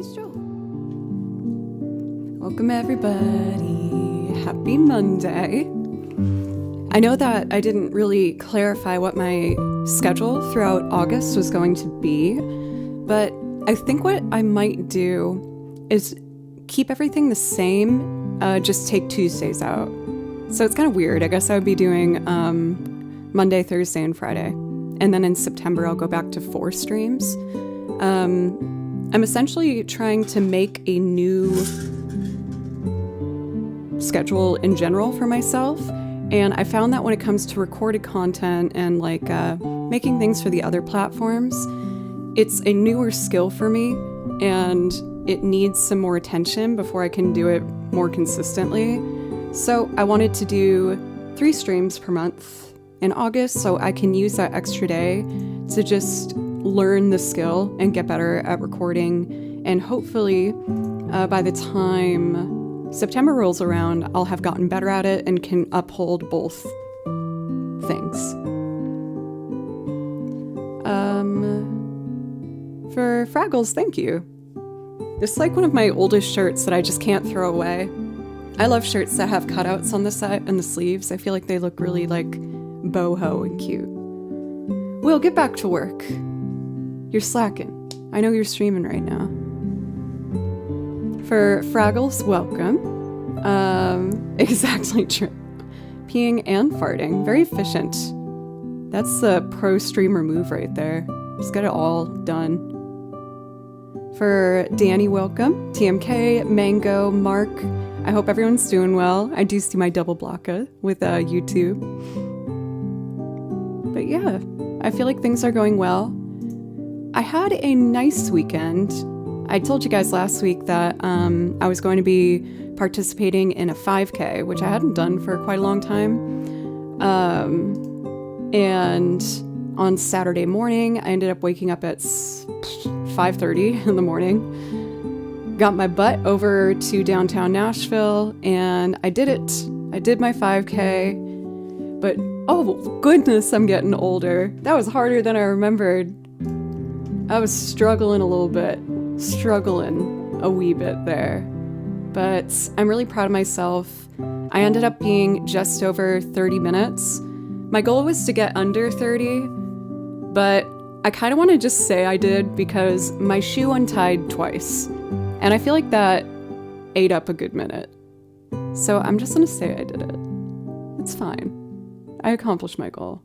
It's Joel. Welcome everybody. Happy Monday. I know that I didn't really clarify what my schedule throughout August was going to be, but I think what I might do is keep everything the same, just take Tuesdays out. So it's kind of weird. I guess I would be doing Monday, Thursday, and Friday. And then in September, I'll go back to 4 streams. I'm essentially trying to make a new schedule in general for myself. And I found that when it comes to recorded content and like making things for the other platforms, it's a newer skill for me and it needs some more attention before I can do it more consistently. So I wanted to do 3 streams per month in August so I can use that extra day to just learn the skill and get better at recording. And hopefully by the time September rolls around, I'll have gotten better at it and can uphold both things. For Fraggles, thank you. This is like one of my oldest shirts that I just can't throw away. I love shirts that have cutouts on the side and the sleeves. I feel like they look really like boho and cute. Will, get back to work. You're slacking. I know you're streaming right now. For Fraggles, welcome. Exactly true. Peeing and farting. Very efficient. That's the pro streamer move right there. Just get it all done. For Danny, welcome. TMK, Mango, Mark. I hope everyone's doing well. I do see my double blocka with YouTube. But yeah, I feel like things are going well. I had a nice weekend. I told you guys last week that I was going to be participating in a 5K, which I hadn't done for quite a long time. And on Saturday morning, I ended up waking up at 5:30 in the morning. Got my butt over to downtown Nashville, and I did it. I did my 5K, but oh goodness, I'm getting older. That was harder than I remembered. I was struggling a little bit, struggling a wee bit there, but I'm really proud of myself. I ended up being just over 30 minutes. My goal was to get under 30, but I kind of want to just say I did because my shoe untied twice, and I feel like that ate up a good minute. So I'm just going to say I did it. It's fine. I accomplished my goal.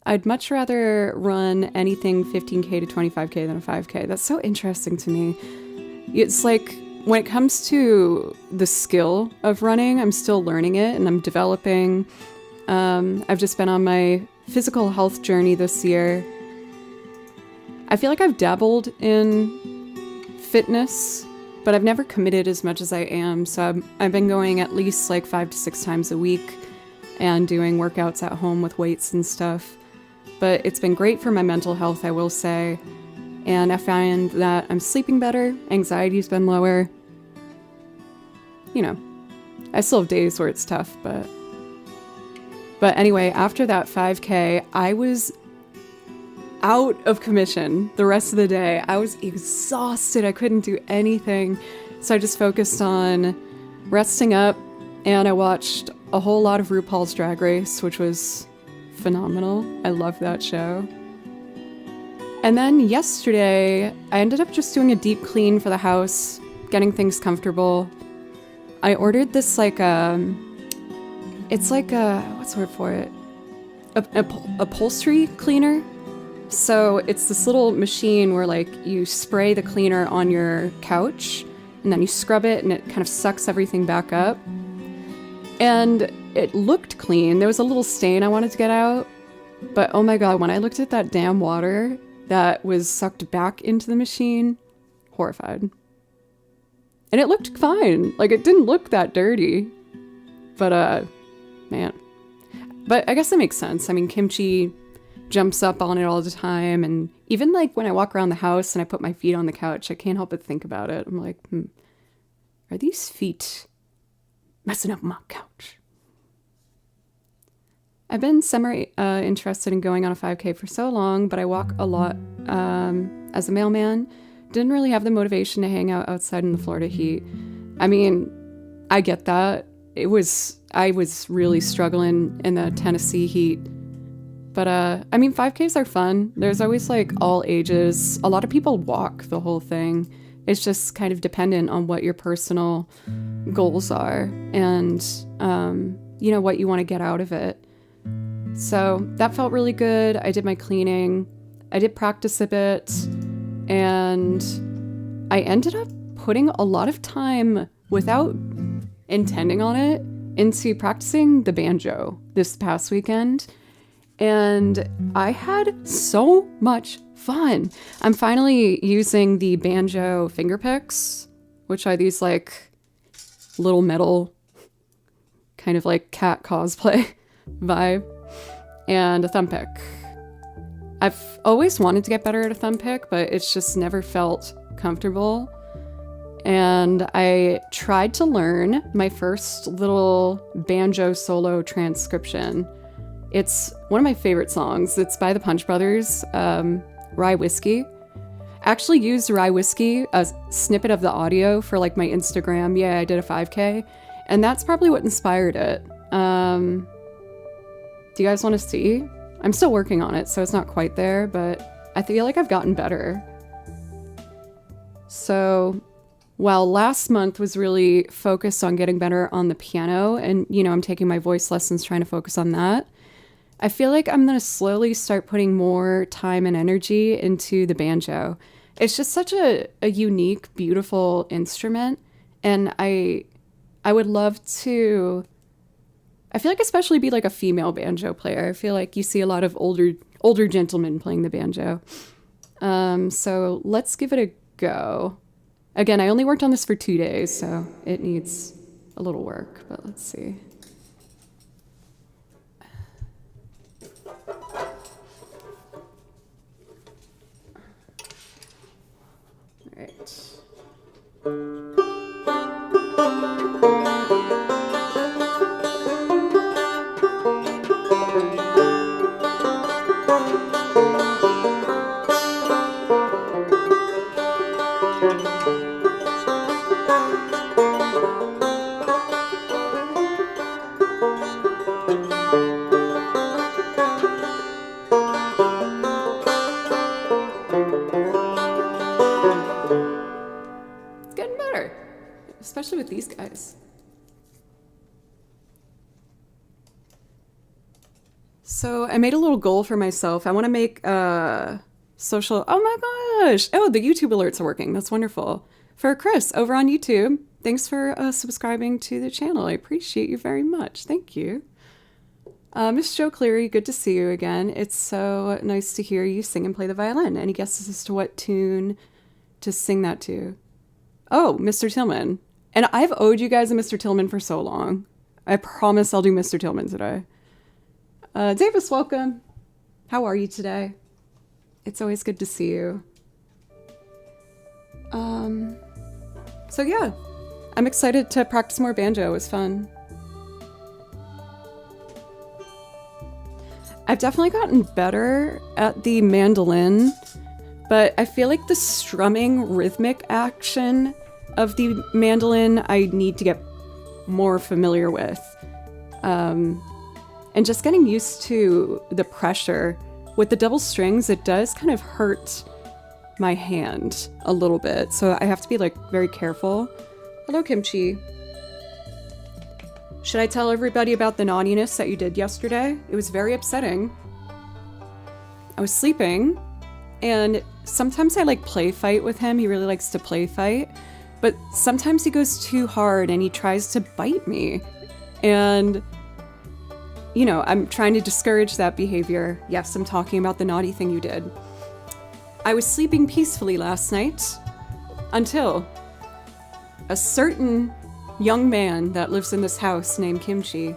I'd much rather run anything 15K to 25K than a 5K. That's so interesting to me. It's like when it comes to the skill of running, I'm still learning it and I'm developing. I've just been on my physical health journey this year. I feel like I've dabbled in fitness, but I've never committed as much as I am. So I've been going at least like 5 to 6 times a week and doing workouts at home with weights and stuff. But it's been great for my mental health, I will say. And I find that I'm sleeping better, anxiety's been lower. You know, I still have days where it's tough, but anyway, after that 5K, I was out of commission the rest of the day. I was exhausted. I couldn't do anything. So I just focused on resting up, and I watched a whole lot of RuPaul's Drag Race, which was phenomenal. I love that show. And then yesterday, I ended up just doing a deep clean for the house, getting things comfortable. I ordered this it's like a, what's the word for it? Upholstery cleaner. So it's this little machine where like you spray the cleaner on your couch and then you scrub it and it kind of sucks everything back up. And it looked clean. There was a little stain I wanted to get out. But oh my god, when I looked at that damn water that was sucked back into the machine, horrified. And it looked fine. Like, it didn't look that dirty. But, man. But I guess that makes sense. I mean, kimchi jumps up on it all the time. And even, like, when I walk around the house and I put my feet on the couch, I can't help but think about it. I'm like, are these feet messing up my couch? I've been interested in going on a 5K for so long, but I walk a lot as a mailman didn't really have the motivation to hang out outside in the Florida heat. I mean, I get that. I was really struggling in the Tennessee heat. But, I mean, 5Ks are fun. There's always, like, all ages. A lot of people walk the whole thing. It's just kind of dependent on what your personal goals are and, you know, what you want to get out of it. So that felt really good. I did my cleaning. I did practice a bit. And I ended up putting a lot of time without intending on it into practicing the banjo this past weekend. And I had so much fun. I'm finally using the banjo finger picks, which are these like little metal kind of like cat cosplay vibe, and a thumb pick. I've always wanted to get better at a thumb pick, but it's just never felt comfortable. And I tried to learn my first little banjo solo transcription. It's one of my favorite songs. It's by the Punch Brothers, Rye Whiskey. I actually used Rye Whiskey, a snippet of the audio for like my Instagram. Yeah, I did a 5K. And that's probably what inspired it. Do you guys want to see? I'm still working on it, so it's not quite there, but I feel like I've gotten better. So while last month was really focused on getting better on the piano, and, you know, I'm taking my voice lessons, trying to focus on that, I feel like I'm going to slowly start putting more time and energy into the banjo. It's just such a unique, beautiful instrument, and I would love to, I feel like especially be like a female banjo player. I feel like you see a lot of older gentlemen playing the banjo. So let's give it a go. Again, I only worked on this for 2 days, so it needs a little work, but let's see. All right. It's getting better, especially with these guys. So I made a little goal for myself. I want to make social. Oh my gosh! Oh, the YouTube alerts are working. That's wonderful. For Chris over on YouTube, thanks for subscribing to the channel. I appreciate you very much. Thank you. Miss Jo Cleary, good to see you again. It's so nice to hear you sing and play the violin. Any guesses as to what tune to sing that to? Oh, Mr. Tillman. And I've owed you guys a Mr. Tillman for so long. I promise I'll do Mr. Tillman today. Davis, welcome. How are you today? It's always good to see you. So yeah, I'm excited to practice more banjo. It was fun. I've definitely gotten better at the mandolin, but I feel like the strumming rhythmic action of the mandolin I need to get more familiar with. And just getting used to the pressure. With the double strings, it does kind of hurt my hand a little bit, so I have to be like very careful. Hello, Kimchi. Should I tell everybody about the naughtiness that you did yesterday? It was very upsetting. I was sleeping, and sometimes I like play fight with him. He really likes to play fight, but sometimes he goes too hard and he tries to bite me. And, you know, I'm trying to discourage that behavior. Yes, I'm talking about the naughty thing you did. I was sleeping peacefully last night until a certain young man that lives in this house named Kimchi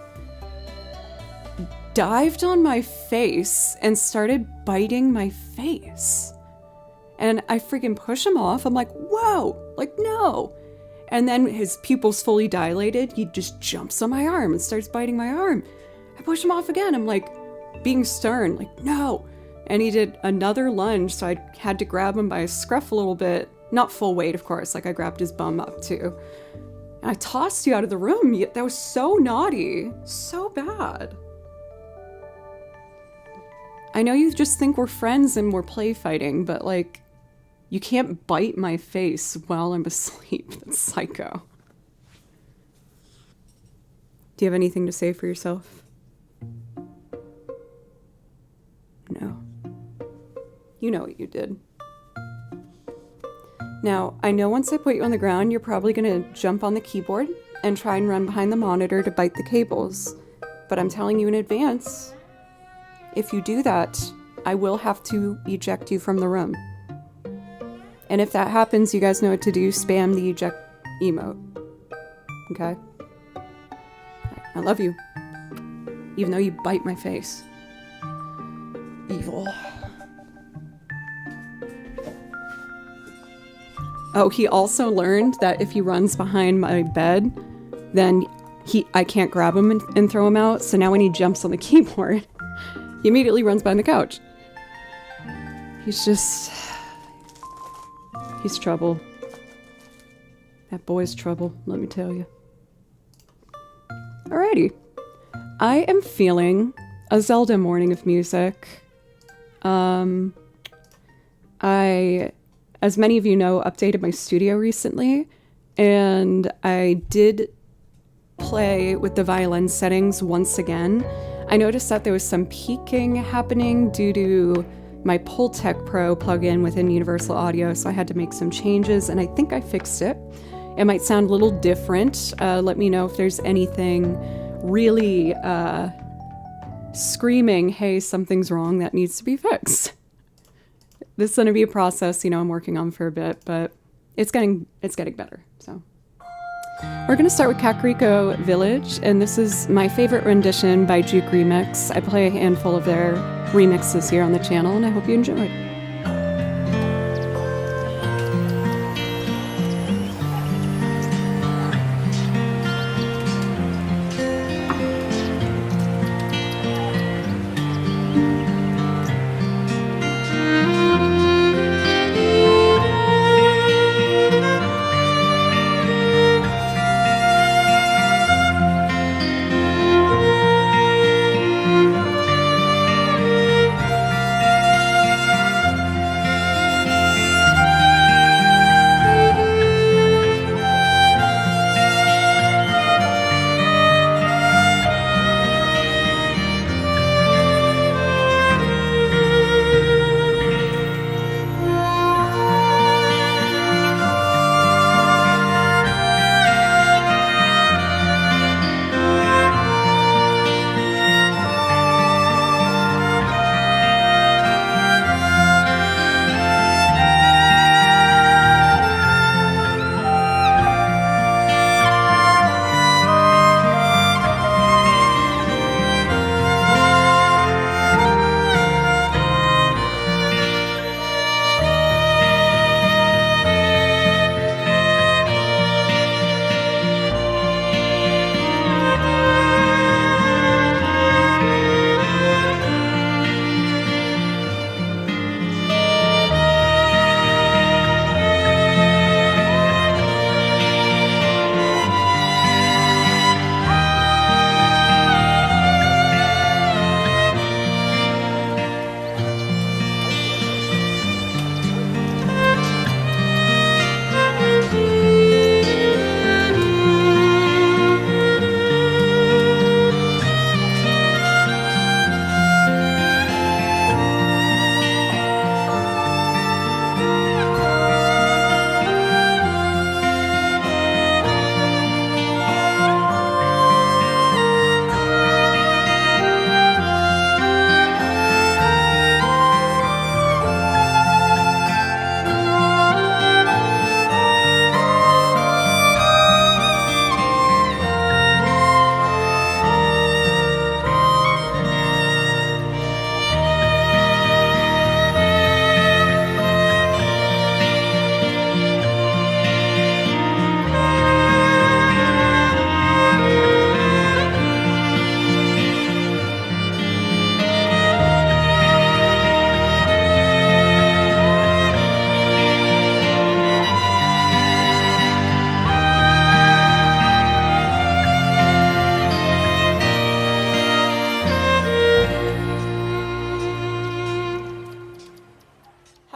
dived on my face and started biting my face. And I freaking push him off. I'm like, whoa, like, no. And then his pupils fully dilated. He just jumps on my arm and starts biting my arm. I push him off again. I'm like, being stern, like, no. And he did another lunge, so I had to grab him by a scruff a little bit. Not full weight, of course. Like, I grabbed his bum up too. And I tossed you out of the room. That was so naughty. So bad. I know you just think we're friends and we're play fighting, but like, you can't bite my face while I'm asleep. That's psycho. Do you have anything to say for yourself? No. You know what you did. Now, I know once I put you on the ground, you're probably going to jump on the keyboard and try and run behind the monitor to bite the cables. But I'm telling you in advance, if you do that, I will have to eject you from the room. And if that happens, you guys know what to do. Spam the eject emote. Okay? I love you. Even though you bite my face. Evil. Oh, he also learned that if he runs behind my bed, then I can't grab him and throw him out. So now when he jumps on the keyboard, he immediately runs behind the couch. He's trouble. That boy's trouble, let me tell you. Alrighty. I am feeling a Zelda morning of music. As many of you know, updated my studio recently, and I did play with the violin settings once again. I noticed that there was some peaking happening due to my Pultec Pro plugin within Universal Audio, so I had to make some changes, and I think I fixed it. It might sound a little different. Let me know if there's anything really screaming, hey, something's wrong, that needs to be fixed. This is going to be a process, I'm working on for a bit, but it's getting better. So we're going to start with Kakariko Village, and this is my favorite rendition by Juke Remix. I play a handful of their remixes here on the channel, and I hope you enjoy.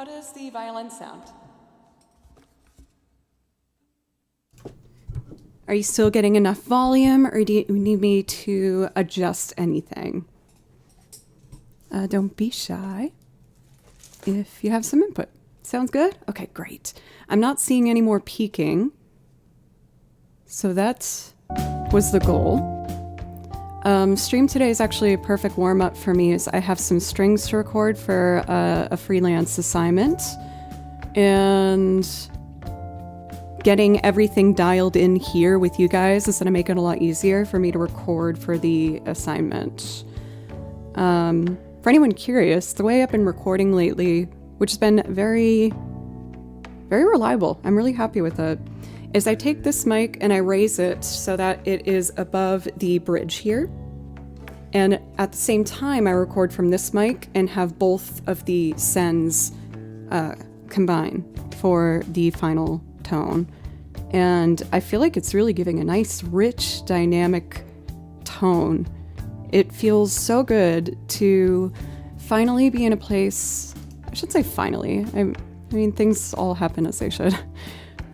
does the violin sound? Are you still getting enough volume, or do you need me to adjust anything? Don't be shy if you have some input. Sounds good? Okay, great. I'm not seeing any more peaking, so that was the goal. Stream today is actually a perfect warm-up for me, as I have some strings to record for a freelance assignment, and getting everything dialed in here with you guys is going to make it a lot easier for me to record for the assignment. For anyone curious, the way I've been recording lately, which has been very, very reliable, I'm really happy with it, is I take this mic and I raise it so that it is above the bridge here. And at the same time, I record from this mic and have both of the sends combine for the final tone. And I feel like it's really giving a nice, rich, dynamic tone. It feels so good to finally be in a place, I should say finally, I mean, things all happen as they should.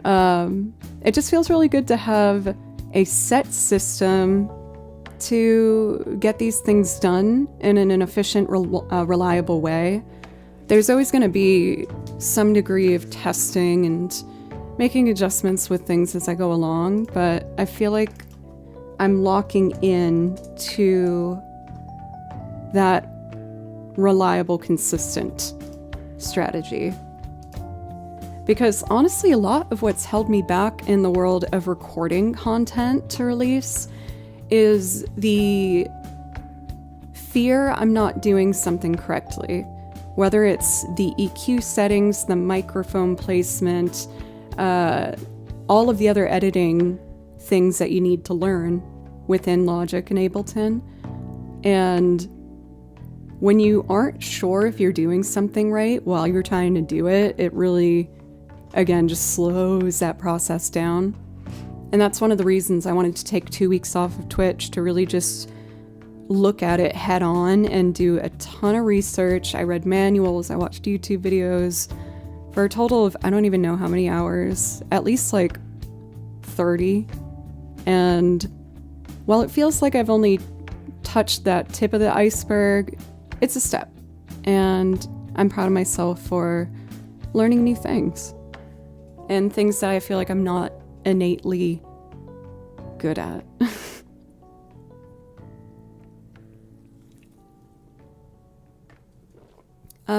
It just feels really good to have a set system to get these things done in an efficient, reliable way. There's always going to be some degree of testing and making adjustments with things as I go along, but I feel like I'm locking in to that reliable, consistent strategy. Because honestly, a lot of what's held me back in the world of recording content to release is the fear I'm not doing something correctly. Whether it's the EQ settings, the microphone placement, all of the other editing things that you need to learn within Logic and Ableton. And when you aren't sure if you're doing something right while you're trying to do it, it really, again, just slows that process down. And that's one of the reasons I wanted to take 2 weeks off of Twitch, to really just look at it head on and do a ton of research. I read manuals, I watched YouTube videos for a total of, I don't even know how many hours, at least like 30. And while it feels like I've only touched that tip of the iceberg, it's a step. And I'm proud of myself for learning new things. And things that I feel like I'm not innately good at.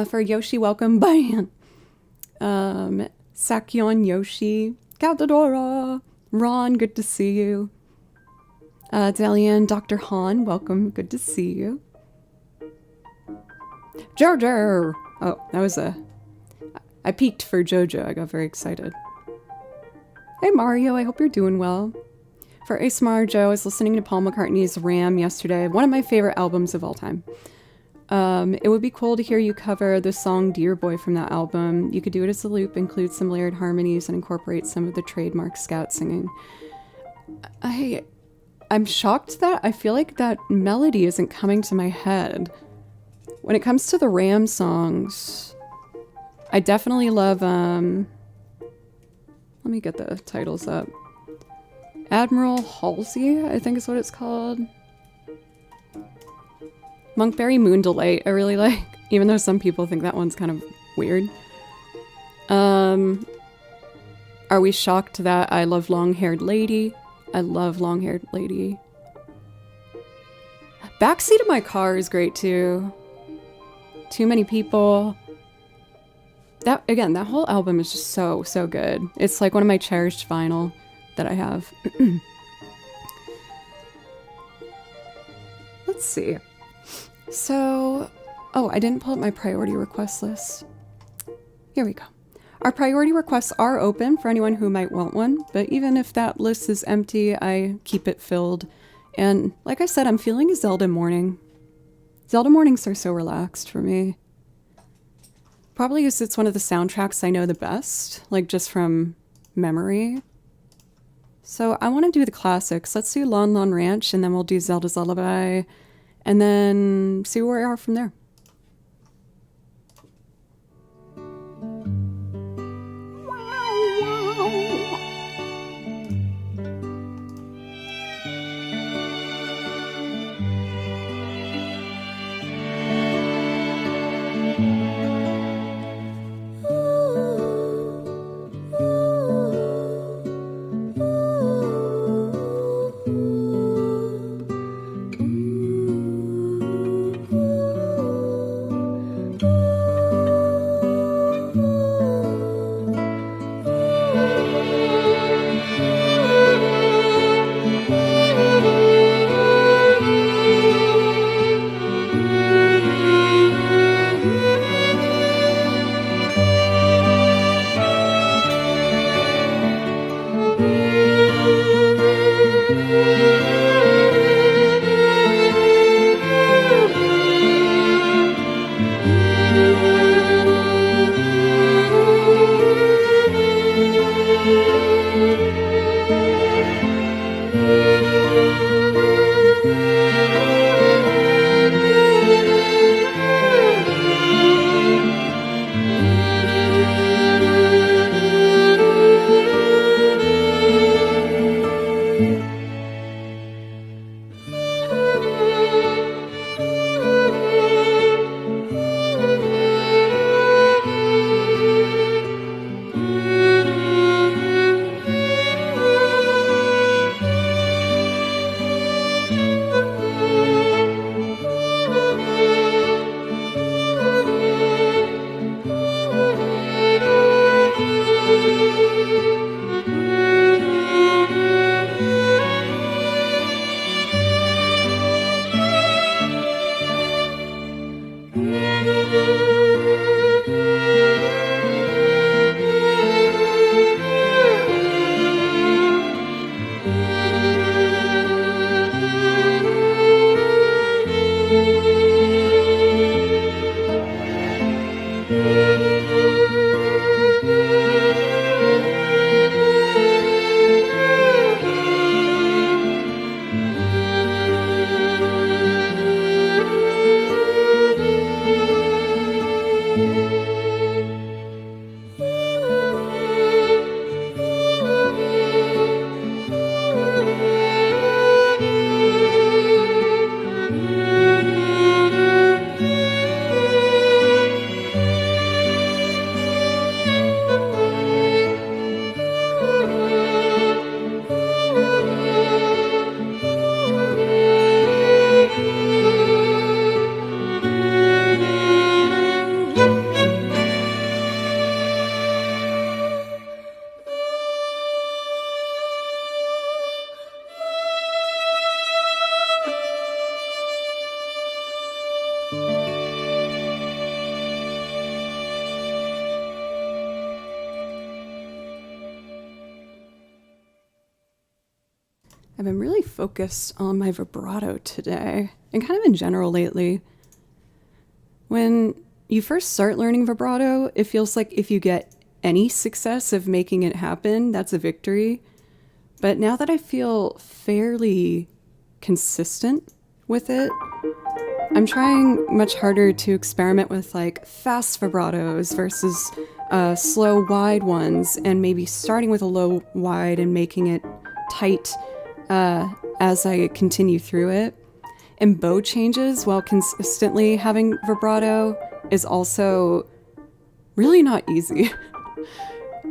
For Yoshi, welcome, Bayan. Sakyon, Yoshi, Caldadora, Ron, good to see you. Delian, Dr. Han, welcome, good to see you. Jojo! Oh, that was I peeked for Jojo, I got very excited. Hey Mario, I hope you're doing well. For ASMR Joe, I was listening to Paul McCartney's Ram yesterday, one of my favorite albums of all time. It would be cool to hear you cover the song Dear Boy from that album. You could do it as a loop, include some layered harmonies, and incorporate some of the trademark scat singing. I'm shocked that I feel like that melody isn't coming to my head. When it comes to the Ram songs, I definitely love, let me get the titles up. Admiral Halsey, I think is what it's called. Monkberry Moon Delight, I really like, even though some people think that one's kind of weird. Are we shocked that I love Long-Haired Lady? I love Long-Haired Lady. Backseat of My Car is great too. Too Many People. That, again, that whole album is just so, so good. It's like one of my cherished vinyl that I have. Let's see. So, oh, I didn't pull up my priority request list. Here we go. Our priority requests are open for anyone who might want one, but even if that list is empty, I keep it filled. And like I said, I'm feeling a Zelda morning. Zelda mornings are so relaxed for me. Probably because it's one of the soundtracks I know the best, like just from memory. So I want to do the classics. Let's do Lon Lon Ranch, and then we'll do Zelda's Lullaby, and then see where we are from there. I've been really focused on my vibrato today, and kind of in general lately. When you first start learning vibrato, it feels like if you get any success of making it happen, that's a victory. But now that I feel fairly consistent with it, I'm trying much harder to experiment with like fast vibratos versus slow wide ones, and maybe starting with a low wide and making it tight as I continue through it. And bow changes while consistently having vibrato is also really not easy.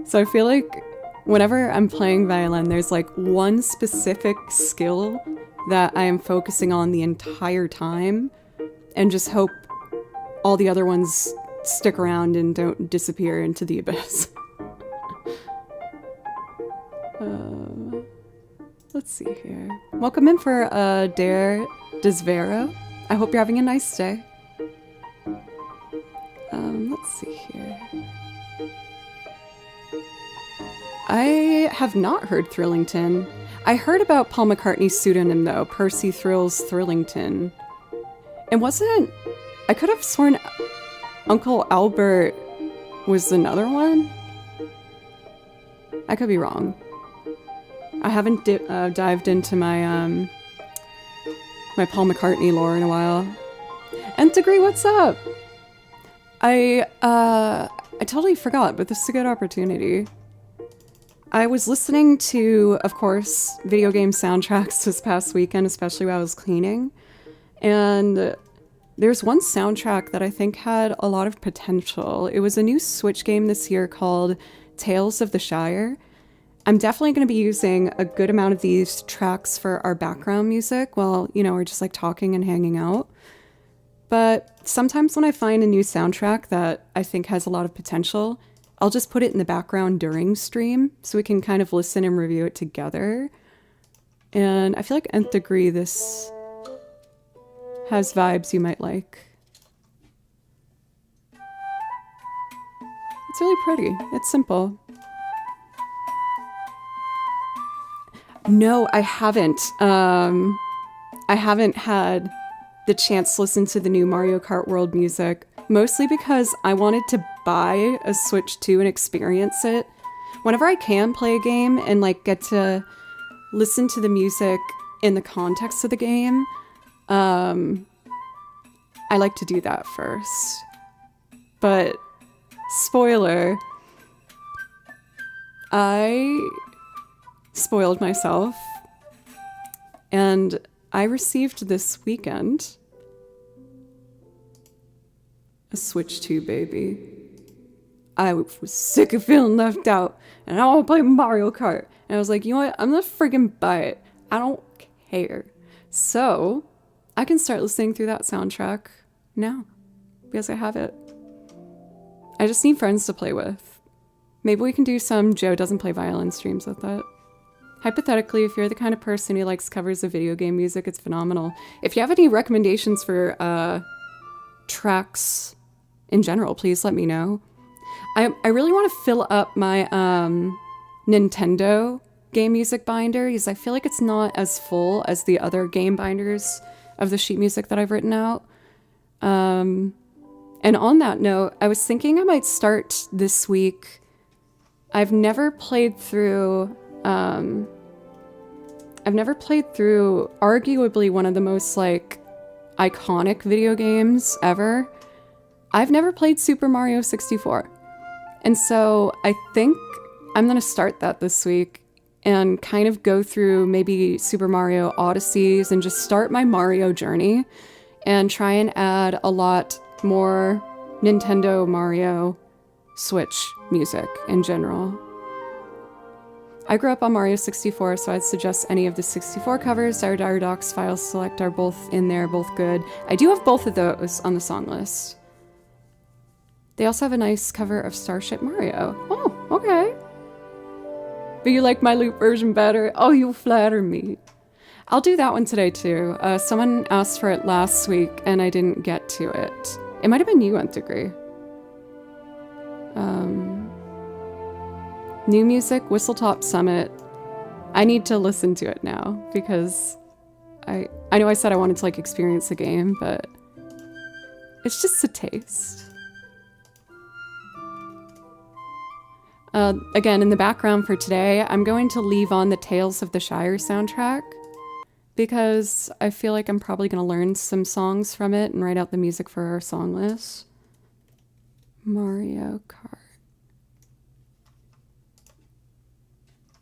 So I feel like whenever I'm playing violin, there's like one specific skill that I am focusing on the entire time, and just hope all the other ones stick around and don't disappear into the abyss. Let's see here. Welcome in for Dare Desvero. I hope you're having a nice day. Let's see here. I have not heard Thrillington. I heard about Paul McCartney's pseudonym though, Percy Thrills Thrillington. And I could have sworn Uncle Albert was another one? I could be wrong. I haven't dived into my my Paul McCartney lore in a while. Nth Degree, what's up? I totally forgot, but this is a good opportunity. I was listening to, of course, video game soundtracks this past weekend, especially while I was cleaning. And there's one soundtrack that I think had a lot of potential. It was a new Switch game this year called Tales of the Shire. I'm definitely going to be using a good amount of these tracks for our background music while, we're just like talking and hanging out. But sometimes when I find a new soundtrack that I think has a lot of potential, I'll just put it in the background during stream so we can kind of listen and review it together. And I feel like Nth Degree, this has vibes you might like. It's really pretty. It's simple. No, I haven't. I haven't had the chance to listen to the new Mario Kart World music, mostly because I wanted to buy a Switch 2 and experience it. Whenever I can play a game and like get to listen to the music in the context of the game, I like to do that first. But spoiler, I spoiled myself, and I received this weekend a Switch 2 baby. I was sick of feeling left out, and I want to play Mario Kart. And I was like, you know what? I'm gonna freaking buy it. I don't care. So I can start listening through that soundtrack now because I have it. I just need friends to play with. Maybe we can do some Joe doesn't play violin streams with that. Hypothetically, if you're the kind of person who likes covers of video game music, it's phenomenal. If you have any recommendations for tracks in general, please let me know. I really want to fill up my Nintendo game music binder because I feel like it's not as full as the other game binders of the sheet music that I've written out. And And on that note, I was thinking I might start this week. I've never played through arguably one of the most like iconic video games ever. I've never played Super Mario 64. And so I think I'm going to start that this week and kind of go through maybe Super Mario Odysseys and just start my Mario journey and try and add a lot more Nintendo Mario Switch music in general. I grew up on Mario 64, so I'd suggest any of the 64 covers. Our Dire Docs Files Select are both in there, both good. I do have both of those on the song list. They also have a nice cover of Starship Mario. Oh, okay. But you like my loop version better? Oh, you flatter me. I'll do that one today too. Someone asked for it last week and I didn't get to it. It might have been you, Degree. New music, Whistletop Summit. I need to listen to it now because I know I said I wanted to like experience the game, but it's just a taste. Again, in the background for today, I'm going to leave on the Tales of the Shire soundtrack because I feel like I'm probably going to learn some songs from it and write out the music for our song list. Mario Kart.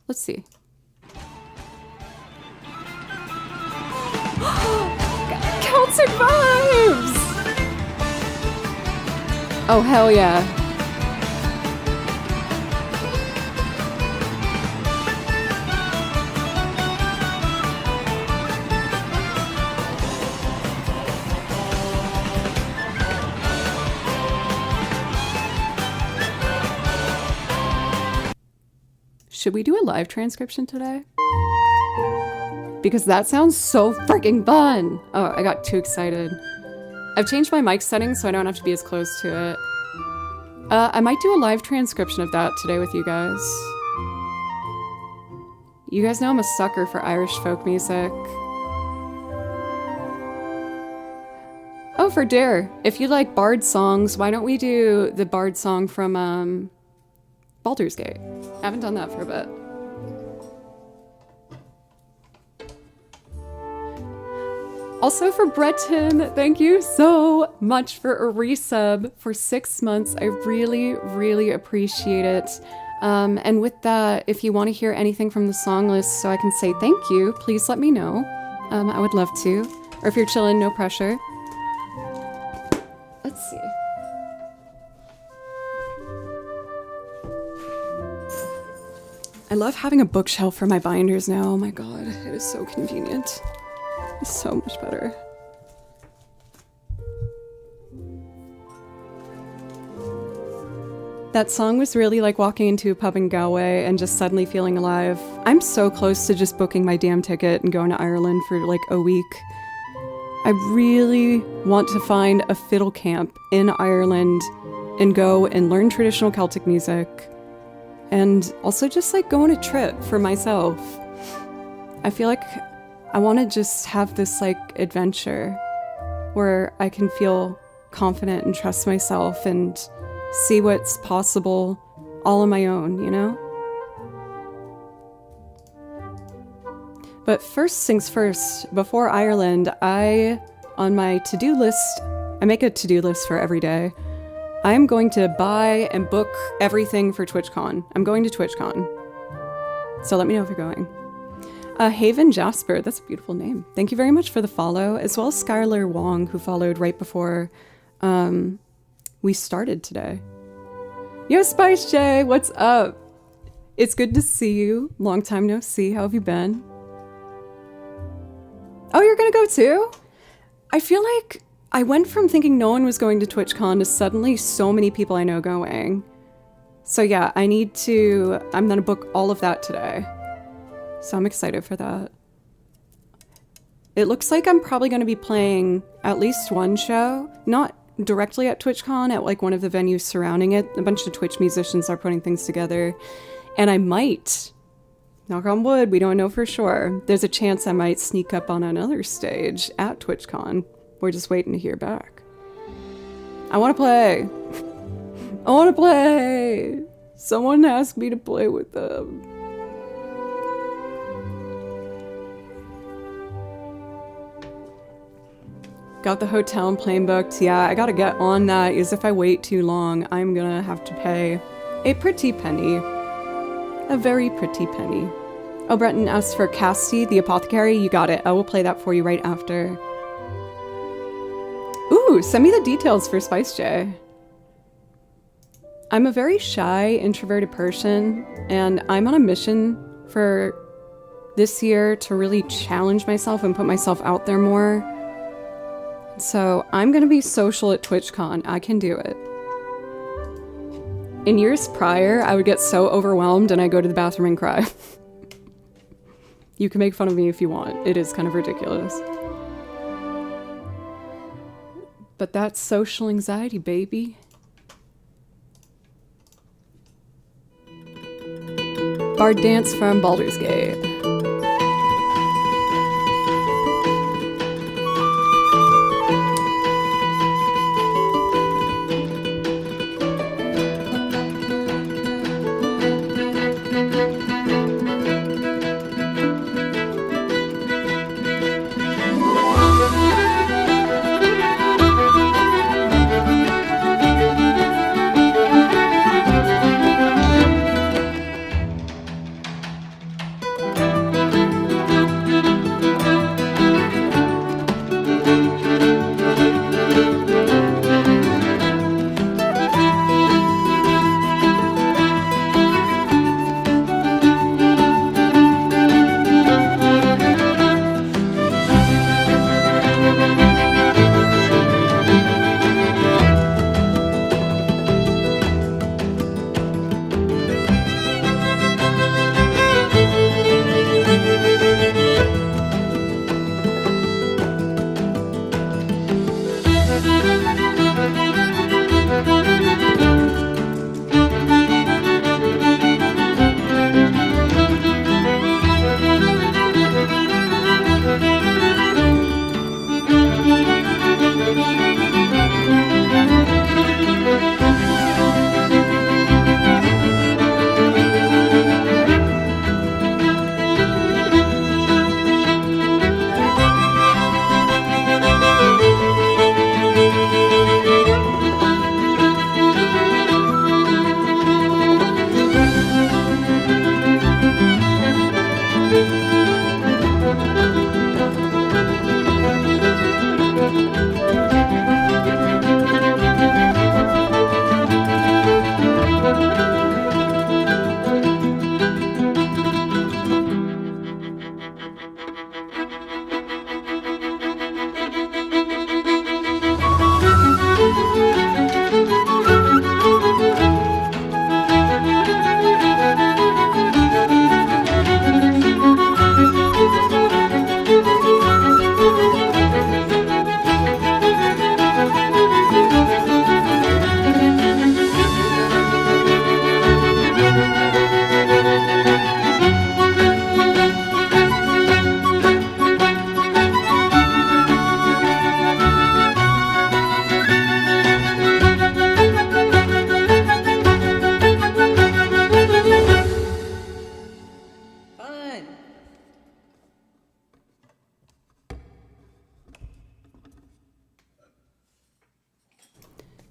Let's see. Celtic vibes! Oh, hell yeah. Should we do a live transcription today? Because that sounds so freaking fun! Oh, I got too excited. I've changed my mic settings so I don't have to be as close to it. I might do a live transcription of that today with you guys. You guys know I'm a sucker for Irish folk music. Oh, for Dare, if you like Bard songs, why don't we do the Bard song from Baldur's Gate? I haven't done that for a bit. Also for Breton, thank you so much for a resub for 6 months. I really, really appreciate it. And with that, if you want to hear anything from the song list so I can say thank you, please let me know. I would love to. Or if you're chilling, no pressure. Let's see. I love having a bookshelf for my binders now. Oh my god, it is so convenient. It's so much better. That song was really like walking into a pub in Galway and just suddenly feeling alive. I'm so close to just booking my damn ticket and going to Ireland for like a week. I really want to find a fiddle camp in Ireland and go and learn traditional Celtic music. And also just like go on a trip for myself. I feel like I want to just have this like adventure where I can feel confident and trust myself and see what's possible all on my own, you know? But first things first, before Ireland, on my to-do list, I make a to-do list for every day. I'm going to buy and book everything for TwitchCon. I'm going to TwitchCon. So let me know if you're going. Haven Jasper, that's a beautiful name. Thank you very much for the follow, as well as Skylar Wong, who followed right before we started today. Yo, Spice J, what's up? It's good to see you. Long time no see. How have you been? Oh, you're gonna go too? I feel like I went from thinking no one was going to TwitchCon to suddenly so many people I know going. So yeah, I'm gonna book all of that today. So I'm excited for that. It looks like I'm probably gonna be playing at least one show, not directly at TwitchCon, at like one of the venues surrounding it. A bunch of Twitch musicians are putting things together. And I might, knock on wood, we don't know for sure, there's a chance I might sneak up on another stage at TwitchCon. We're just waiting to hear back. I want to play. I want to play. Someone asked me to play with them. Got the hotel and plane booked. Yeah, I gotta get on that, because if I wait too long, I'm gonna have to pay a pretty penny. A very pretty penny. Oh, Breton asked for Casty, the apothecary. You got it. I will play that for you right after. Ooh, send me the details for Spice J. I'm a very shy, introverted person, and I'm on a mission for this year to really challenge myself and put myself out there more. So I'm gonna be social at TwitchCon. I can do it. In years prior, I would get so overwhelmed and I go to the bathroom and cry. You can make fun of me if you want. It is kind of ridiculous. But that's social anxiety, baby. Bard dance from Baldur's Gate.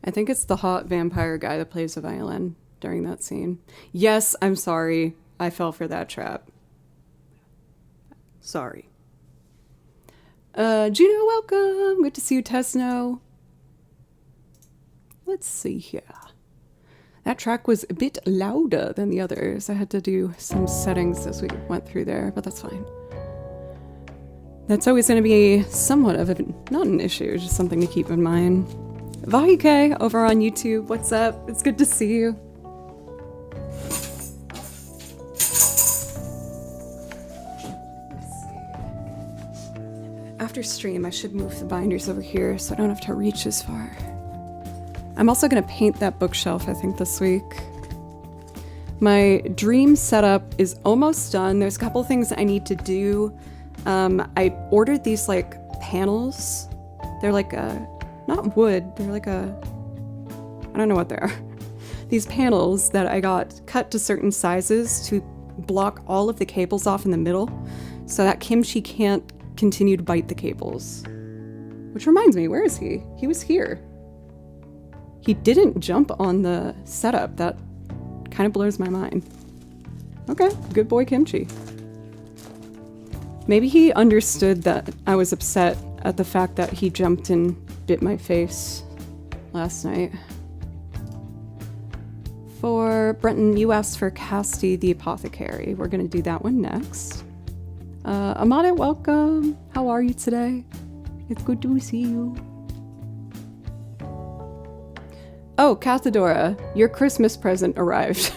I think it's the hot vampire guy that plays the violin during that scene. Yes, I'm sorry. I fell for that trap. Sorry. Juno, welcome. Good to see you, Tesno. Let's see here. That track was a bit louder than the others. I had to do some settings as we went through there, but that's fine. That's always going to be somewhat of a, not an issue, just something to keep in mind. Vahike over on YouTube, what's up? It's good to see you. After stream, I should move the binders over here so I don't have to reach as far. I'm also going to paint that bookshelf, I think, this week. My dream setup is almost done. There's a couple things I need to do. I ordered these, like, panels. They're like a... not wood, they're like a I don't know what they are. These panels that I got cut to certain sizes to block all of the cables off in the middle so that Kimchi can't continue to bite the cables. Which reminds me, where is he? He was here. He didn't jump on the setup. That kind of blows my mind. Okay, good boy Kimchi. Maybe he understood that I was upset at the fact that he jumped and bit my face last night. For Brenton, you asked for Casti the Apothecary. We're going to do that one next. Amada, welcome. How are you today? It's good to see you. Oh, Cathedora, your Christmas present arrived.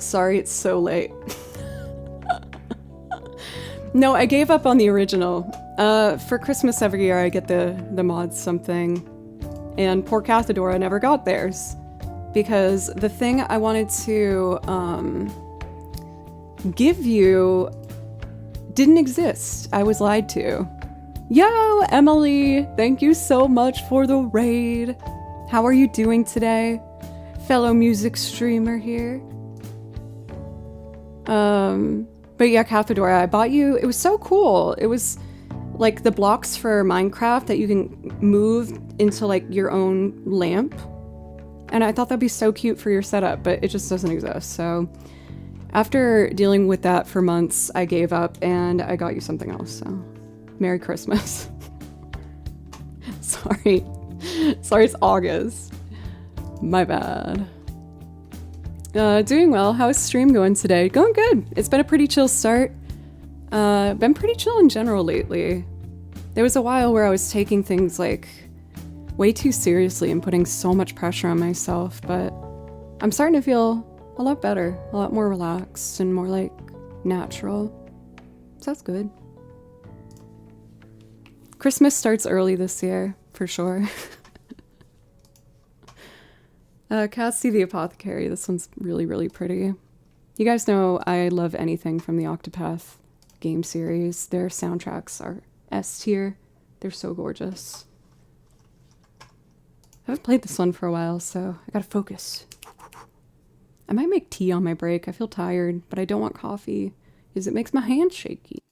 Sorry it's so late. No, I gave up on the original. For Christmas every year I get the mods something, and poor Cathedora never got theirs because the thing I wanted to give you didn't exist. I was lied to. Yo, Emily, thank you so much for the raid. How are you doing today? Fellow music streamer here. But yeah, Cathedora, I bought you, it was so cool. It was like the blocks for Minecraft that you can move into like your own lamp. And I thought that'd be so cute for your setup, but it just doesn't exist. So after dealing with that for months, I gave up and I got you something else. So Merry Christmas. Sorry, it's August. My bad. Doing well. How's stream going today? Going good. It's been a pretty chill start. Been pretty chill in general lately. There was a while where I was taking things like way too seriously and putting so much pressure on myself, but I'm starting to feel a lot better, a lot more relaxed and more like natural. So that's good. Christmas starts early this year, for sure. Casti the Apothecary. This one's really, really pretty. You guys know I love anything from the Octopath game series. Their soundtracks are S tier. They're so gorgeous. I haven't played this one for a while, so I gotta focus. I might make tea on my break. I feel tired, but I don't want coffee because it makes my hands shaky.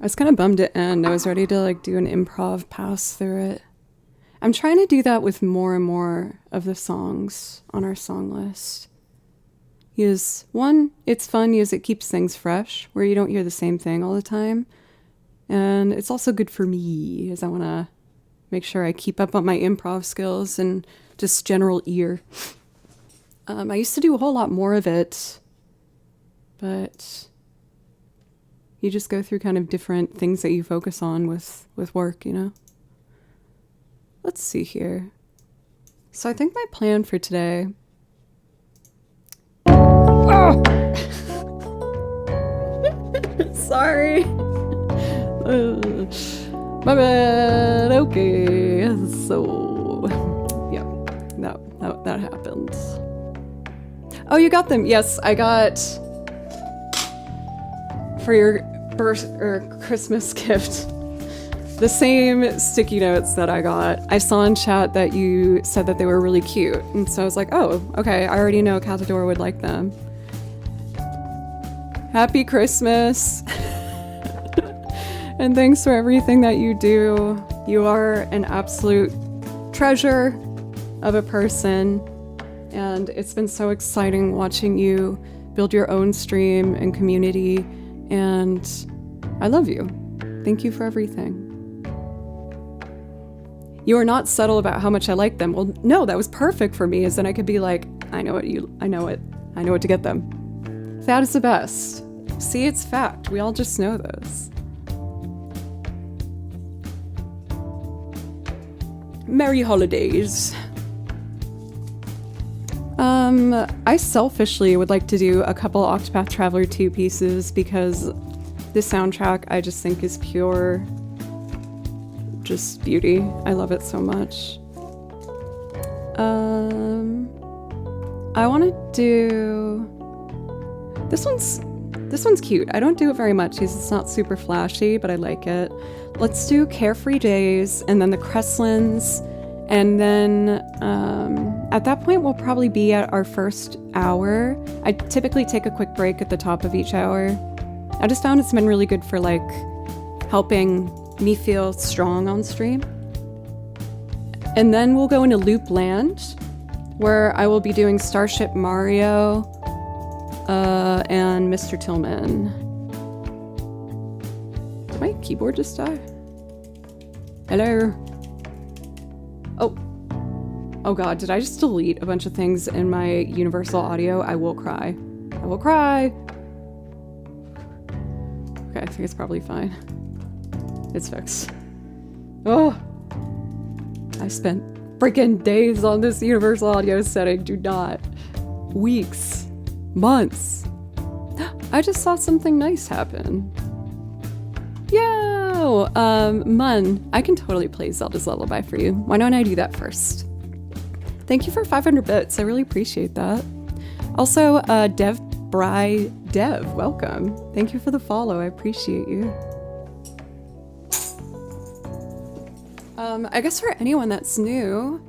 I was kind of bummed to end. I was ready to like do an improv pass through it. I'm trying to do that with more and more of the songs on our song list. Because one, it's fun because it keeps things fresh, where you don't hear the same thing all the time. And it's also good for me, as I want to make sure I keep up on my improv skills and just general ear. I used to do a whole lot more of it, but you just go through kind of different things that you focus on with work, you know? Let's see here. So I think my plan for today... Oh! Sorry. My bad. Okay. So, yeah, that happened. Oh, you got them. Yes, I got for your birth or Christmas gift the same sticky notes that I got. I saw in chat that you said that they were really cute, and so I was like, oh, okay, I already know Cathador would like them. Happy Christmas! And thanks for everything that you do. You are an absolute treasure of a person, and it's been so exciting watching you build your own stream and community, and I love you. Thank you for everything. You are not subtle about how much I like them. Well, no, that was perfect for me, as then I could be like, I know what to get them. That is the best. See, it's fact. We all just know this. Merry holidays. I selfishly would like to do a couple Octopath Traveler 2 pieces because the soundtrack I just think is pure just beauty. I love it so much. I want to do this one's cute. I don't do it very much because it's not super flashy, but I like it. Let's do Carefree Days and then the Crestlands, and then at that point we'll probably be at our first hour. I typically take a quick break at the top of each hour. I just found it's been really good for like helping me feel strong on stream. And then we'll go into Loop Land, where I will be doing Starship Mario and Mr. Tillman. Did my keyboard just die? Hello? Oh god, did I just delete a bunch of things in my Universal Audio? I will cry. I will cry! Okay, I think it's probably fine. It's fixed. Oh! I spent freaking days on this Universal Audio setting. Do not. Weeks. Months. I just saw something nice happen. Yo! Mun, I can totally play Zelda's Lullaby for you. Why don't I do that first? Thank you for 500 bits. I really appreciate that. Also, Dev, welcome. Thank you for the follow. I appreciate you. I guess for anyone that's new,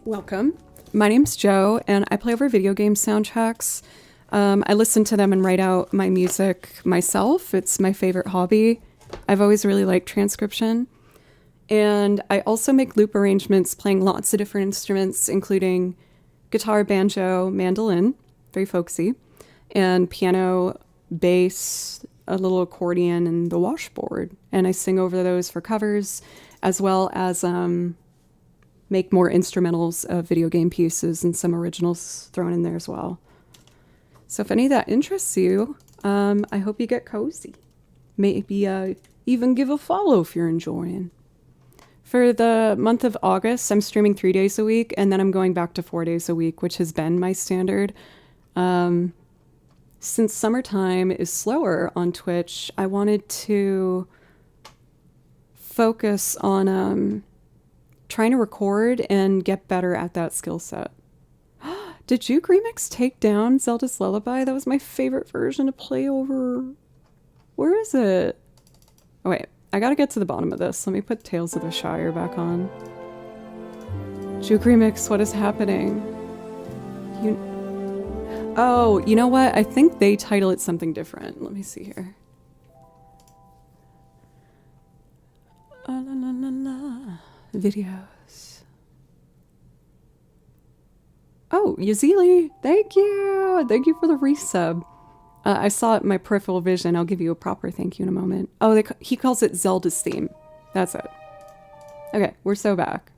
welcome. My name's Joe, and I play over video game soundtracks. I listen to them and write out my music myself. It's my favorite hobby. I've always really liked transcription. And I also make loop arrangements playing lots of different instruments, including guitar, banjo, mandolin, very folksy, and piano, bass, a little accordion, and the washboard. And I sing over those for covers, as well as make more instrumentals of video game pieces and some originals thrown in there as well. So if any of that interests you, I hope you get cozy. Maybe even give a follow if you're enjoying. For the month of August, I'm streaming 3 days a week, and then I'm going back to 4 days a week, which has been my standard. Since summertime is slower on Twitch, I wanted to focus on trying to record and get better at that skill set. Did Juke Remix take down Zelda's Lullaby? That was my favorite version to play over. Where is it? Oh wait, I gotta get to the bottom of this. Let me put Tales of the Shire back on. Juke Remix, what is happening? Oh, you know what? I think they title it something different. Let me see here. La, la, la, la, la. Videos. Oh, Yazili, thank you. Thank you for the resub. I saw it in my peripheral vision. I'll give you a proper thank you in a moment. Oh, he calls it Zelda's theme. That's it. Okay, we're so back.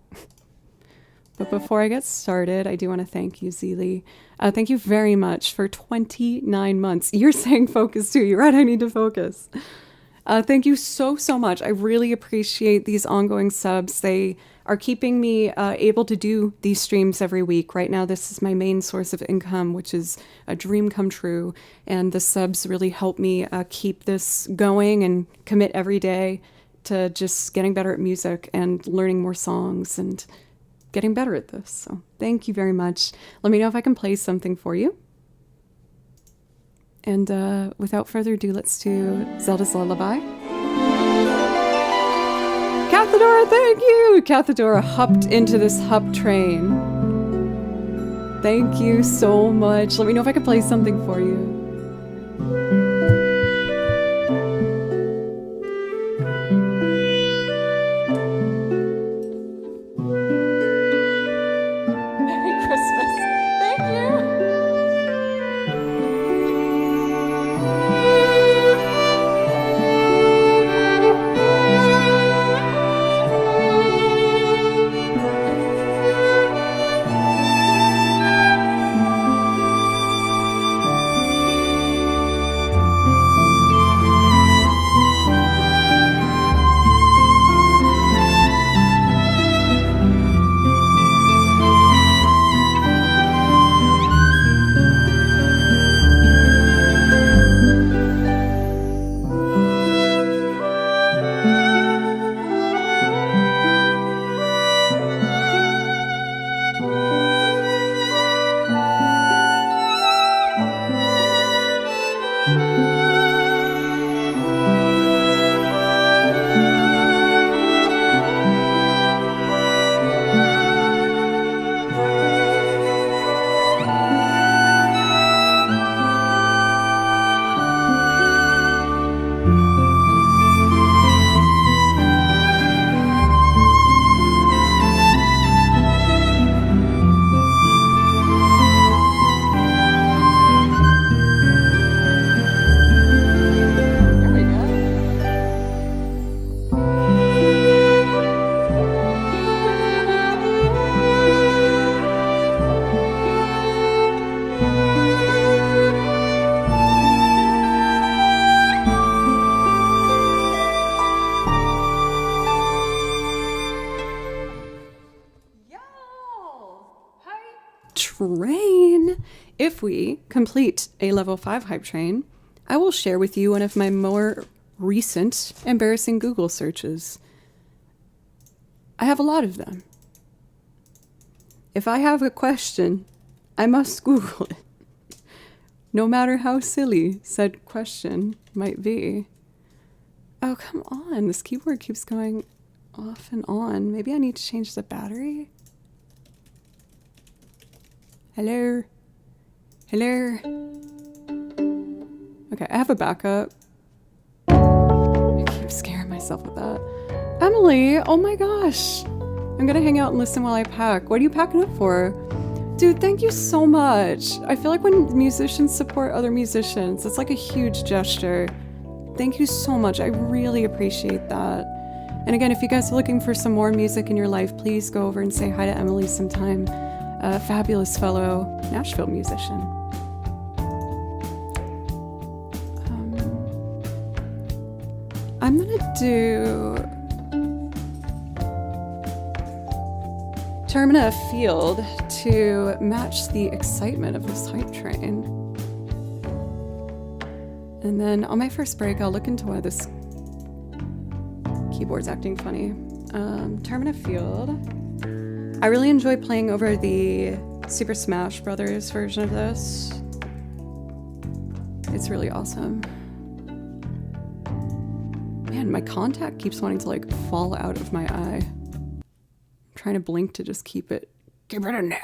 But before I get started, I do want to thank you, Zeely. Thank you very much for 29 months. You're saying focus too. You're right, I need to focus. Thank you so, so much. I really appreciate these ongoing subs. They are keeping me able to do these streams every week. Right now, this is my main source of income, which is a dream come true. And the subs really help me keep this going and commit every day to just getting better at music and learning more songs and getting better at this. So thank you very much. Let me know if I can play something for you. And without further ado, let's do Zelda's Lullaby. Cathedora, thank you! Cathedora hopped into this hup train. Thank you so much. Let me know if I can play something for you. Train. If we complete a level 5 hype train, I will share with you one of my more recent embarrassing Google searches. I have a lot of them. If I have a question, I must Google it. No matter how silly said question might be. Oh, come on. This keyboard keeps going off and on. Maybe I need to change the battery? Hello? Hello? Okay, I have a backup. I keep scaring myself with that. Emily, oh my gosh. I'm gonna hang out and listen while I pack. What are you packing up for? Dude, thank you so much. I feel like when musicians support other musicians, it's like a huge gesture. Thank you so much. I really appreciate that. And again, if you guys are looking for some more music in your life, please go over and say hi to Emily sometime. A fabulous fellow Nashville musician. I'm gonna do Termina Field to match the excitement of this hype train. And then on my first break, I'll look into why this keyboard's acting funny. Termina Field. I really enjoy playing over the Super Smash Brothers version of this. It's really awesome. Man, my contact keeps wanting to like fall out of my eye. I'm trying to blink to just keep it in now.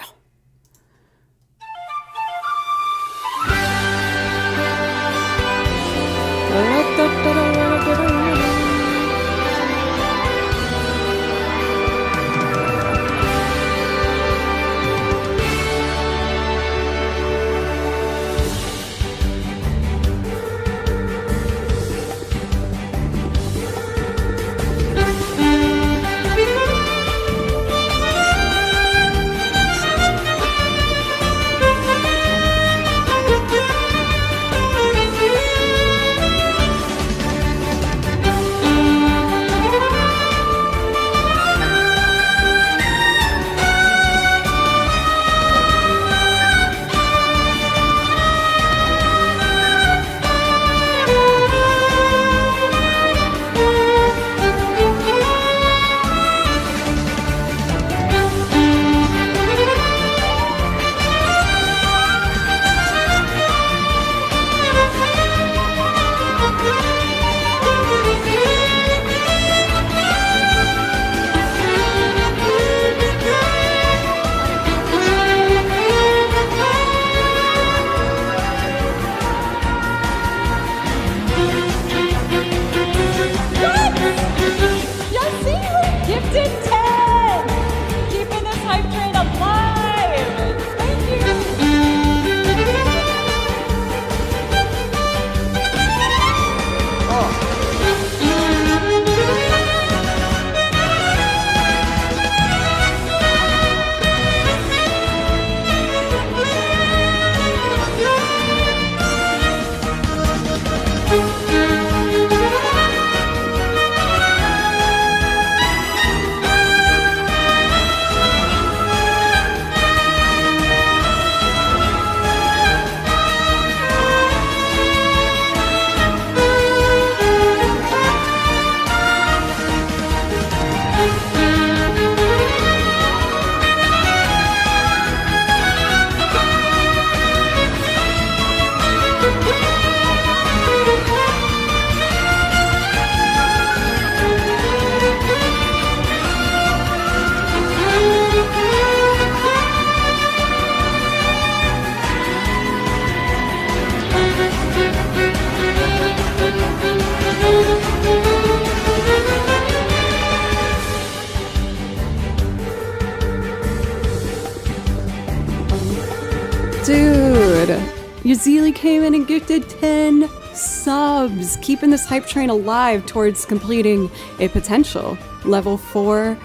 Yazili came in and gifted 10 subs, keeping this hype train alive towards completing a potential level 4.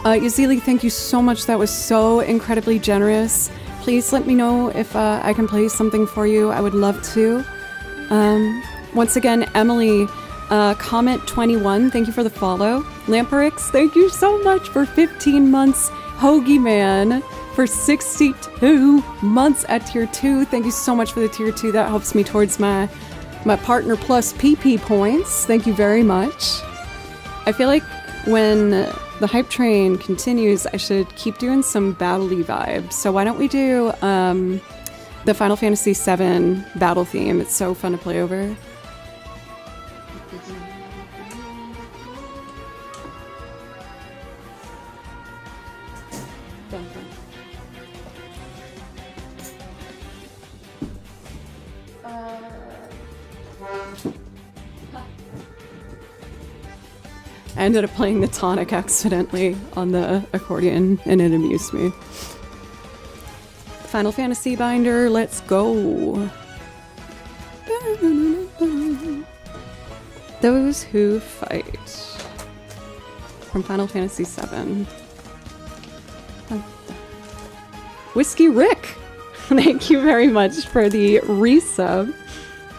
Yazili, thank you so much. That was so incredibly generous. Please let me know if I can play something for you. I would love to. Once again, Emily, comment 21, thank you for the follow. Lamperix, thank you so much for 15 months. Hoagie Man for 62 months at tier 2. Thank you so much for the tier 2. That helps me towards my partner plus PP points. Thank you very much. I feel like when the hype train continues, I should keep doing some battle-y vibes. So why don't we do the Final Fantasy VII battle theme? It's so fun to play over. I ended up playing the tonic accidentally on the accordion, and it amused me. Final Fantasy binder, let's go. Those Who Fight from Final Fantasy VII. Whiskey Rick, thank you very much for the resub.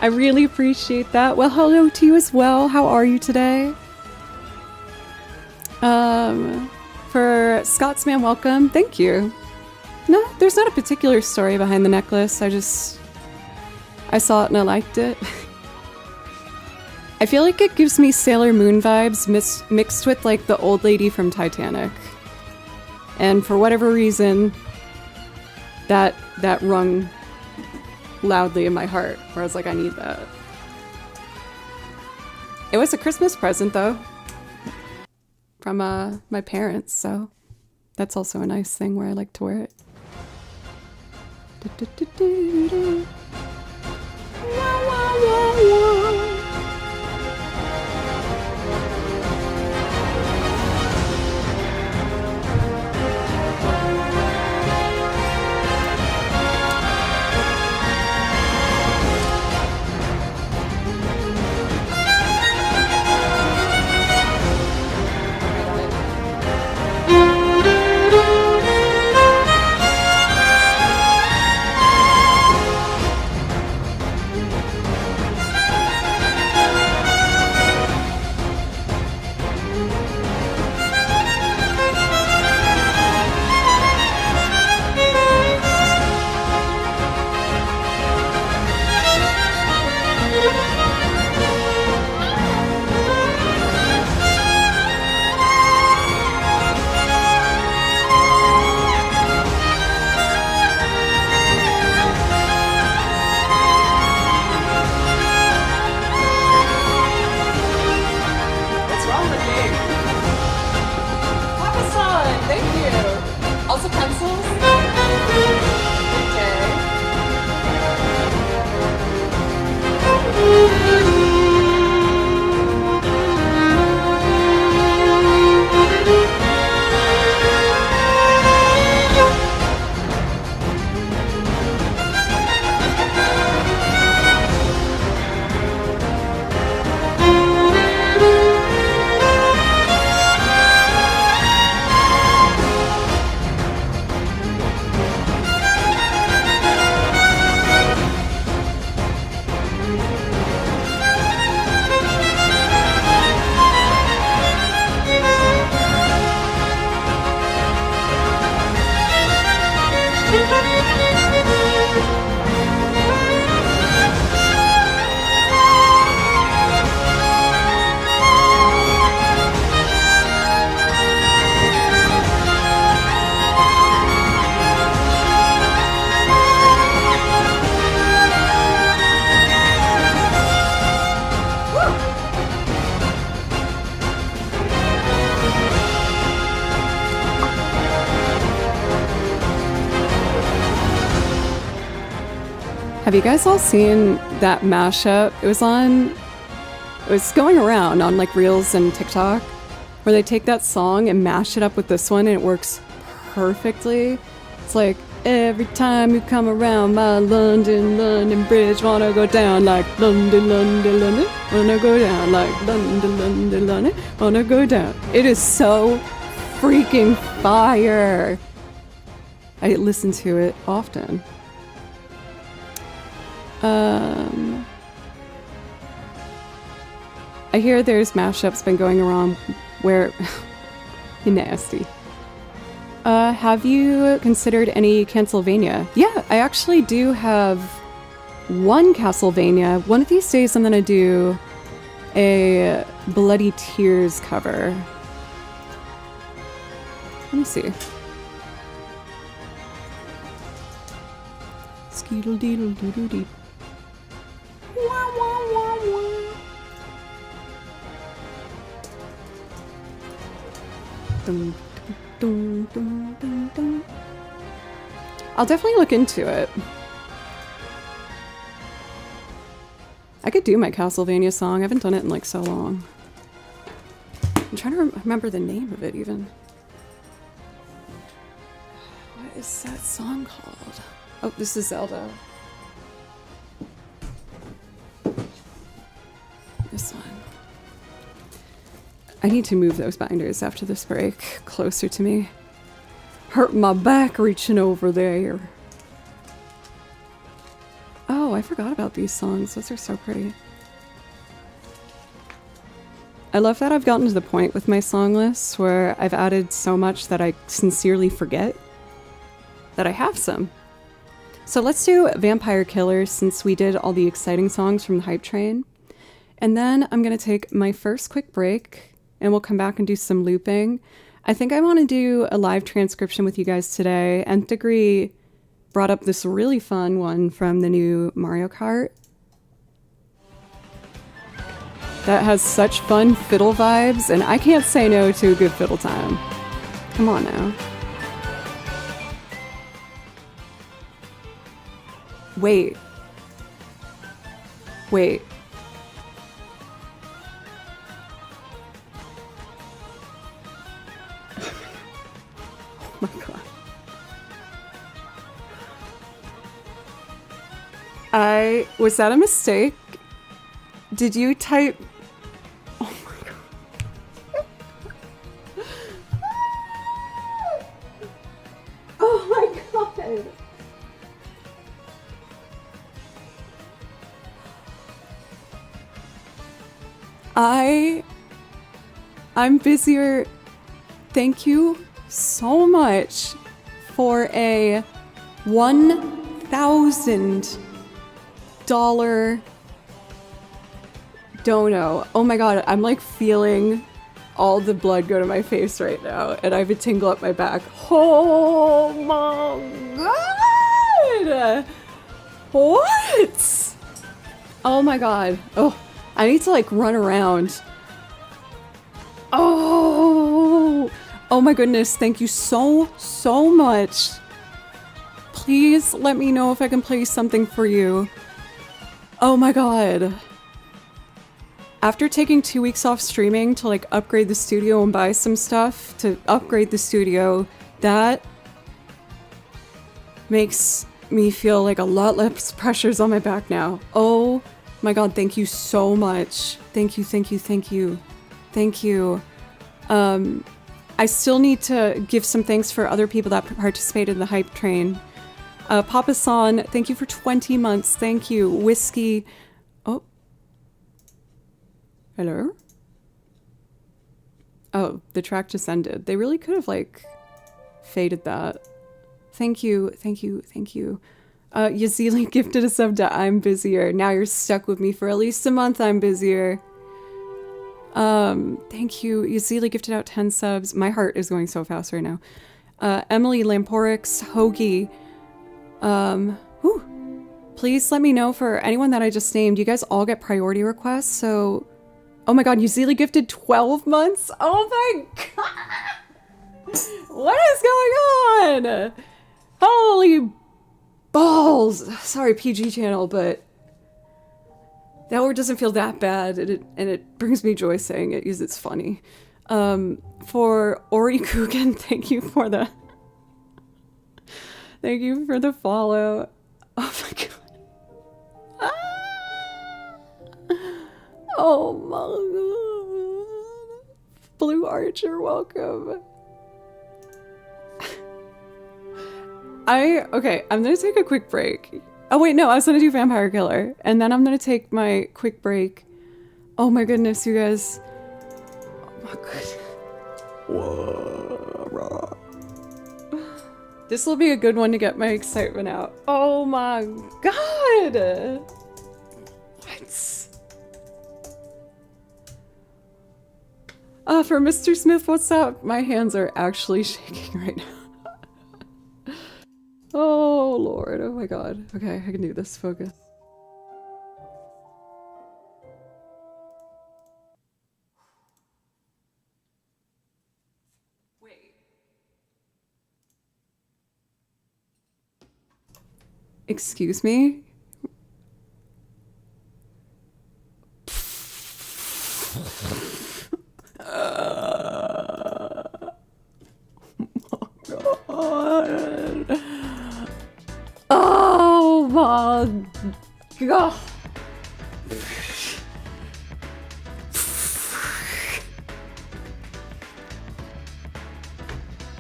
I really appreciate that. Well, hello to you as well. How are you today? For Scotsman, welcome. Thank you. No, there's not a particular story behind the necklace. I saw it and I liked it. I feel like it gives me Sailor Moon vibes mixed with like the old lady from Titanic. And for whatever reason, that rung loudly in my heart, where I was like, I need that. It was a Christmas present though, from my parents, so that's also a nice thing where I like to wear it. Have you guys all seen that mashup? It was going around on like Reels and TikTok, where they take that song and mash it up with this one and it works perfectly. It's like Every time you come around my London Bridge, wanna go down like London, wanna go down like London, wanna go down. It is so freaking fire. I listen to it often. I hear there's mashups been going around where nasty. Have you considered any Castlevania? Yeah, I actually do have one Castlevania. One of these days I'm gonna do a Bloody Tears cover. Let me see. Skeedle deedle doo doo dee. Wah wah wah wah. Dum, dum, dum, dum, dum. I'll definitely look into it. I could do my Castlevania song. I haven't done it in like so long. I'm trying to remember the name of it even. What is that song called? Oh, this is Zelda. This one. I need to move those binders after this break closer to me. Hurt my back reaching over there. Oh, I forgot about these songs. Those are so pretty. I love that I've gotten to the point with my song lists where I've added so much that I sincerely forget that I have some. So let's do Vampire Killer since we did all the exciting songs from the Hype Train. And then I'm going to take my first quick break and we'll come back and do some looping. I think I want to do a live transcription with you guys today. Nth Degree brought up this really fun one from the new Mario Kart that has such fun fiddle vibes, and I can't say no to a good fiddle time. Come on now. Wait. Wait. Oh my god. Was that a mistake? Did you type? Oh my god. Oh my god. I'm busier. Thank you so much for a $1,000 dono. Oh my god, I'm like feeling all the blood go to my face right now, and I have a tingle up my back. Oh my god! What? Oh my god. Oh, I need to like run around. Oh my goodness, thank you so much. Please let me know if I can play something for you. Oh my god. After taking 2 weeks off streaming to like upgrade the studio and buy some stuff to upgrade the studio, that makes me feel like a lot less pressure's on my back now. Oh my god, thank you so much. Thank you, thank you, thank you. Thank you. I still need to give some thanks for other people that participated in the Hype Train. Papa San, thank you for 20 months. Thank you. Whiskey. Oh. Hello? Oh, the track just ended. They really could have, like, faded that. Thank you, thank you, thank you. Yazili gifted a sub to I'm busier. Now you're stuck with me for at least a month. I'm busier. Thank you. Yazili gifted out 10 subs. My heart is going so fast right now. Emily Lamporix, Hoagie. Please let me know for anyone that I just named. You guys all get priority requests, so... Oh my god, Yazili gifted 12 months? Oh my god! What is going on? Holy balls! Sorry, PG channel, but... that word doesn't feel that bad, and it brings me joy saying it because it's funny. For Ori Kugan, thank you for the Thank you for the follow. Oh my god. Oh my god. Blue Archer, welcome. Okay, I'm gonna take a quick break. Oh wait, no, I was gonna do Vampire Killer, and then I'm gonna take my quick break. Oh my goodness, you guys. Oh my goodness. Whoa. This will be a good one to get my excitement out. Oh my god! What? For Mr. Smith, what's up? My hands are actually shaking right now. Oh lord, oh my god. Okay, I can do this. Focus. Wait. Excuse me? Oh my god.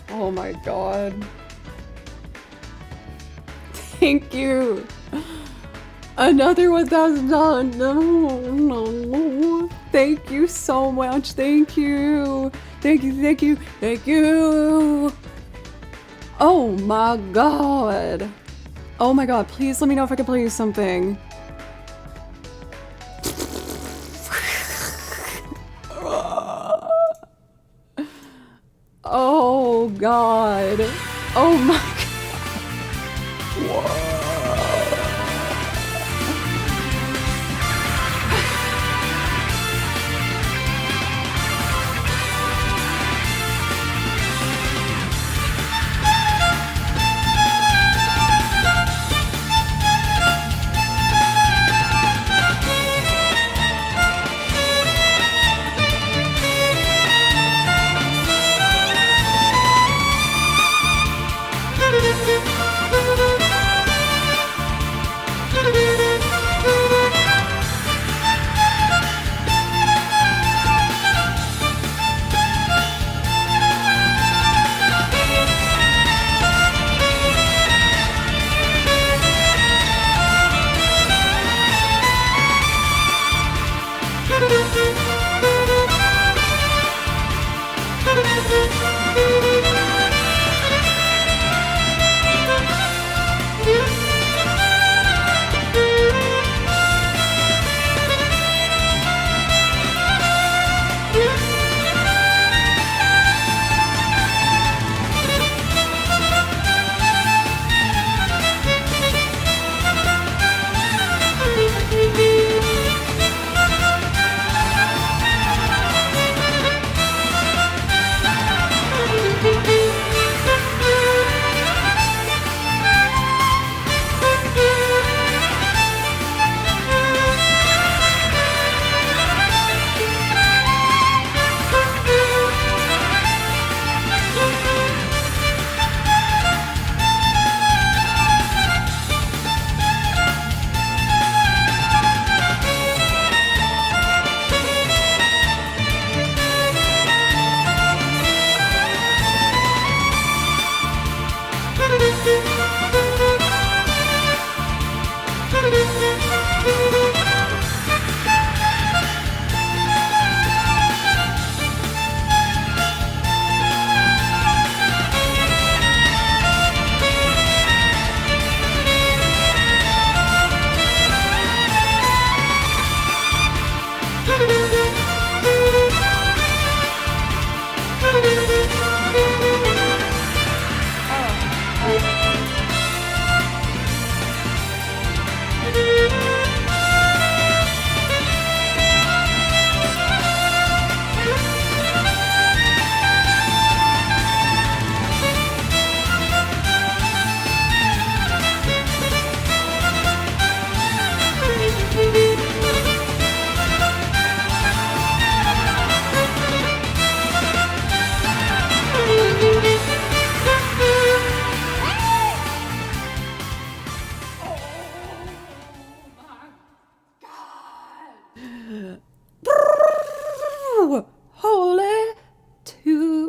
Oh my god. Thank you. Another $1,000. No. Thank you so much. Thank you. Thank you, thank you, thank you. Oh my god. Oh my god, please let me know if I can play you something. Oh god. Oh my god. Whoa.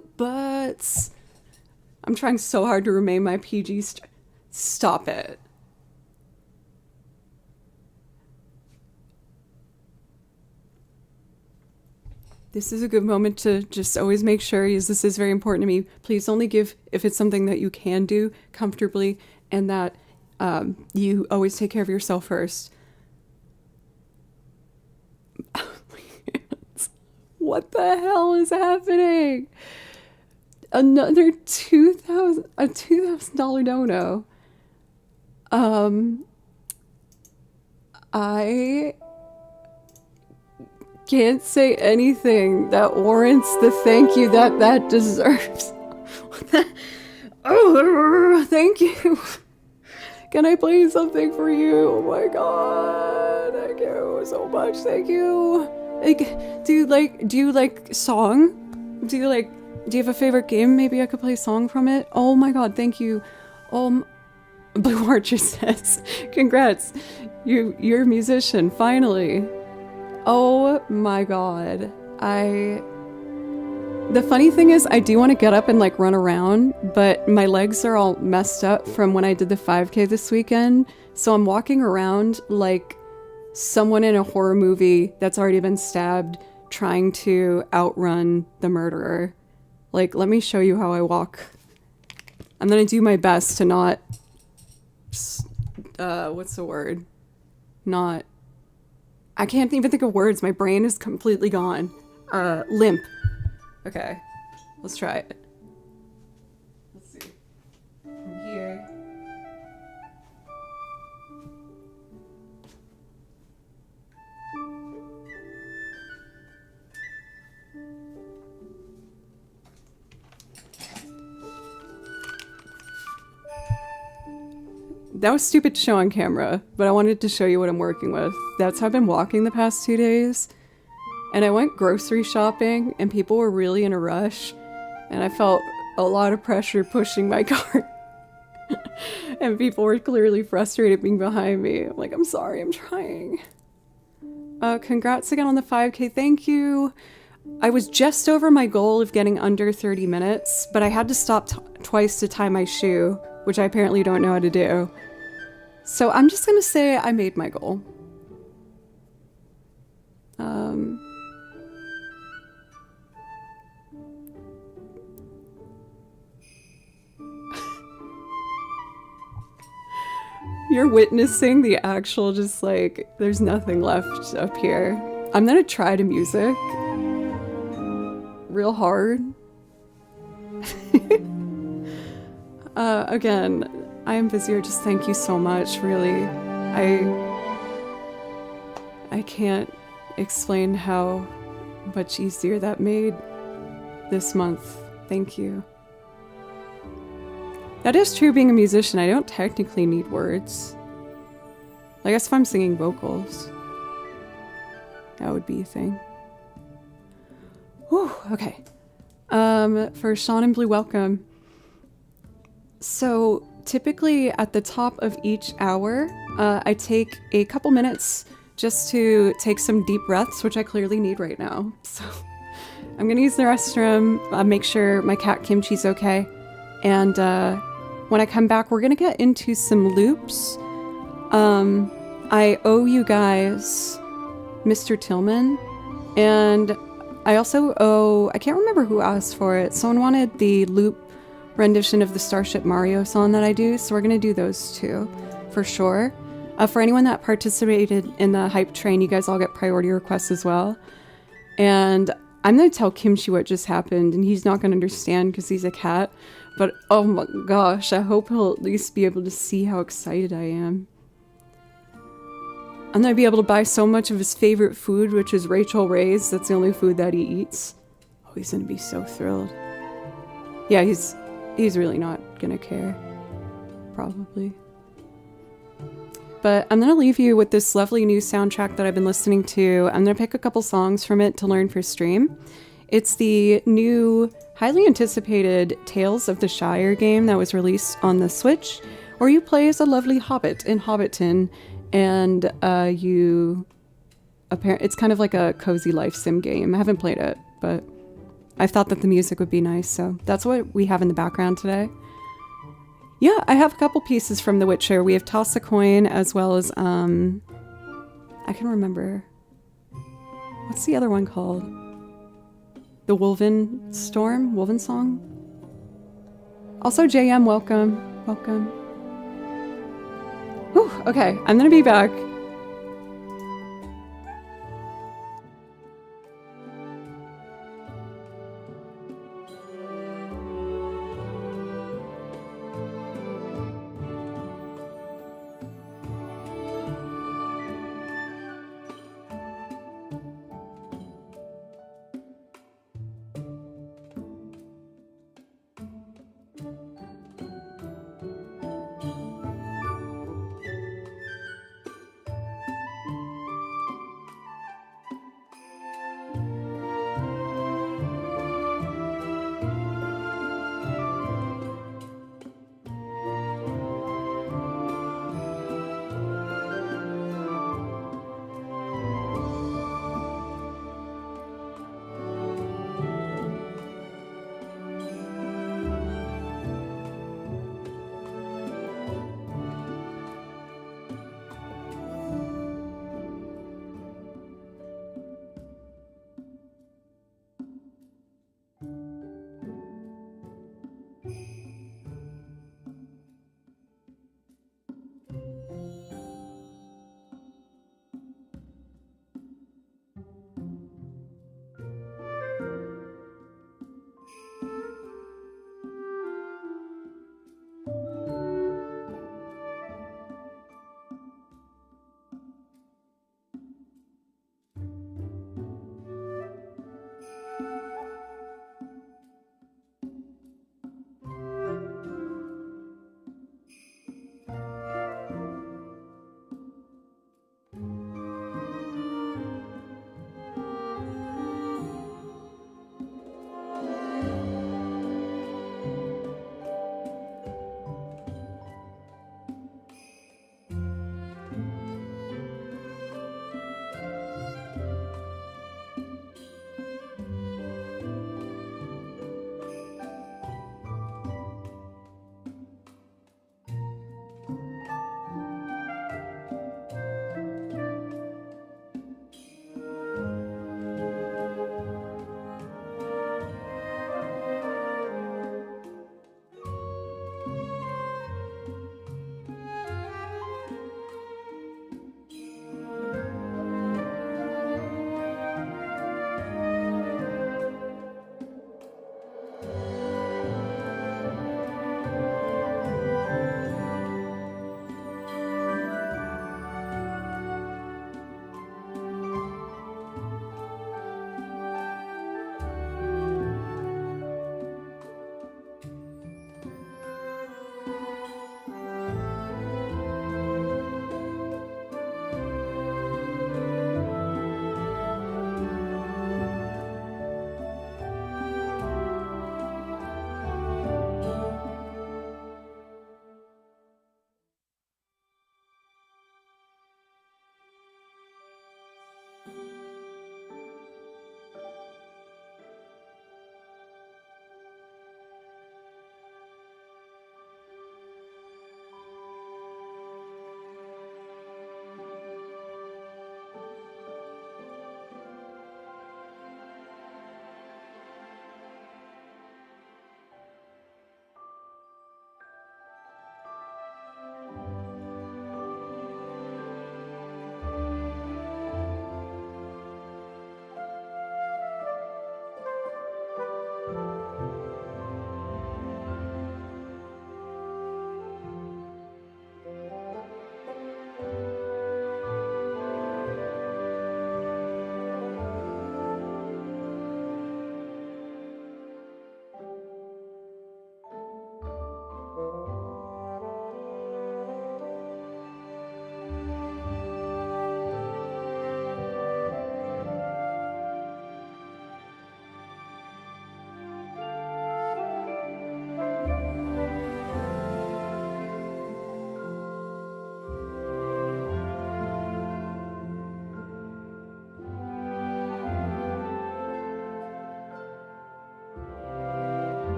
cute butts. I'm trying so hard to remain my PG. Stop it. This is a good moment to just always make sure, as this is very important to me, please only give if it's something that you can do comfortably, and that you always take care of yourself first. What the hell is happening? Another $2,000 dono. I can't say anything that warrants the thank you that deserves. Oh, thank you. Can I play something for you? Oh my god, thank you so much. Thank you. Like, do you like song? Do you have a favorite game? Maybe I could play a song from it. Oh my god, thank you. Blue Archer says, congrats, you're a musician finally. Oh my god. The funny thing is, I do want to get up and like run around, but my legs are all messed up from when I did the 5K this weekend. So I'm walking around like someone in a horror movie that's already been stabbed, trying to outrun the murderer. Like, let me show you how I walk. I'm gonna do my best to not, what's the word? I can't even think of words. My brain is completely gone. Limp. Okay, let's try it. Let's see. From here. That was stupid to show on camera, but I wanted to show you what I'm working with. That's how I've been walking the past 2 days. And I went grocery shopping, and people were really in a rush, and I felt a lot of pressure pushing my cart. And people were clearly frustrated being behind me. I'm like, I'm sorry, I'm trying. Congrats again on the 5K, thank you. I was just over my goal of getting under 30 minutes, but I had to stop twice to tie my shoe, which I apparently don't know how to do. So I'm just gonna say I made my goal. You're witnessing the actual, just like, there's nothing left up here. I'm gonna try to music. Real hard. Again, I am busier. Just thank you so much, really. I can't explain how much easier that made this month. Thank you. That is true being a musician. I don't technically need words. I guess if I'm singing vocals, that would be a thing. Whew, okay. For Sean and Blue, welcome. So typically at the top of each hour, I take a couple minutes just to take some deep breaths, which I clearly need right now. So I'm gonna use the restroom, make sure my cat Kimchi's okay. And when I come back, we're gonna get into some loops. I owe you guys Mr. Tillman, and I also owe, I can't remember who asked for it. Someone wanted the loop rendition of the Starship Mario song that I do, so we're gonna do those two, for sure. For anyone that participated in the hype train, you guys all get priority requests as well. And I'm gonna tell Kimchi what just happened, and he's not gonna understand because he's a cat, but oh my gosh, I hope he'll at least be able to see how excited I am. I'm gonna be able to buy so much of his favorite food, which is Rachel Ray's. That's the only food that he eats. Oh, he's gonna be so thrilled. Yeah, he's really not gonna care. Probably. But I'm gonna leave you with this lovely new soundtrack that I've been listening to. I'm gonna pick a couple songs from it to learn for stream. It's the new, highly anticipated Tales of the Shire game that was released on the Switch, where you play as a lovely hobbit in Hobbiton, and it's kind of like a cozy life sim game. I haven't played it, but I thought that the music would be nice, so that's what we have in the background today. Yeah, I have a couple pieces from The Witcher. We have Toss a Coin, as well as, I can remember. What's the other one called? The Wolven Storm? Wolven Song? Also, JM, welcome. Welcome. Whew, okay, I'm gonna be back.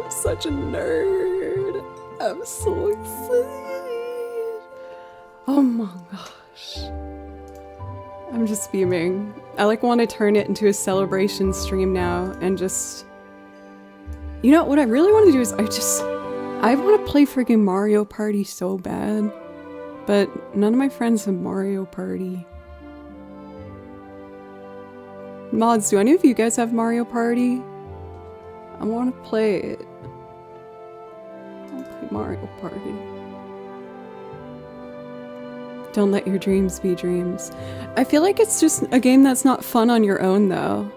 I'm such a nerd. I'm so excited. Oh my gosh. I'm just beaming. I like want to turn it into a celebration stream now and just... You know, what I really want to do is I want to play freaking Mario Party so bad. But none of my friends have Mario Party. Mods, do any of you guys have Mario Party? I want to play it. I want to play Mario Party. Don't let your dreams be dreams. I feel like it's just a game that's not fun on your own, though.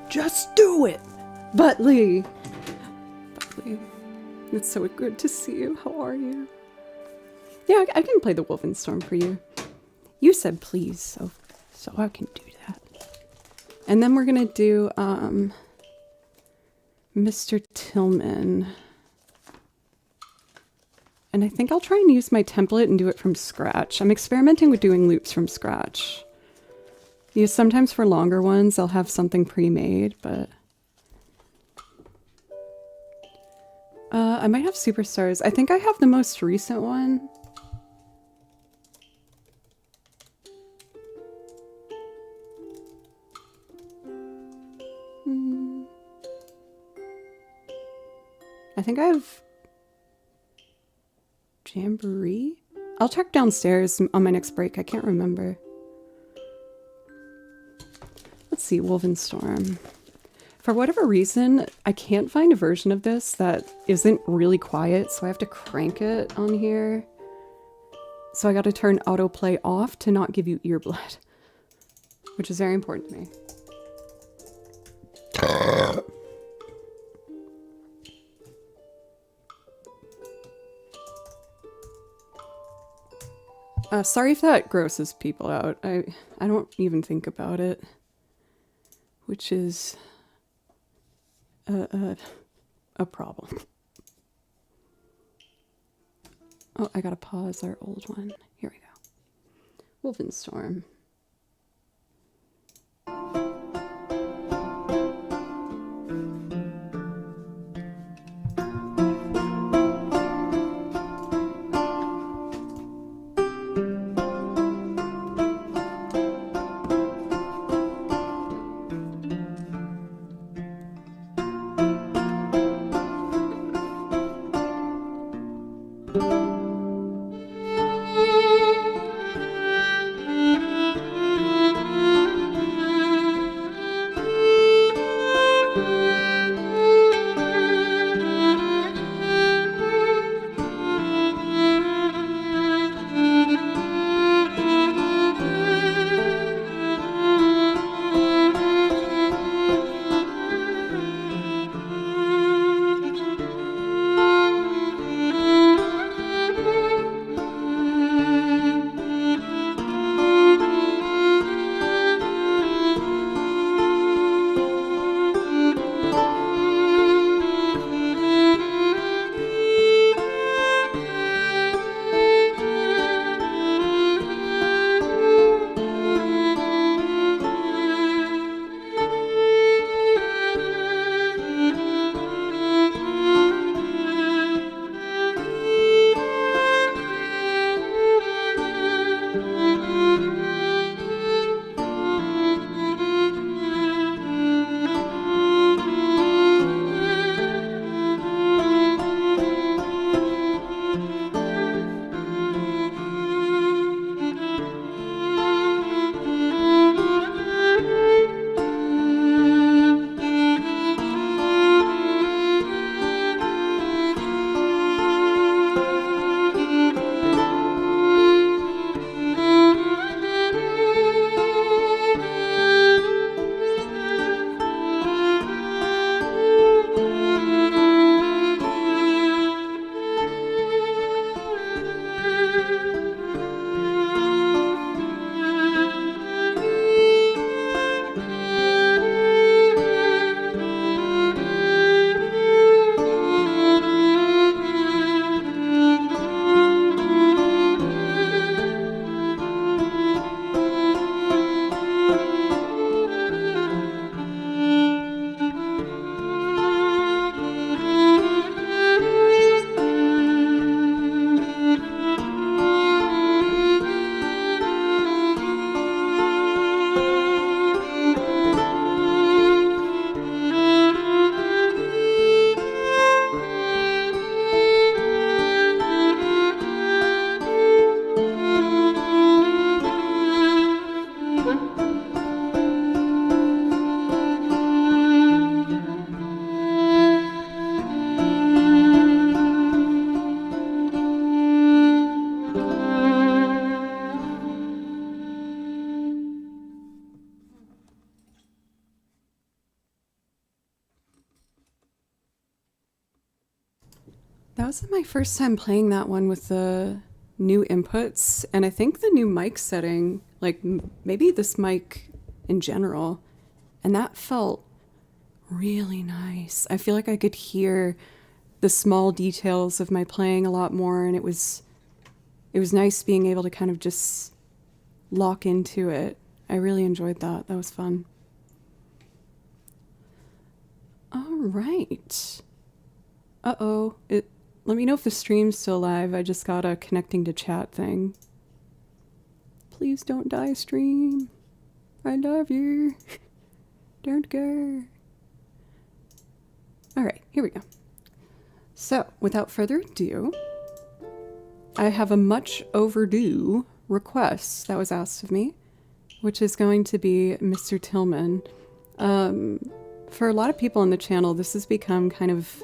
Just do it! Butley! Butley, it's so good to see you. How are you? Yeah, I can play the Wolfenstorm for you. You said please, so I can do that. And then we're gonna do, Mr. Tillman. And I think I'll try and use my template and do it from scratch. I'm experimenting with doing loops from scratch. Yeah, sometimes for longer ones, I'll have something pre-made, but... I might have Superstars. I think I have the most recent one. I think I have Jamboree? I'll check downstairs on my next break. I can't remember. Let's see, Wolfenstorm. For whatever reason, I can't find a version of this that isn't really quiet, so I have to crank it on here. So I gotta turn autoplay off to not give you ear blood, which is very important to me. Sorry if that grosses people out. I don't even think about it, which is a problem. Oh, I gotta pause our old one. Here we go. Wolfenstorm. That was my first time playing that one with the new inputs, and I think the new mic setting, like maybe this mic in general, and that felt really nice. I feel like I could hear the small details of my playing a lot more, and it was nice being able to kind of just lock into it. I really enjoyed that. That was fun. All right. Uh-oh. Let me know if the stream's still live. I just got a connecting to chat thing. Please don't die, stream. I love you. Don't go. All right, here we go. So, without further ado, I have a much overdue request that was asked of me, which is going to be Mr. Tillman. For a lot of people on the channel, this has become kind of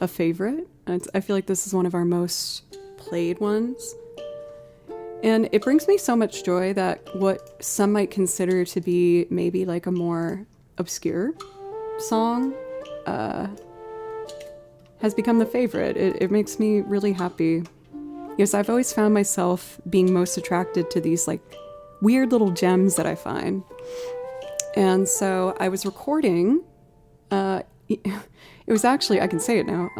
a favorite. I feel like this is one of our most played ones. And it brings me so much joy that what some might consider to be maybe like a more obscure song has become the favorite. It makes me really happy. Yes, I've always found myself being most attracted to these like weird little gems that I find. And so I was recording, it was actually, I can say it now,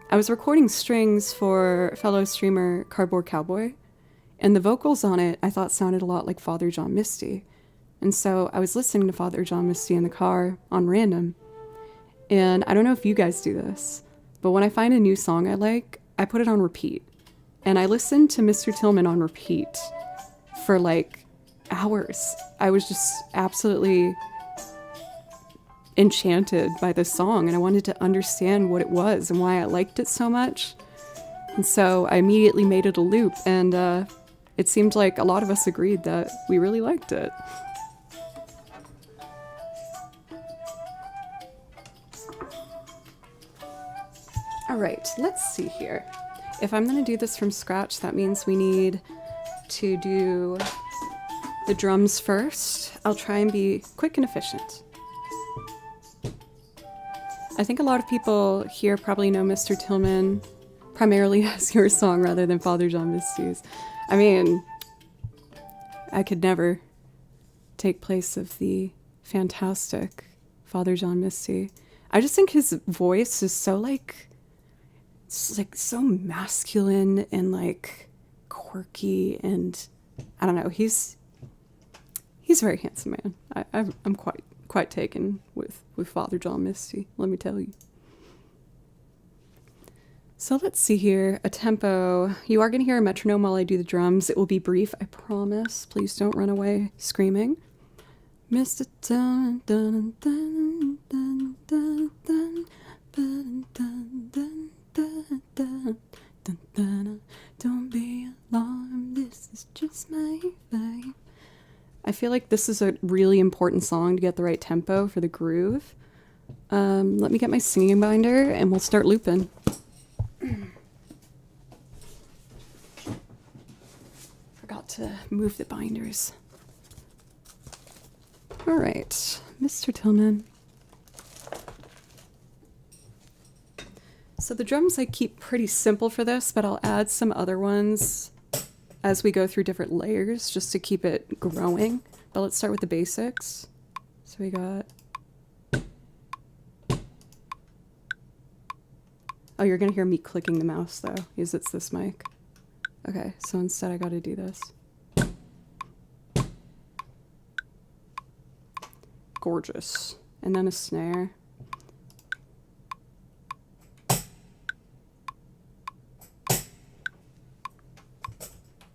I was recording strings for fellow streamer Cardboard Cowboy, and the vocals on it I thought sounded a lot like Father John Misty. And so I was listening to Father John Misty in the car on random. And I don't know if you guys do this, but when I find a new song I like, I put it on repeat. And I listened to Mr. Tillman on repeat for like hours. I was just absolutely enchanted by this song, and I wanted to understand what it was and why I liked it so much. And so I immediately made it a loop, and it seemed like a lot of us agreed that we really liked it. All right, let's see here. If I'm going to do this from scratch, that means we need to do the drums first. I'll try and be quick and efficient. I think a lot of people here probably know Mr. Tillman primarily as your song rather than Father John Misty's. I mean, I could never take place of the fantastic Father John Misty. I just think his voice is so like, it's like so masculine and like quirky, and I don't know, he's a very handsome man. I'm quite taken with Father John Misty, let me tell you. So let's see here, a tempo. You are going to hear a metronome while I do the drums. It will be brief, I promise. Please don't run away screaming. Mr. Dun dun dun dun dun dun dun dun dun dun dun dun dun. Don't be alarmed, this is just my life. I feel like this is a really important song to get the right tempo for the groove. Let me get my singing binder and we'll start looping. Forgot to move the binders. All right, Mr. Tillman. So the drums I keep pretty simple for this, but I'll add some other ones as we go through different layers just to keep it growing. But let's start with the basics. So we got... Oh, you're gonna hear me clicking the mouse though, because it's this mic. Okay, so instead I gotta do this. Gorgeous. And then a snare.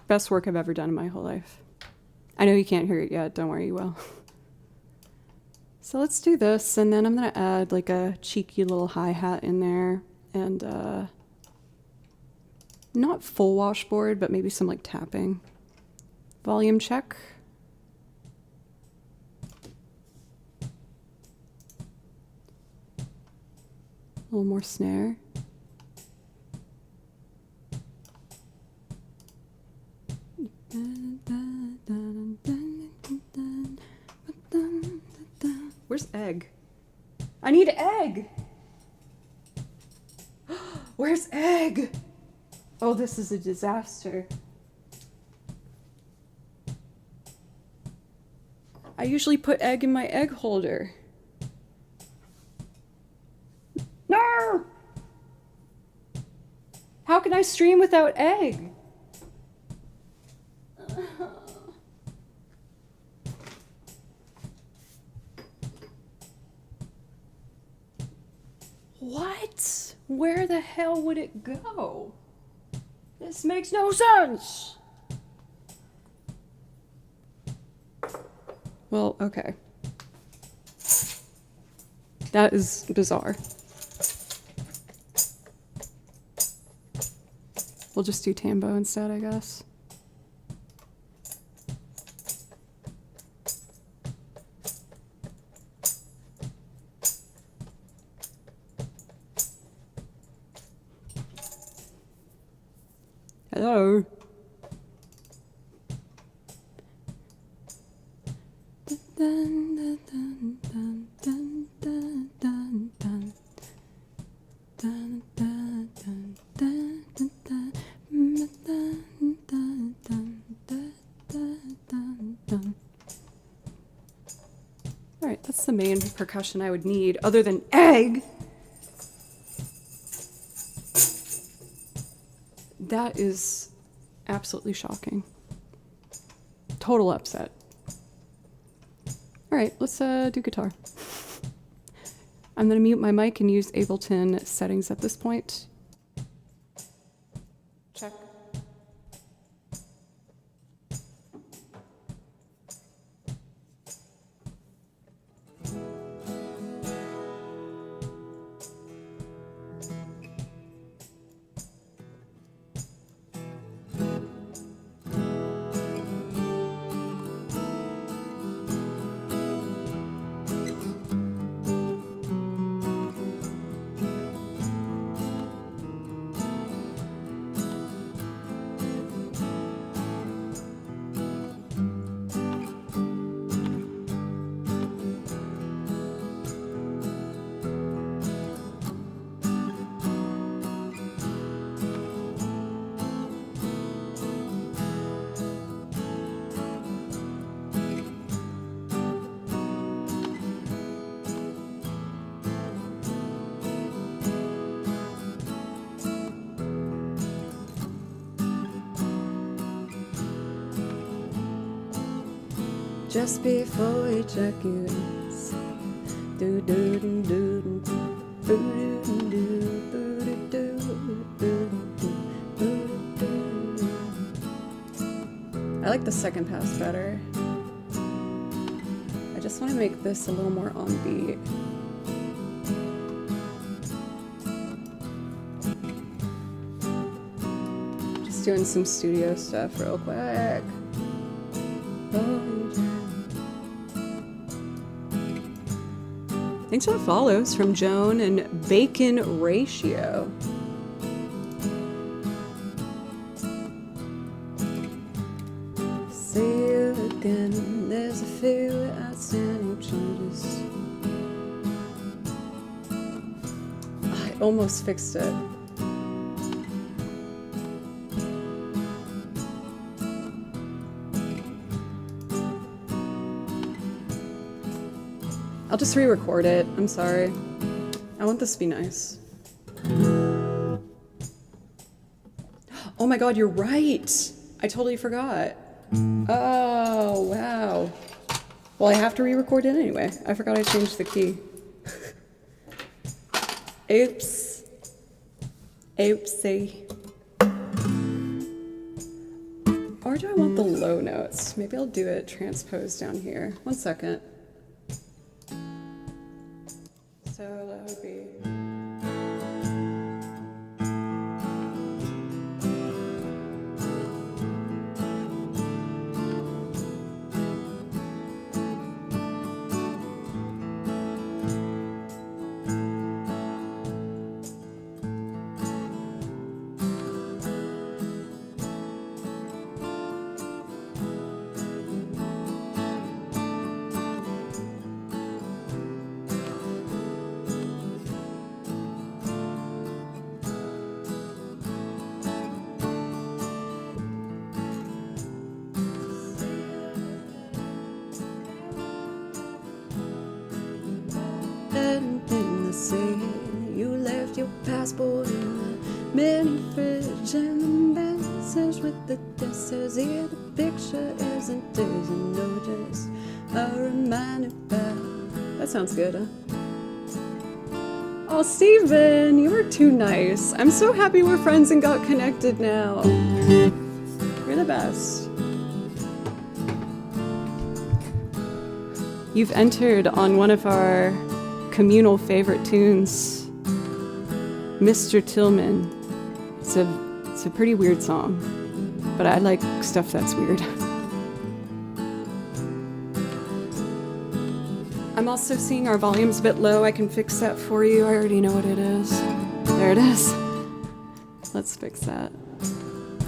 Best work I've ever done in my whole life. I know you can't hear it yet, don't worry, you will. So let's do this, and then I'm gonna add like a cheeky little hi-hat in there, and not full washboard, but maybe some like tapping. Volume check. A little more snare. Where's egg? I need egg! Where's egg? Oh, this is a disaster. I usually put egg in my egg holder. No! How can I stream without egg? What? Where the hell would it go? This makes no sense. Well, okay. That is bizarre. We'll just do Tambo instead, I guess. Hello. Alright, that's the main percussion I would need, other than egg! That is absolutely shocking. Total upset. Alright, let's do guitar. I'm gonna mute my mic and use Ableton settings at this point. Check. Just before we check you do do do do do do. I like the second pass better. I just want to make this a little more on beat. Just doing some studio stuff real quick. Thanks for the follows from Joan and Bacon Ratio. See you again. There's a few outstanding charges. I almost fixed it. I'll just re-record it. I'm sorry. I want this to be nice. Oh my god, you're right! I totally forgot. Oh, wow. Well, I have to re-record it anyway. I forgot I changed the key. Oops. Oopsie. Or do I want the low notes? Maybe I'll do it transposed down here. 1 second. So that would be... wanna say you left your passport in the mini fridge, and the message with the death says here the picture isn't yours, and no, just a reminder about. That sounds good, huh? Oh, Steven, you were too nice. I'm so happy we're friends and got connected now. You're the best. You've entered on one of our communal favorite tunes, Mr. Tillman. It's a pretty weird song, but I like stuff that's weird. I'm also seeing our volume's a bit low. I can fix that for you. I already know what it is. There it is. Let's fix that.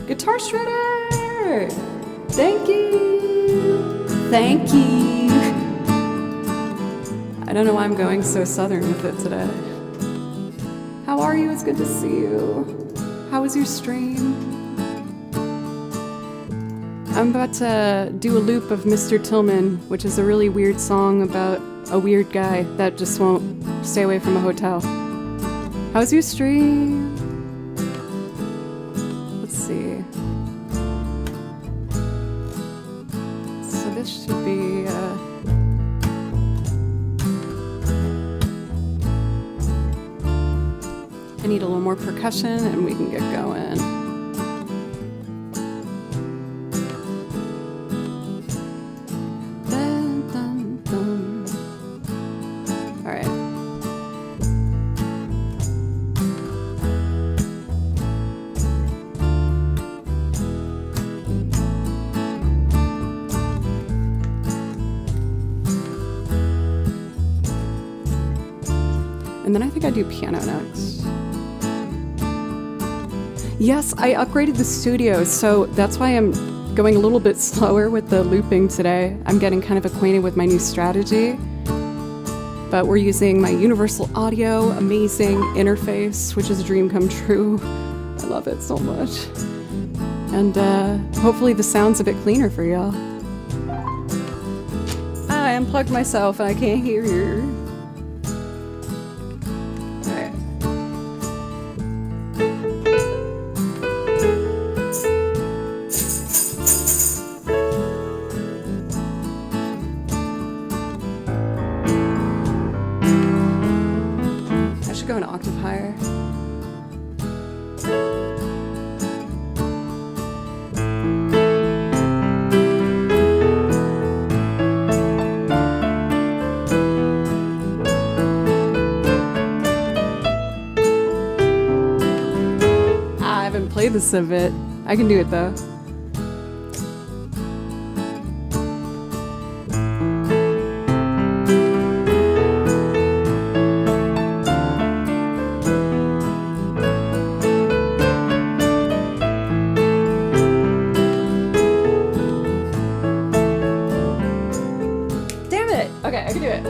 Guitar shredder! Thank you! Thank you! I don't know why I'm going so southern with it today. How are you? It's good to see you. How was your stream? I'm about to do a loop of Mr. Tillman, which is a really weird song about a weird guy that just won't stay away from a hotel. How's your stream? Let's see. So this should be I need a little more percussion and we can get going. Dun, dun, dun. All right. And then I think I do piano next. Yes, I upgraded the studio, so that's why I'm going a little bit slower with the looping today. I'm getting kind of acquainted with my new strategy. But we're using my Universal Audio, amazing interface, which is a dream come true. I love it so much. And hopefully the sound's a bit cleaner for y'all. I unplugged myself and I can't hear you. Go an octave higher. I haven't played this a bit. I can do it though. Okay, I can do it.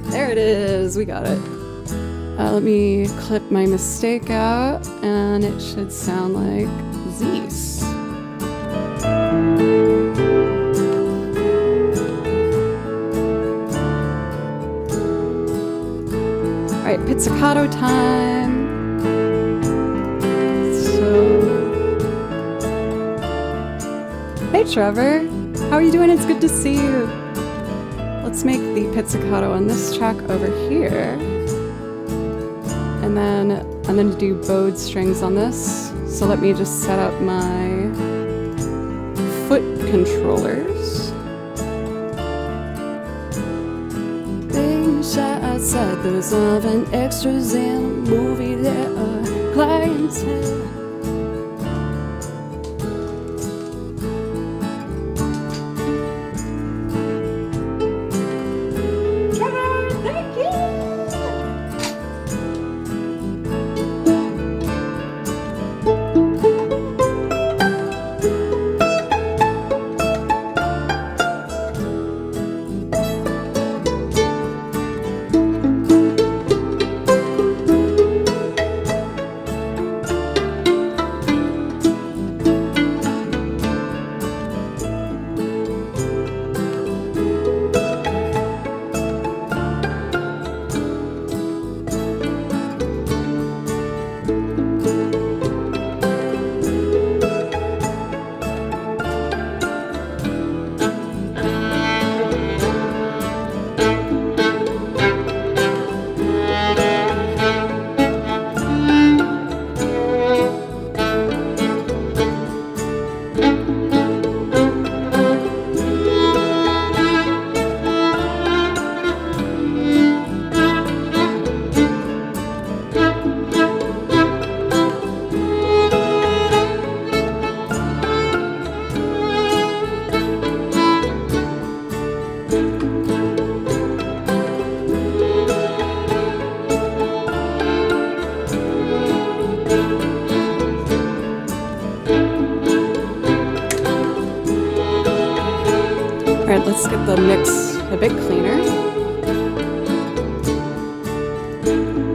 There it is, we got it. Let me clip my mistake out and it should sound like this. Alright, pizzicato time. So, hey Trevor, how are you doing? It's good to see you. Let's make the pizzicato on this track over here. And then I'm going to do bowed strings on this. So let me just set up my foot controllers. Being shy outside, there's often extras in a movie that are clientele. let's get the mix a bit cleaner.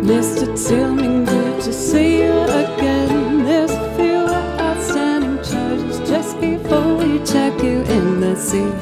Mr. Tillman, good to see you again. There's a few outstanding charges just before we check you in the sea.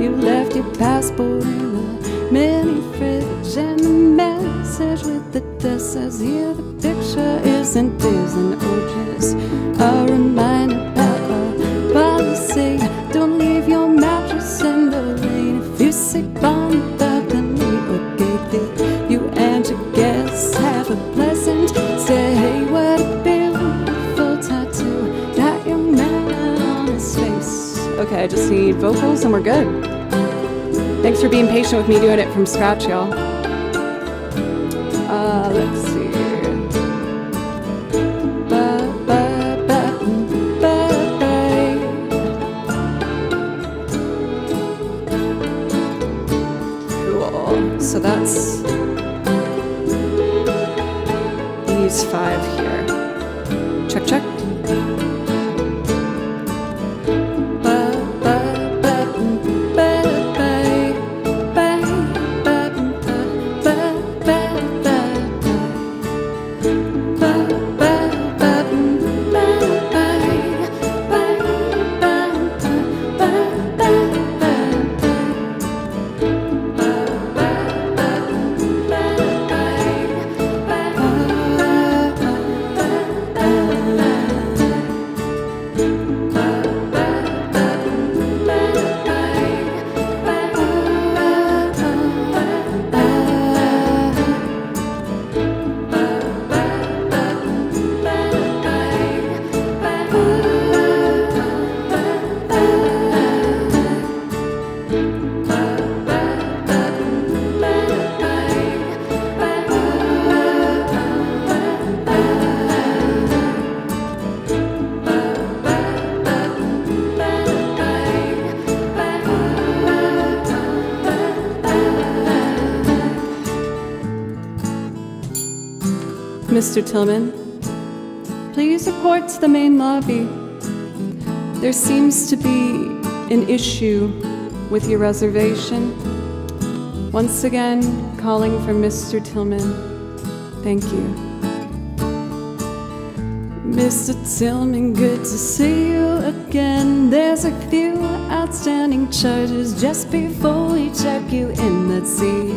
You left your passport in the mini fridge, and the message with the desk says here the picture isn't Disney, oh, just a reminder about our policy. Don't leave your mattress in the rain if you sleep on the balcony. Okay, did you and your guests have a pleasant stay? What a beautiful tattoo that young man had on his face. Okay, I just need vocals and we're good. Thanks for being patient with me doing it from scratch, y'all. Let's see. Cool. So that's these 5 here. Check, check. Mr. Tillman, please report to the main lobby. There seems to be an issue with your reservation. Once again, calling for Mr. Tillman. Thank you. Mr. Tillman, good to see you again. There's a few outstanding charges just before we check you in. Let's see.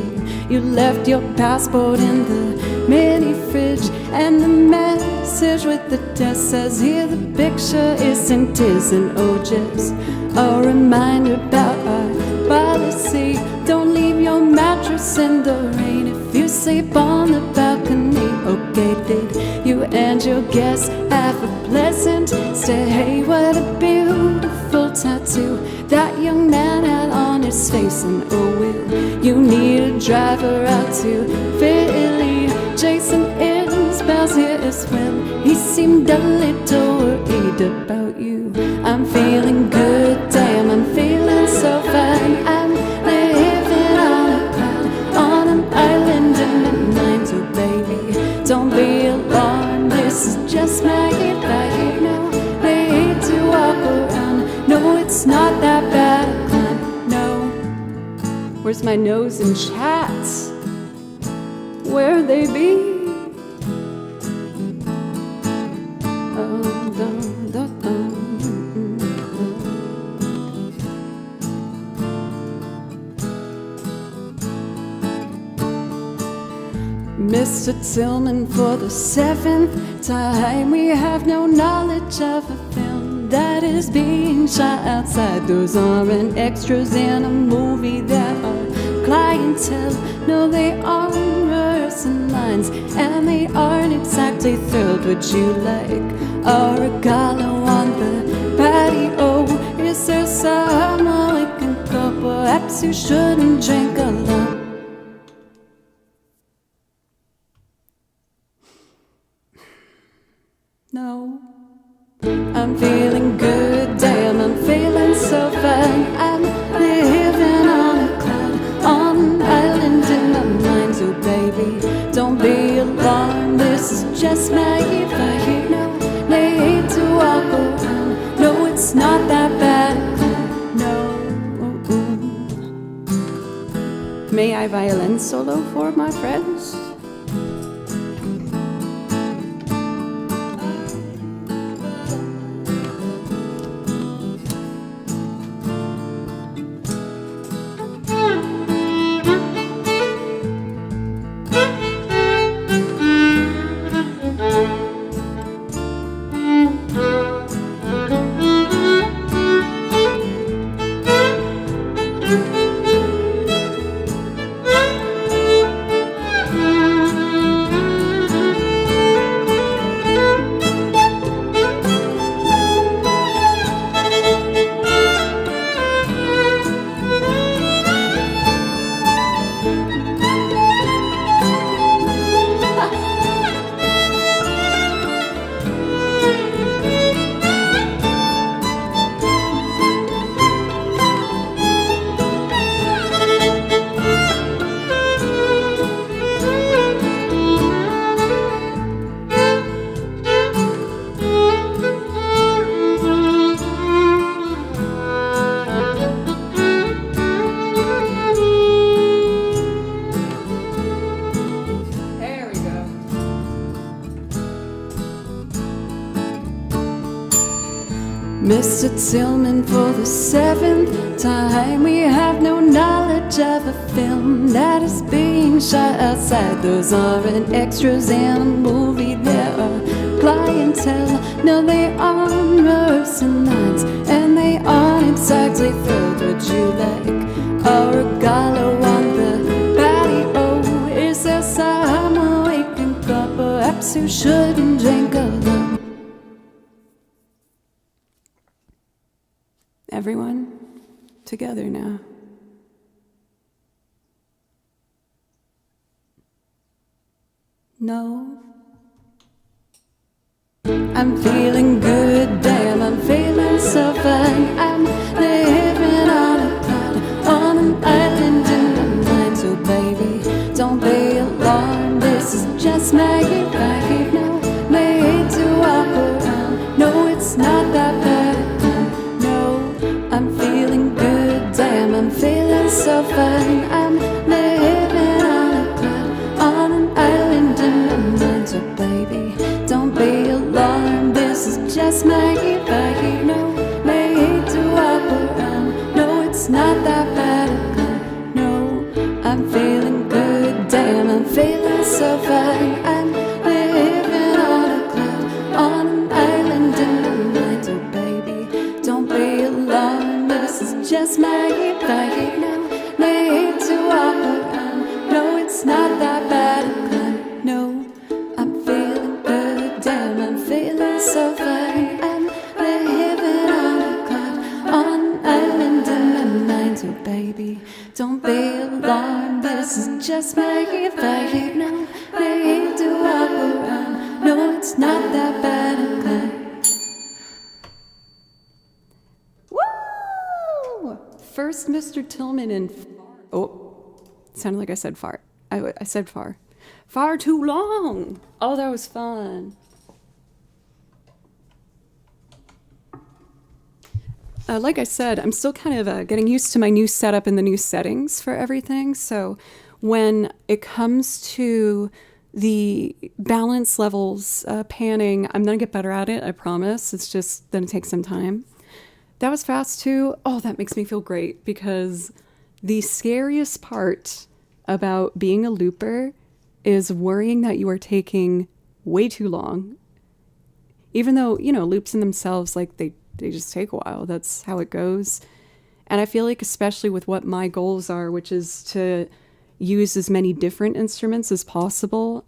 You left your passport in the mini fridge, and the message with the desk says here the picture isn't Disney, oh, just a reminder about our policy. Don't leave your mattress in the rain if you sleep on the balcony. Okay, did you and your guests have a pleasant stay? Hey, what a beautiful tattoo that young man had on his face. And oh, will you need a driver out to Philly? Jason Isbell's here as well. He seemed a little worried about you. I'm feeling good, damn, I'm feeling so fine. I'm living on a cloud, on an island in my mind. So baby, don't be alarmed, this is just my vibe. No, they hate to walk around. No, it's not that bad a climb, no. Where's my nose and chats? Where they be? Mr. Tillman, for the 7th time, we have no knowledge of a film that is being shot outside. Those aren't extras in a movie that are clientele. No, they aren't rehearsing lines, and they aren't exactly thrilled. Would you like a regalo on the patio? Is there someone we can go? Perhaps you shouldn't drink alone. No, I'm feeling good, damn, I'm feeling so fine. I'm living on a cloud, on an island in my mind. So baby, don't be alarmed, this is just my vibe. No, they hate to walk around. No, it's not that bad. No, May I violin solo for my friends? Mr. Tillman, for the 7th time, we have no knowledge of a film that is being shot outside. Those aren't extras in a movie, there are clientele. No, they aren't rehearsing lines, and they aren't exactly thrilled. Would you like a regalo on the patio? Is there someone waking up? Perhaps you shouldn't drink alone. Everyone together now. No. I'm feeling good, damn, I'm feeling so fine. I'm living on a cloud, on an island in my mind. So baby, don't be alarmed, this is just my vibe. No, made to walk around. No, it's not that bad. I'm feeling good, damn, I'm feeling so fine. I'm living on a cloud, on an island in my mind. So baby, don't be alarmed, this is just my vibe. No, made to walk around. No, it's not that bad. No, I'm feeling good, damn, I'm feeling so fine. I'm living on a cloud, on an island in my mind. So baby, don't be alarmed, this is just my vibe. No, made to walk around. No, it's not that bad. No, I'm feeling good, damn, I'm feeling so fine. I'm living on a cloud, on an island in my mind. So baby, don't be alarmed, this is just my vibe. No, made to walk around. No, it's not that bad. First, Mr. Tillman and sounded like I said fart. I said far too long. Oh, that was fun. Like I said, I'm still kind of getting used to my new setup and the new settings for everything. So when it comes to the balance levels, panning, I'm gonna get better at it, I promise. It's just gonna take some time. That was fast too. Oh, that makes me feel great, because the scariest part about being a looper is worrying that you are taking way too long. Even though, you know, loops in themselves, like they just take a while. That's how it goes. And I feel like, especially with what my goals are, which is to use as many different instruments as possible,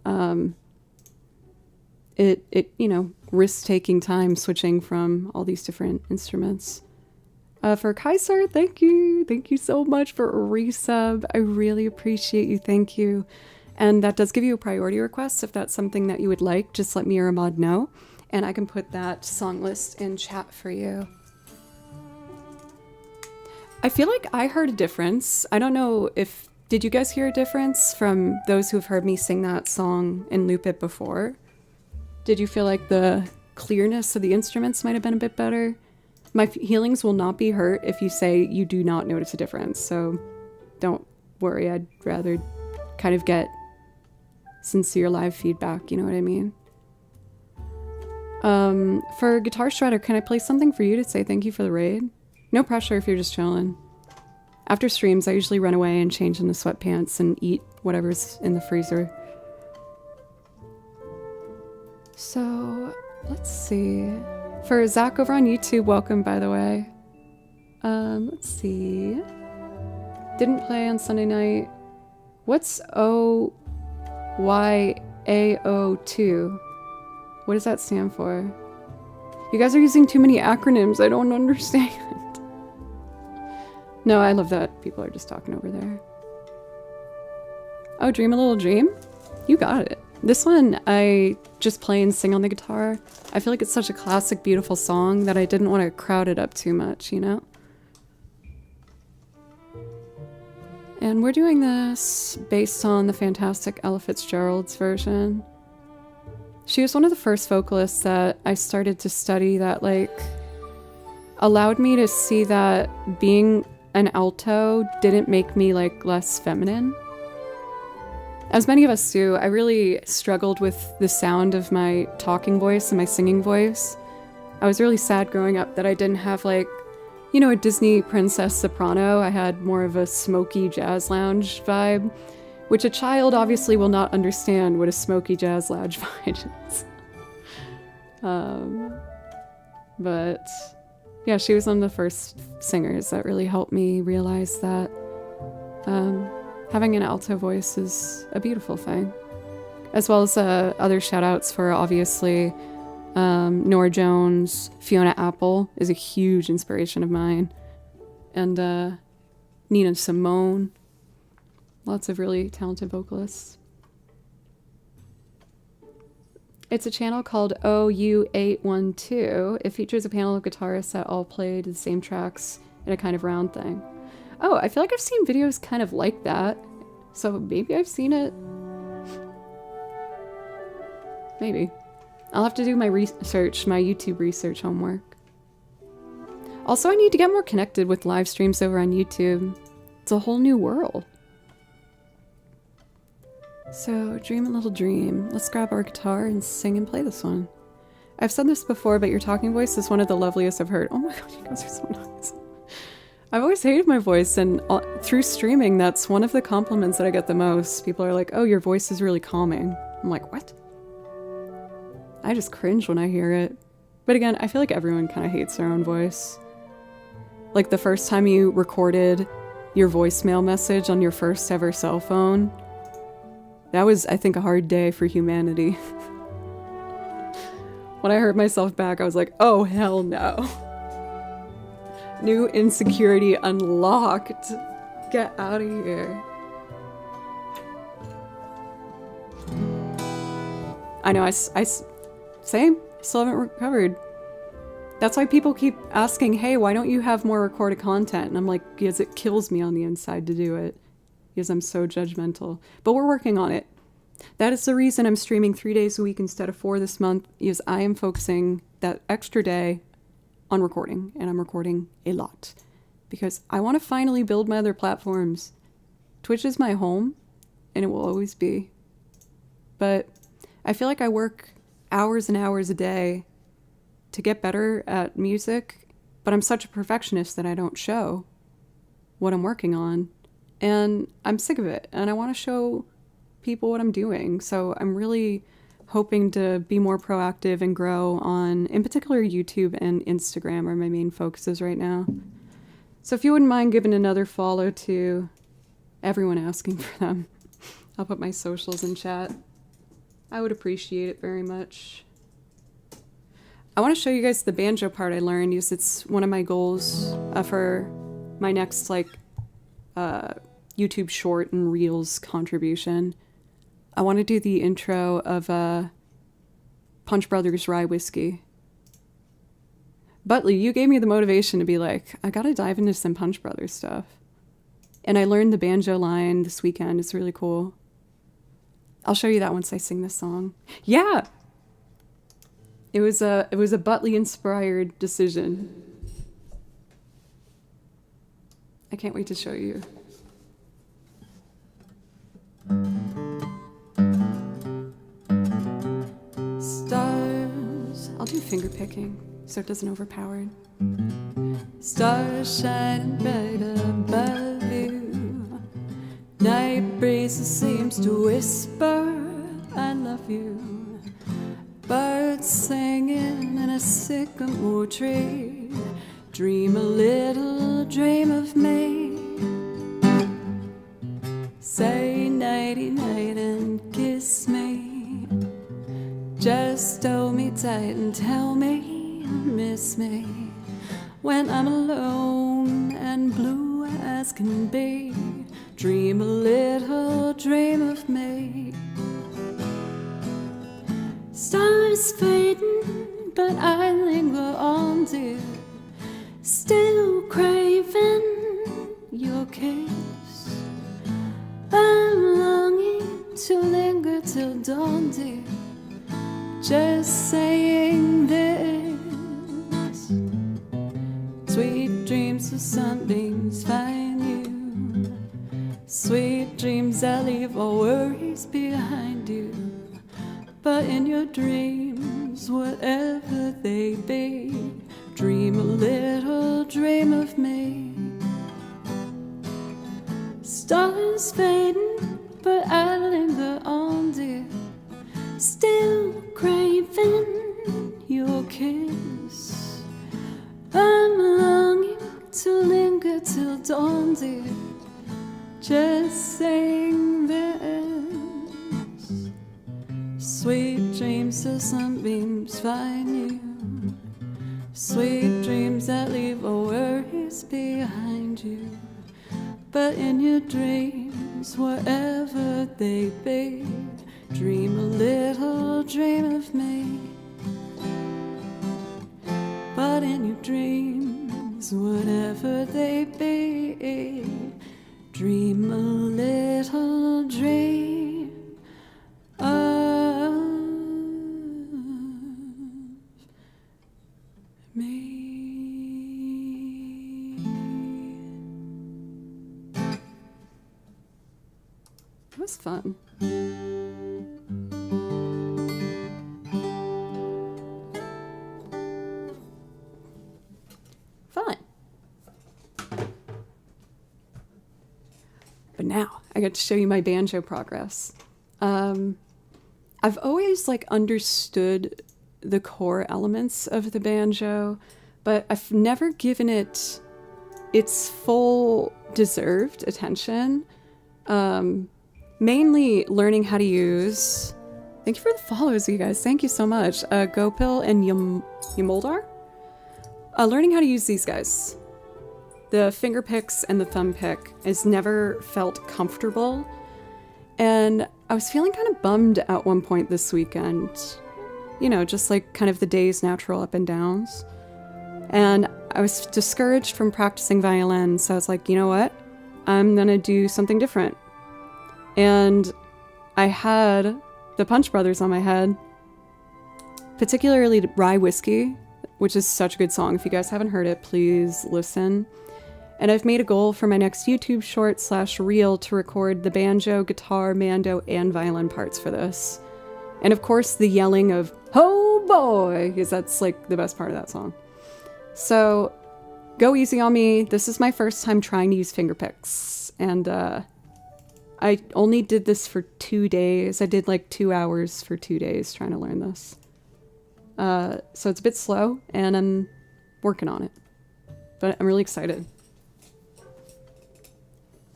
it you know, risk-taking time switching from all these different instruments. For Kaiser, thank you. Thank you so much for a resub. I really appreciate you. Thank you. And that does give you a priority request. If that's something that you would like, just let me or Ahmad know, and I can put that song list in chat for you. I feel like I heard a difference. I don't know if, did you guys hear a difference from those who have heard me sing that song and loop it before? Did you feel like the clearness of the instruments might have been a bit better? My feelings will not be hurt if you say you do not notice a difference, so don't worry. I'd rather kind of get sincere live feedback, you know what I mean? For Guitar Shredder, can I play something for you to say thank you for the raid? No pressure if you're just chilling. After streams, I usually run away and change into sweatpants and eat whatever's in the freezer. So, let's see. For Zach over on YouTube, welcome, by the way. Let's see. Didn't play on Sunday night. What's OYAO2? What does that stand for? You guys are using too many acronyms. I don't understand. No, I love that people are just talking over there. Oh, Dream a Little Dream? You got it. This one, I just play and sing on the guitar. I feel like it's such a classic, beautiful song that I didn't want to crowd it up too much, you know? And we're doing this based on the fantastic Ella Fitzgerald's version. She was one of the first vocalists that I started to study that, like, allowed me to see that being an alto didn't make me, like, less feminine. As many of us do, I really struggled with the sound of my talking voice and my singing voice. I was really sad growing up that I didn't have, like, you know, a Disney princess soprano. I had more of a smoky jazz lounge vibe, which a child obviously will not understand what a smoky jazz lounge vibe is. But yeah, she was one of the first singers that really helped me realize that having an alto voice is a beautiful thing. As well as other shout outs for obviously Nora Jones, Fiona Apple is a huge inspiration of mine. And Nina Simone. Lots of really talented vocalists. It's a channel called OU812. It features a panel of guitarists that all played the same tracks in a kind of round thing. Oh, I feel like I've seen videos kind of like that. So maybe I've seen it. Maybe. I'll have to do my research, my YouTube research homework. Also, I need to get more connected with live streams over on YouTube. It's a whole new world. So, Dream a Little Dream. Let's grab our guitar and sing and play this one. I've said this before, but your talking voice is one of the loveliest I've heard. Oh my god, you guys are so nice. I've always hated my voice, and through streaming, that's one of the compliments that I get the most. People are like, oh, your voice is really calming. I'm like, what? I just cringe when I hear it. But again, I feel like everyone kind of hates their own voice. Like the first time you recorded your voicemail message on your first ever cell phone, that was, I think, a hard day for humanity. When I heard myself back, I was like, oh, hell no. New insecurity unlocked. Get out of here. I know, same. Still haven't recovered. That's why people keep asking, hey, why don't you have more recorded content? And I'm like, because it kills me on the inside to do it. Because I'm so judgmental. But we're working on it. That is the reason I'm streaming 3 days a week instead of 4 this month, is I am focusing that extra day on recording. And I'm recording a lot. Because I want to finally build my other platforms. Twitch is my home, and it will always be. But I feel like I work hours and hours a day to get better at music, but I'm such a perfectionist that I don't show what I'm working on, and I'm sick of it, and I want to show people what I'm doing. So I'm really hoping to be more proactive and grow on, in particular, YouTube and Instagram are my main focuses right now. So if you wouldn't mind giving another follow to everyone asking for them, I'll put my socials in chat. I would appreciate it very much. I want to show you guys the banjo part I learned, because it's one of my goals for my next YouTube short and reels contribution. I want to do the intro of Punch Brothers Rye Whiskey. Butley, you gave me the motivation to be like, I gotta dive into some Punch Brothers stuff. And I learned the banjo line this weekend. It's really cool. I'll show you that once I sing this song. Yeah! It was a Butley-inspired decision. I can't wait to show you. Stars, I'll do finger picking so it doesn't overpower it. Stars shining bright above you. Night breezes seems to whisper, I love you. Birds singing in a sycamore tree. Dream a little dream of me. Say nighty night and kiss me. Just hold me tight and tell me you miss me. When I'm alone and blue as can be, dream a little dream of me. Stars fading, but I linger on, dear. Still craving your kiss. I'm longing to linger till dawn, dear. Just saying this. Sweet dreams of sunbeams find you. Sweet dreams that leave all worries behind you. But in your dreams, whatever they be, dream a little dream of me. Stars fading, but I linger on, dear. Still craving your kiss. I'm longing to linger till dawn, dear. Just saying this. Sweet dreams of sunbeams find you. Sweet dreams that leave all worries behind you. But in your dreams, wherever they be, dream a little dream of me. But in your dreams, whatever they be, dream a little dream of me. It was fun. Fun. But now I get to show you my banjo progress. I've always understood the core elements of the banjo, but I've never given it its full deserved attention. Mainly learning how to use, thank you for the follows, you guys. Thank you so much. Gopil and Ymoldar. Learning how to use these guys. The finger picks and the thumb pick has never felt comfortable. And I was feeling kind of bummed at one point this weekend. You know, just kind of the day's natural up and downs. And I was discouraged from practicing violin, so I was like, you know what? I'm gonna do something different. And I had the Punch Brothers on my head, particularly Rye Whiskey, which is such a good song. If you guys haven't heard it, please listen. And I've made a goal for my next YouTube short/reel to record the banjo, guitar, mando, and violin parts for this. And of course the yelling of, oh boy, because that's the best part of that song. So go easy on me. This is my first time trying to use finger picks. And I only did this for 2 days. I did 2 hours for 2 days trying to learn this. So it's a bit slow and I'm working on it, but I'm really excited.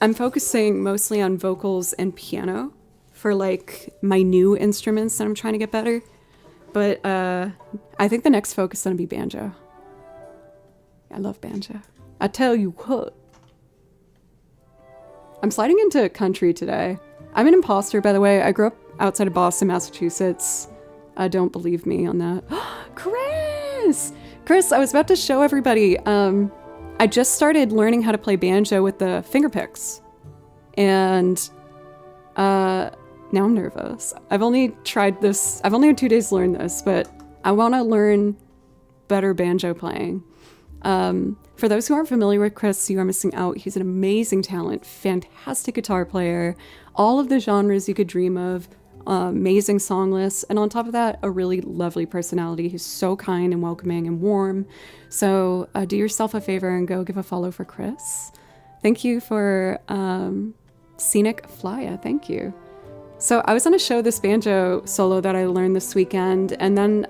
I'm focusing mostly on vocals and piano for my new instruments that I'm trying to get better. But I think the next focus is going to be banjo. I love banjo. I tell you what. I'm sliding into country today. I'm an imposter, by the way. I grew up outside of Boston, Massachusetts. Don't believe me on that. Chris! Chris, I was about to show everybody. I just started learning how to play banjo with the finger picks. And now I'm nervous. I've only tried this. I've only had 2 days to learn this, but I want to learn better banjo playing. For those who aren't familiar with Chris, you are missing out. He's an amazing talent, fantastic guitar player, all of the genres you could dream of, amazing song lists, and on top of that, a really lovely personality. He's so kind and welcoming and warm. So do yourself a favor and go give a follow for Chris. Thank you for Scenic Flya. Thank you. So I was on a show, this banjo solo that I learned this weekend, and then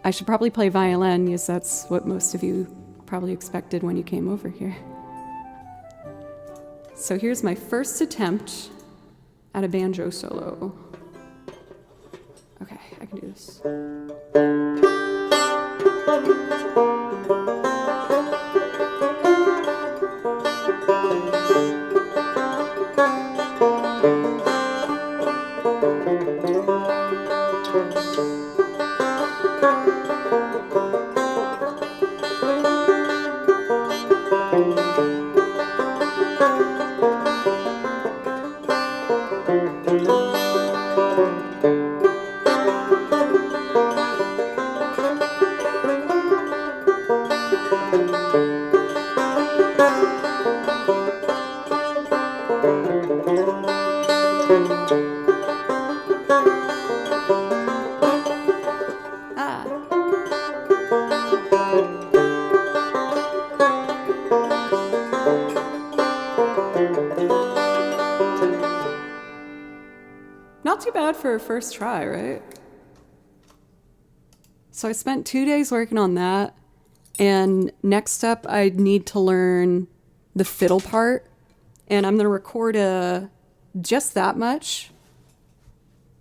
I should probably play violin because that's what most of you probably expected when you came over here. So here's my first attempt at a banjo solo. Okay, I can do this. Not too bad for a first try, right? So I spent 2 days working on that, and next up I need to learn the fiddle part, and I'm going to record just that much,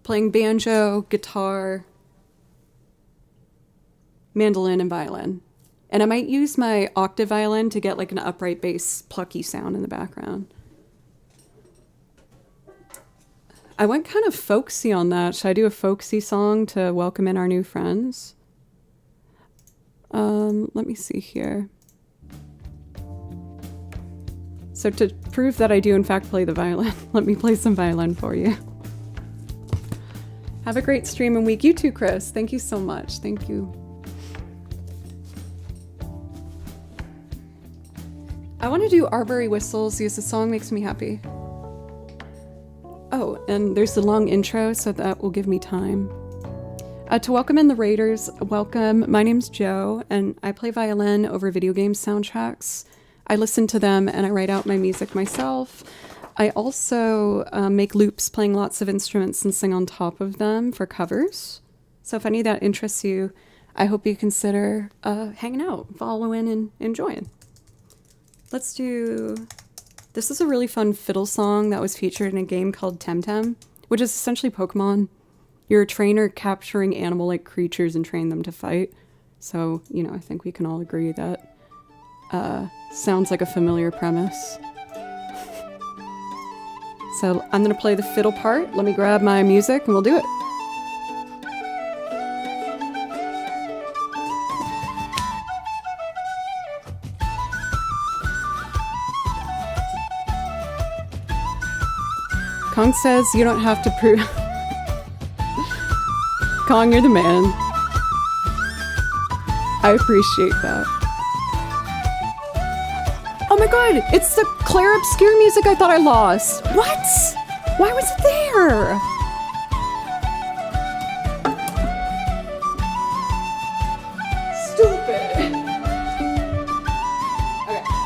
playing banjo, guitar, mandolin, and violin. And I might use my octave violin to get like an upright bass plucky sound in the background. I went kind of folksy on that. Should I do a folksy song to welcome in our new friends? Let me see here. So to prove that I do in fact play the violin, let me play some violin for you. Have a great stream and week. You too, Chris. Thank you so much. Thank you. I want to do Arbory Whistles because the song makes me happy. Oh, and there's the long intro, so that will give me time. To welcome in the Raiders, welcome. My name's Joe, and I play violin over video game soundtracks. I listen to them, and I write out my music myself. I also make loops playing lots of instruments and sing on top of them for covers. So if any of that interests you, I hope you consider hanging out, following, and enjoying. Let's do... This is a really fun fiddle song that was featured in a game called Temtem, which is essentially Pokemon. You're a trainer capturing animal-like creatures and train them to fight. So, you know, I think we can all agree that sounds like a familiar premise. So I'm going to play the fiddle part. Let me grab my music and we'll do it. Kong says you don't have to prove... Kong, you're the man. I appreciate that. Oh my god, it's the Claire Obscure music I thought I lost. What? Why was it there? Stupid. Okay.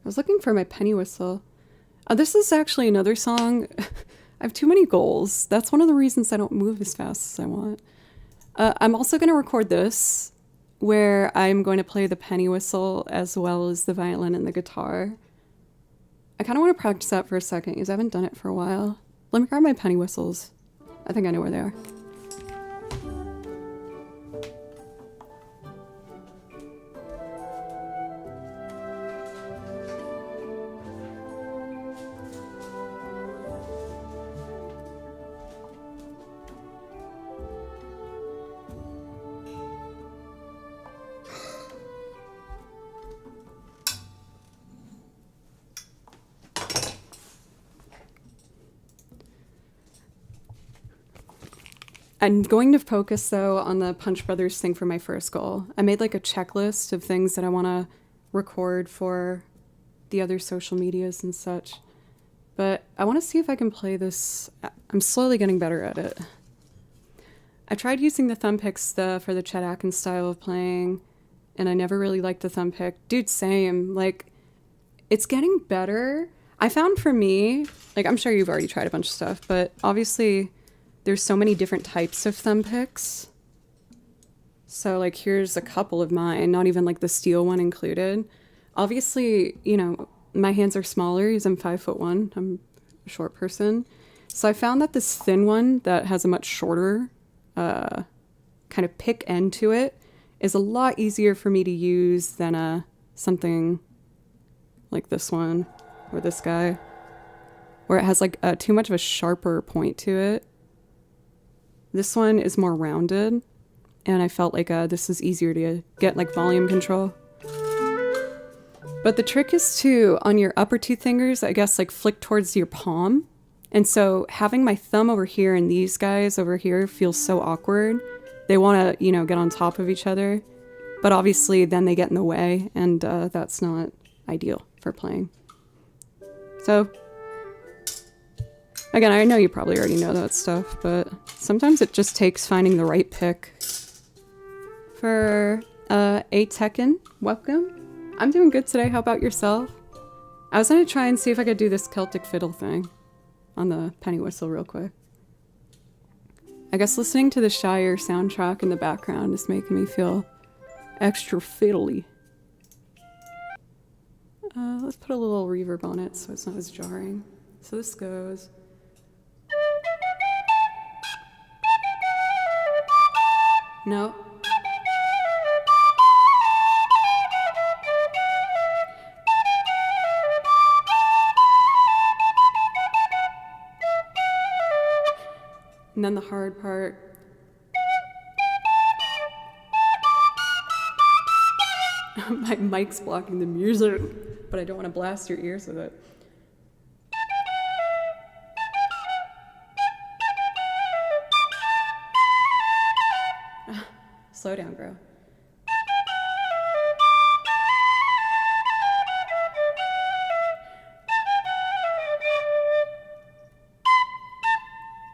was looking for my penny whistle. This is actually another song. I have too many goals. That's one of the reasons I don't move as fast as I want. I'm also going to record this, where I'm going to play the penny whistle as well as the violin and the guitar. I kind of want to practice that for a second because I haven't done it for a while. Let me grab my penny whistles. I think I know where they are. I'm going to focus, though, on the Punch Brothers thing for my first goal. I made like a checklist of things that I want to record for the other social medias and such. But I want to see if I can play this. I'm slowly getting better at it. I tried using the thumb picks for the Chet Atkins style of playing, and I never really liked the thumb pick. Dude, same. Like, it's getting better. I found for me, like, I'm sure you've already tried a bunch of stuff, but obviously there's so many different types of thumb picks. So, like, here's a couple of mine, not even like the steel one included. Obviously, you know, my hands are smaller because I'm 5'1". I'm a short person. So I found that this thin one that has a much shorter kind of pick end to it is a lot easier for me to use than something like this one or this guy, where it has like too much of a sharper point to it. This one is more rounded, and I felt like this is easier to get like volume control. But the trick is to, on your upper two fingers, I guess, like flick towards your palm. And so having my thumb over here and these guys over here feels so awkward. They want to, you know, get on top of each other. But obviously then they get in the way, and that's not ideal for playing. So, again, I know you probably already know that stuff, but sometimes it just takes finding the right pick. For A Tekken, welcome. I'm doing good today. How about yourself? I was going to try and see if I could do this Celtic fiddle thing on the penny whistle real quick. I guess listening to the Shire soundtrack in the background is making me feel extra fiddly. Let's put a little reverb on it so it's not as jarring. So this goes. No. And then the hard part. My mic's blocking the music, but I don't want to blast your ears with it. Slow down, bro.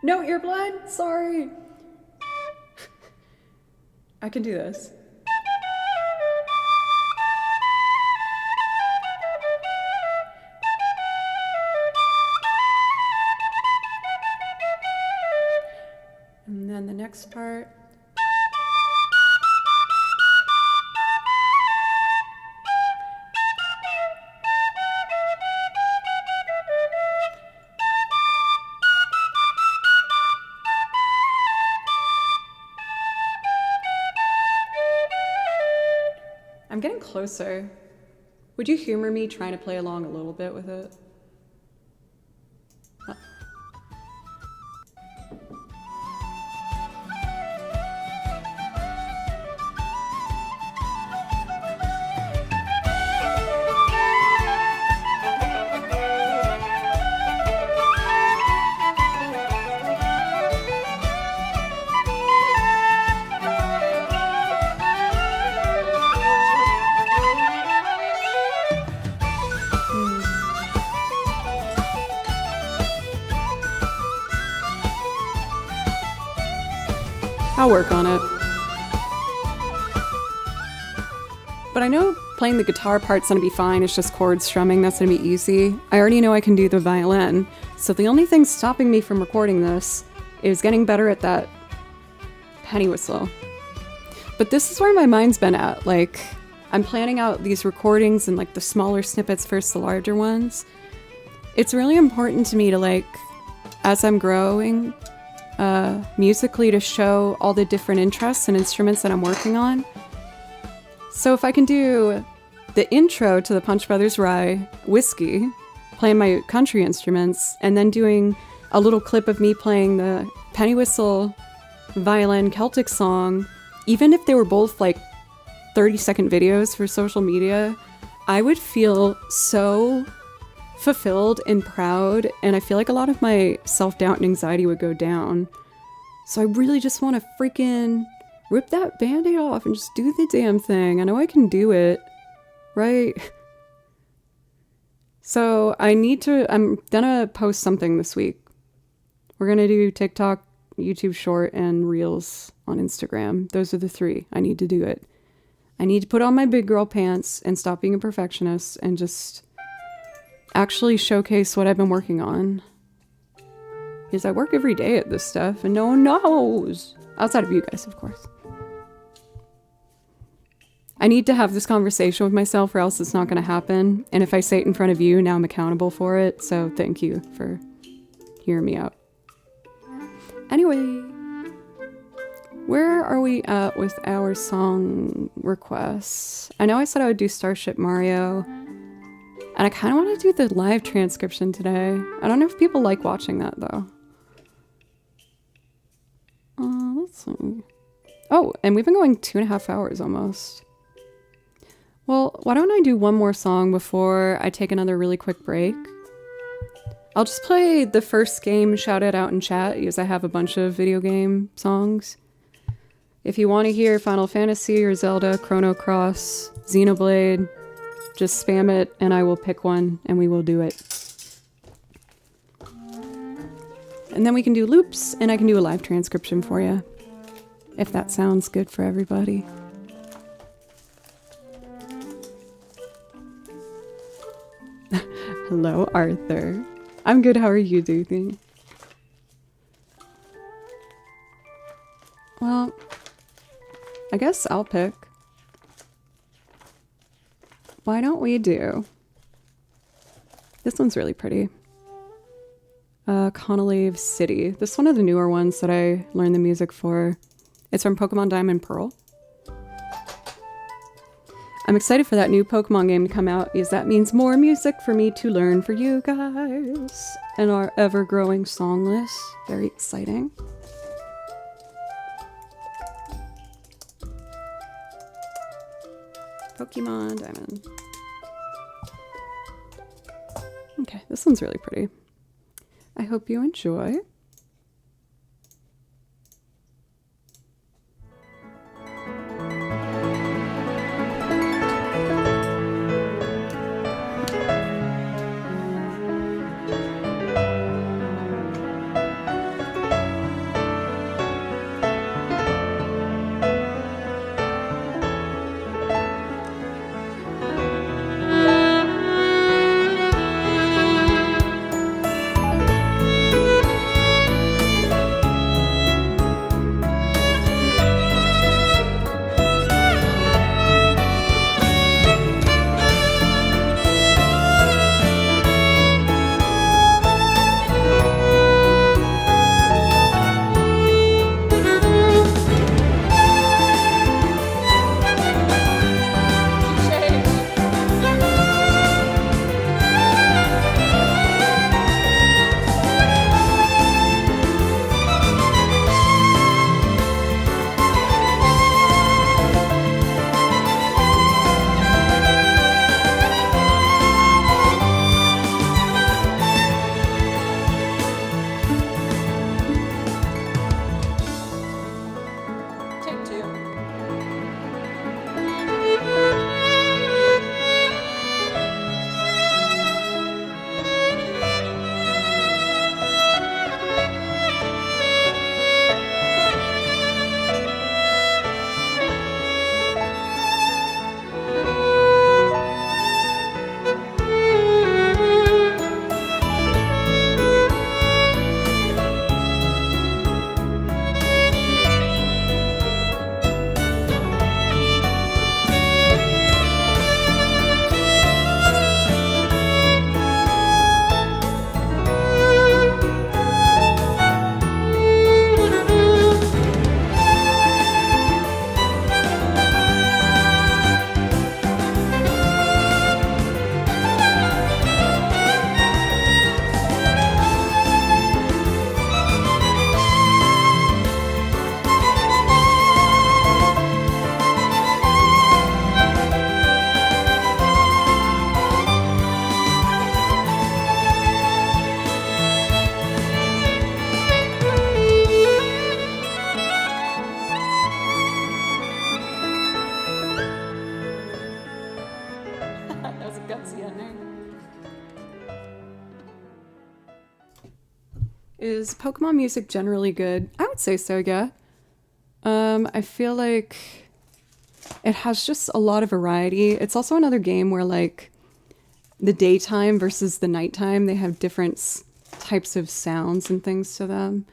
No earblood? Sorry. I can do this. And then the next part. I'm getting closer. Would you humor me trying to play along a little bit with it? I'll work on it. But I know Playing the guitar part's gonna be fine. It's just chord strumming. That's gonna be easy. I already know I can do the violin. So the only thing stopping me from recording this is getting better at that penny whistle. But this is where my mind's been at. Like, I'm planning out these recordings and like the smaller snippets versus the larger ones. It's really important to me to, like, as I'm growing musically, to show all the different interests and instruments that I'm working on. So if I can do the intro to the Punch Brothers Rye Whiskey, playing my country instruments, and then doing a little clip of me playing the penny whistle, violin, Celtic song, even if they were both like 30-second videos for social media, I would feel so fulfilled and proud, and I feel like a lot of my self-doubt and anxiety would go down. So I really just want to freaking rip that band-aid off and just do the damn thing. I know I can do it, right? So I'm gonna post something this week. We're gonna do TikTok, YouTube Short, and Reels on Instagram. Those are the 3. I need to do it. I need to put on my big girl pants and stop being a perfectionist and just actually showcase what I've been working on. Because I work every day at this stuff and no one knows. Outside of you guys, of course. I need to have this conversation with myself or else it's not going to happen. And if I say it in front of you, now I'm accountable for it. So thank you for hearing me out. Anyway, where are we at with our song requests? I know I said I would do Starship Mario. And I kind of want to do the live transcription today. I don't know if people like watching that though. Let's see. Oh, and we've been going 2.5 hours almost. Well, why don't I do one more song before I take another really quick break? I'll just play the first game, shout it out in chat, because I have a bunch of video game songs. If you want to hear Final Fantasy or Zelda, Chrono Cross, Xenoblade, just spam it and I will pick one and we will do it. And then we can do loops and I can do a live transcription for you, if that sounds good for everybody. Hello, Arthur. I'm good. How are you doing? Well, I guess I'll pick. Why don't we do... This one's really pretty. Conolave City. This is one of the newer ones that I learned the music for. It's from Pokemon Diamond Pearl. I'm excited for that new Pokemon game to come out, because that means more music for me to learn for you guys and our ever-growing song list. Very exciting. Pokemon Diamond. Okay, this one's really pretty. I hope you enjoy. Is Pokemon music generally good? I would say so, yeah. I feel like it has just a lot of variety. It's also another game where like the daytime versus the nighttime, they have different types of sounds and things to them.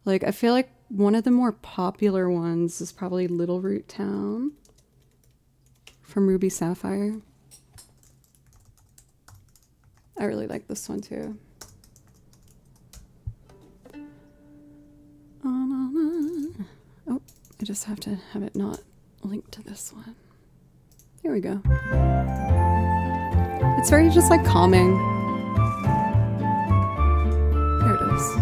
Like, I feel like one of the more popular ones is probably Little Root Town from Ruby Sapphire. I really like this one too. Oh, I just have to have it not linked to this one. Here we go. It's very just like calming. There it is.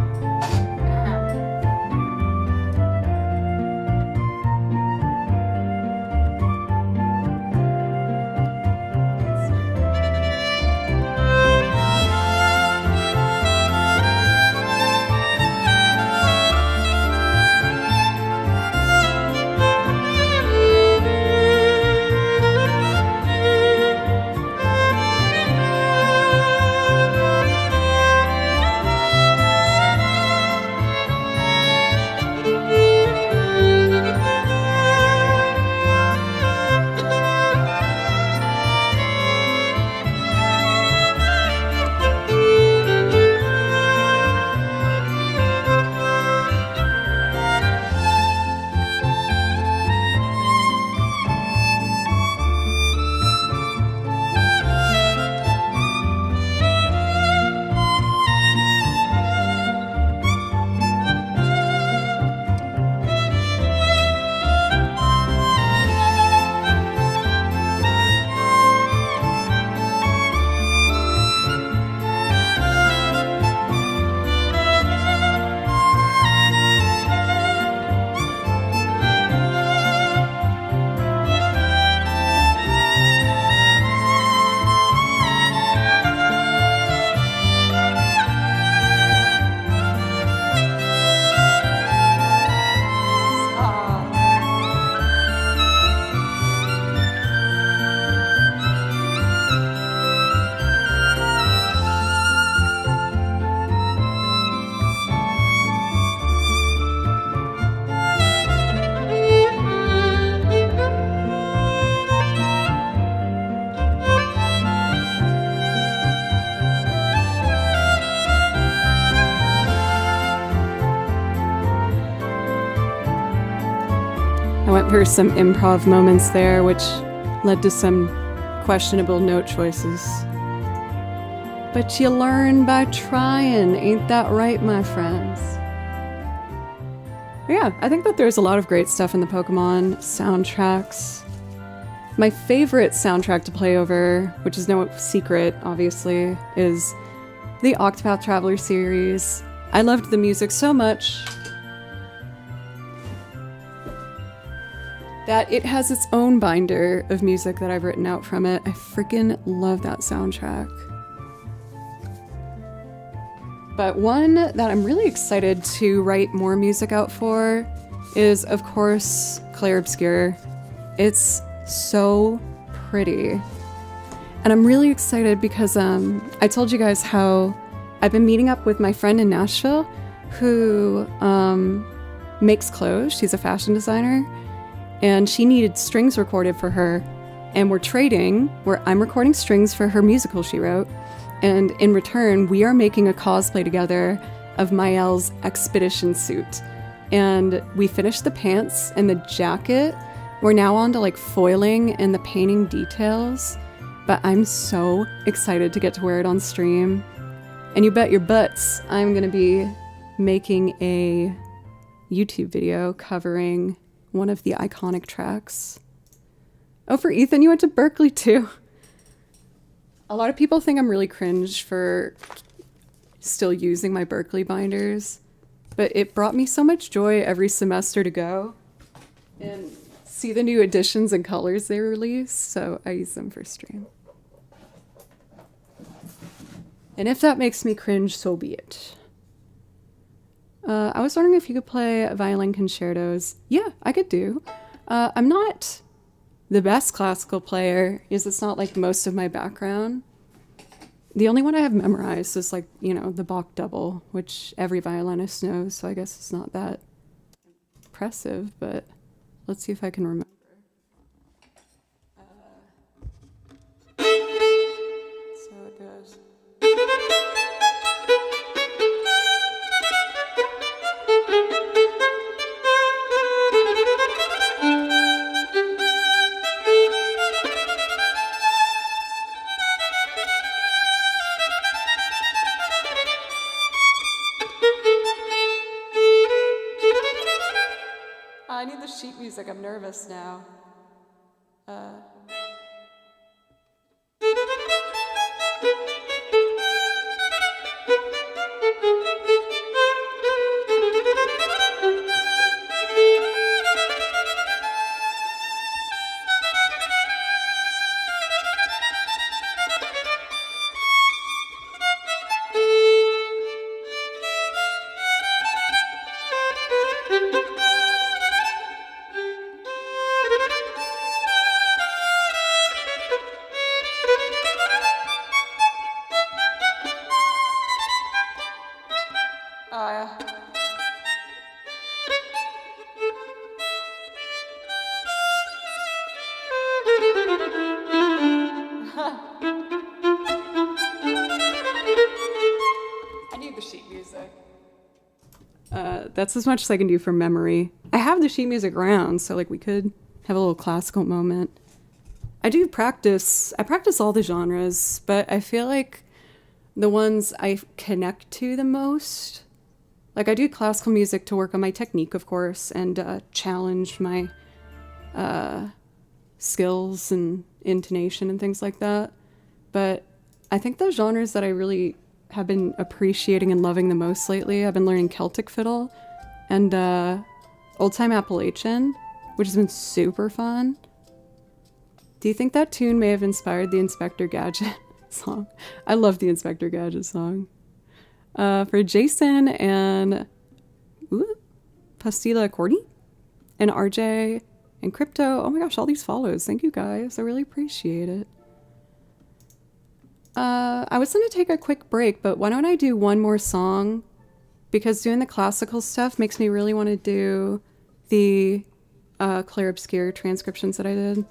I went for some improv moments there, which led to some questionable note choices. But you learn by trying, ain't that right, my friends? But yeah, I think that there's a lot of great stuff in the Pokemon soundtracks. My favorite soundtrack to play over, which is no secret, obviously, is the Octopath Traveler series. I loved the music so much that it has its own binder of music that I've written out from it. I freaking love that soundtrack. But one that I'm really excited to write more music out for is, of course, Clair Obscur. It's so pretty. And I'm really excited because I told you guys how I've been meeting up with my friend in Nashville who makes clothes. She's a fashion designer. And she needed strings recorded for her. And we're trading, where I'm recording strings for her musical she wrote. And in return, we are making a cosplay together of Mael's expedition suit. And we finished the pants and the jacket. We're now on to like foiling and the painting details. But I'm so excited to get to wear it on stream. And you bet your butts I'm gonna be making a YouTube video covering one of the iconic tracks. Oh, for Ethan, you went to Berkeley too. A lot of people think I'm really cringe for still using my Berkeley binders, but it brought me so much joy every semester to go and see the new editions and colors they release, so I use them for stream. And if that makes me cringe, so be it. I was wondering if you could play violin concertos. Yeah, I could do. I'm not the best classical player, because it's not like most of my background. The only one I have memorized is like, the Bach double, which every violinist knows, so I guess it's not that impressive, but let's see if I can remember. So it goes. I need the sheet music. I'm nervous now. I need the sheet music. That's as much as I can do from memory. I have the sheet music around, so like we could have a little classical moment. I practice all the genres, but I feel like the ones I connect to the most, like I do classical music to work on my technique, of course, and challenge my skills and intonation and things like that. But I think the genres that I really have been appreciating and loving the most lately, I've been learning Celtic fiddle and old-time Appalachian, which has been super fun. Do you think that tune may have inspired the Inspector Gadget song? I love the Inspector Gadget song. For Jason and Pastilla Cordy and RJ and Crypto. Oh my gosh, all these follows. Thank you guys. I really appreciate it. I was going to take a quick break, but why don't I do one more song? Because doing the classical stuff makes me really want to do the Claire Obscure transcriptions that I did.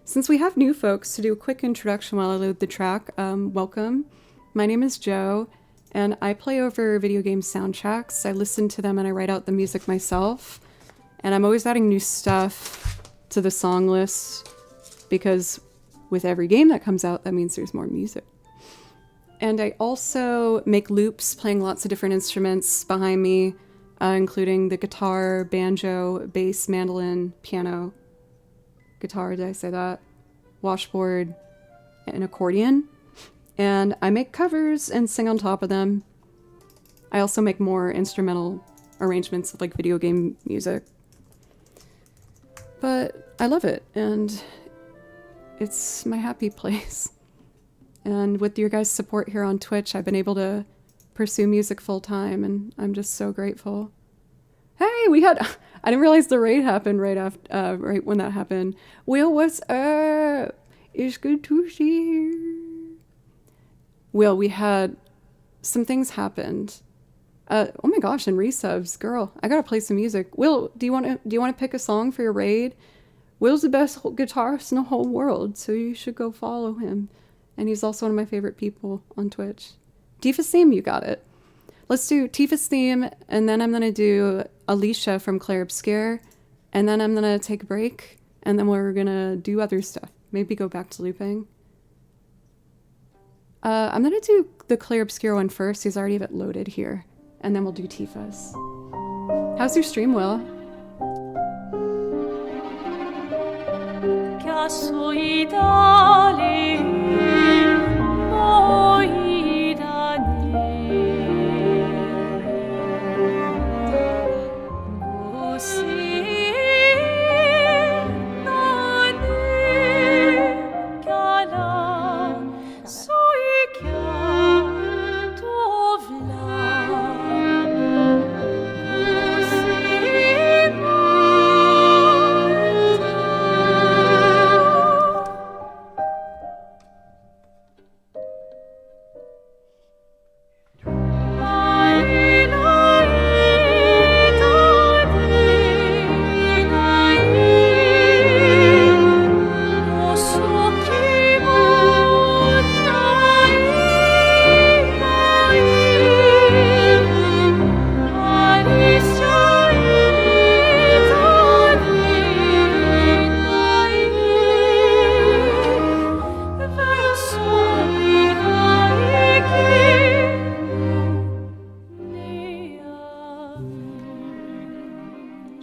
Since we have new folks, to do a quick introduction while I load the track, welcome. My name is Joe, and I play over video game soundtracks. I listen to them and I write out the music myself. And I'm always adding new stuff to the song list because with every game that comes out, that means there's more music. And I also make loops playing lots of different instruments behind me, including the guitar, banjo, bass, mandolin, piano, guitar, did I say that? Washboard, and accordion. And I make covers and sing on top of them. I also make more instrumental arrangements of like video game music. But I love it, and it's my happy place. And with your guys' support here on Twitch, I've been able to pursue music full time, and I'm just so grateful. Hey, I didn't realize the raid happened right when that happened. Will, what's up? It's good to see you. Will, we had some things happened. Oh my gosh, and resubs, girl, I gotta play some music. Will, do you want to pick a song for your raid? Will's the best guitarist in the whole world, so you should go follow him. And he's also one of my favorite people on Twitch. Tifa's theme, you got it. Let's do Tifa's theme, and then I'm gonna do Alicia from Claire Obscure, and then I'm gonna take a break, and then we're gonna do other stuff. Maybe go back to looping. I'm gonna do the Claire Obscure one first. He's already got it loaded here, and then we'll do Tifa's. How's your stream, Will?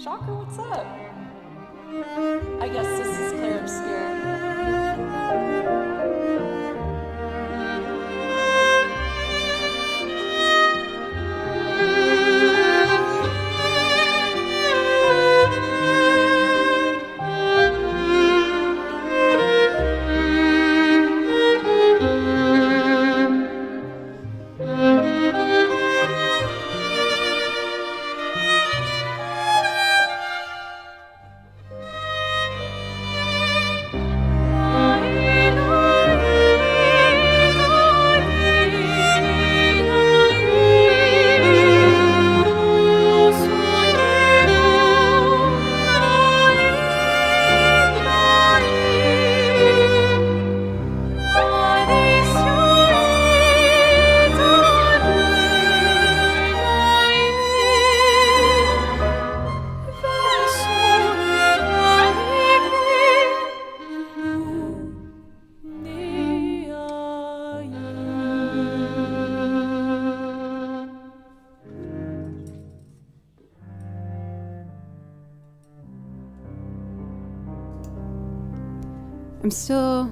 Shocker, what's up? I guess this is Claire Obscure.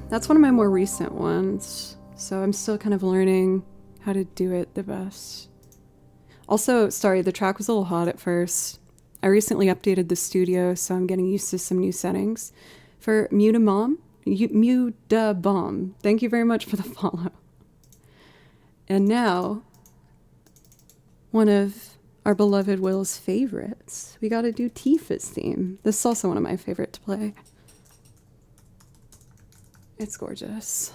That's one of my more recent ones, so I'm still kind of learning how to do it the best. Also, sorry, the track was a little hot at first. I recently updated the studio, so I'm getting used to some new settings. For Mutabomb, thank you very much for the follow. And now, one of our beloved Will's favorites. We gotta do Tifa's theme. This is also one of my favorite to play. It's gorgeous.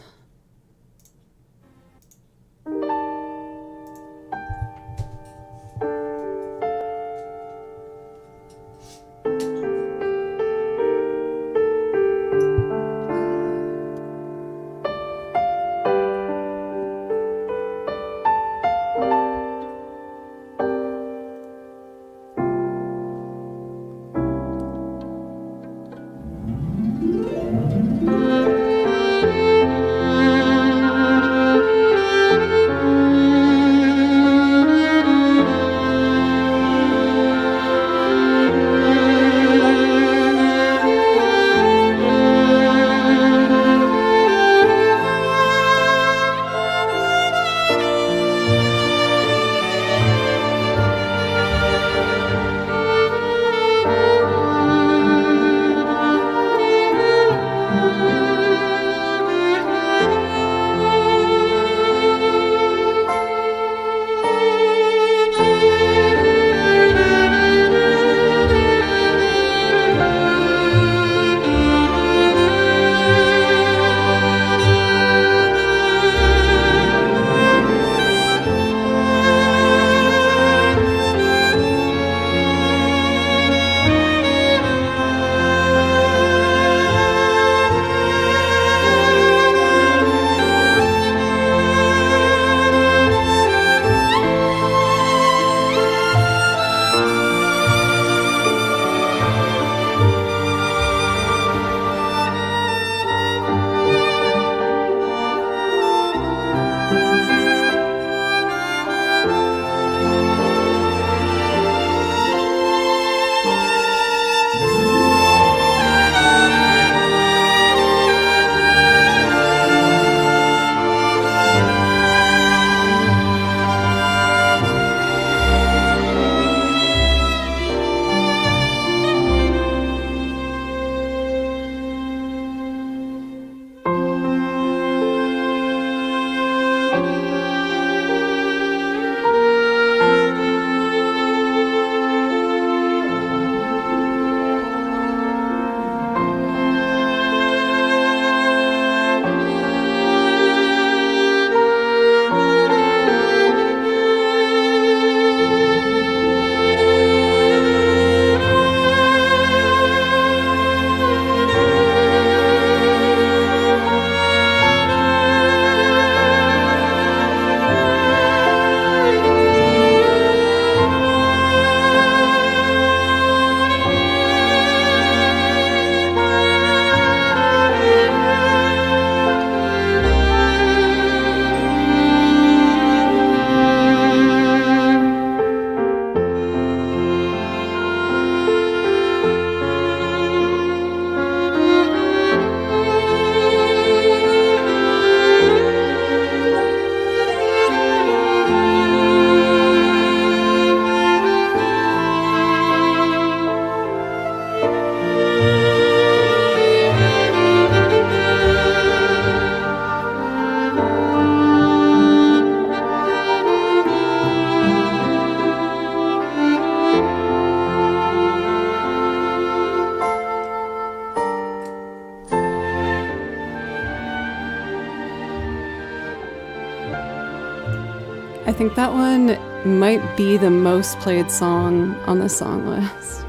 think that one might be the most played song on the song list.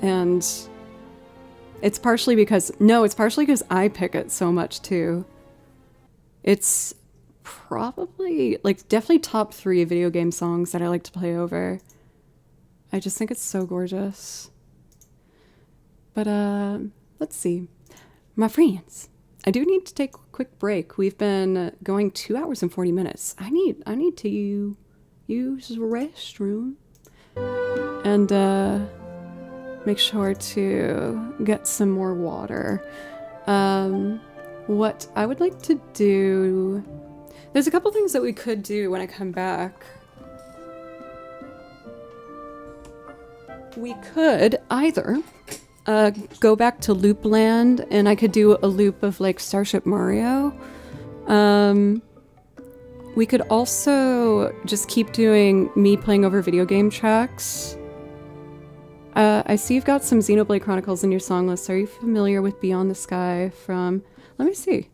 And it's partially because I pick it so much too. It's probably, like, definitely top 3 video game songs that I like to play over. I just think it's so gorgeous. But, let's see. My friends, I do need to take a quick break. We've been going 2 hours and 40 minutes. I need to use the restroom. And, make sure to get some more water. What I would like to do... There's a couple things that we could do when I come back. We could either go back to Loopland, and I could do a loop of, like, Starship Mario. We could also just keep doing me playing over video game tracks. I see you've got some Xenoblade Chronicles in your song list. Are you familiar with Beyond the Sky from... Let me see.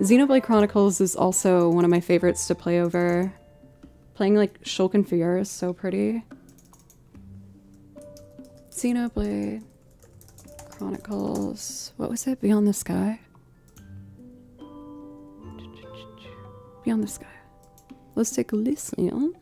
Xenoblade Chronicles is also one of my favorites to play over. Playing, like, Shulkin Fiora is so pretty. Xenoblade Chronicles... What was it? Beyond the Sky? Beyond the Sky. Let's take a listen.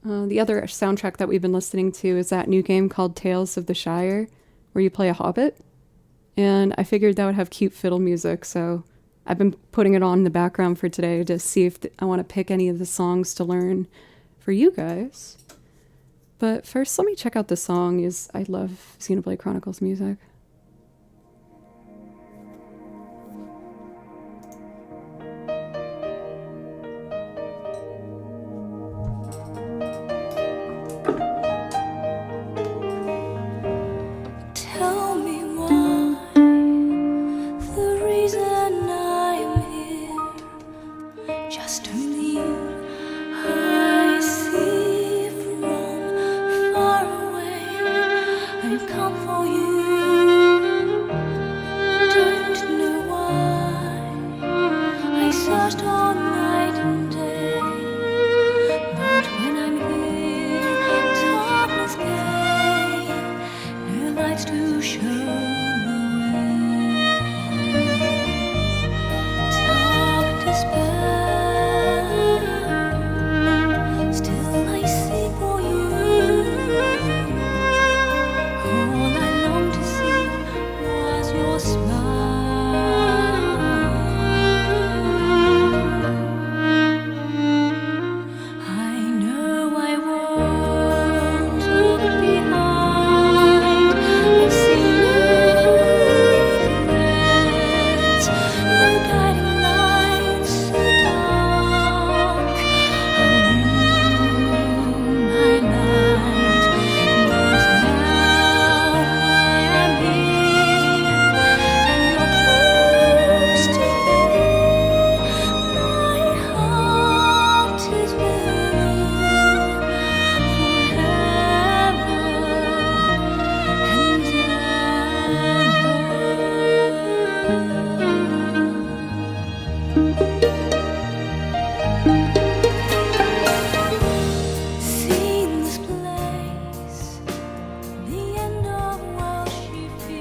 The other soundtrack that we've been listening to is that new game called Tales of the Shire, where you play a hobbit. And I figured that would have cute fiddle music, so I've been putting it on in the background for today to see if I want to pick any of the songs to learn for you guys. But first, let me check out the song, as I love Xenoblade Chronicles music.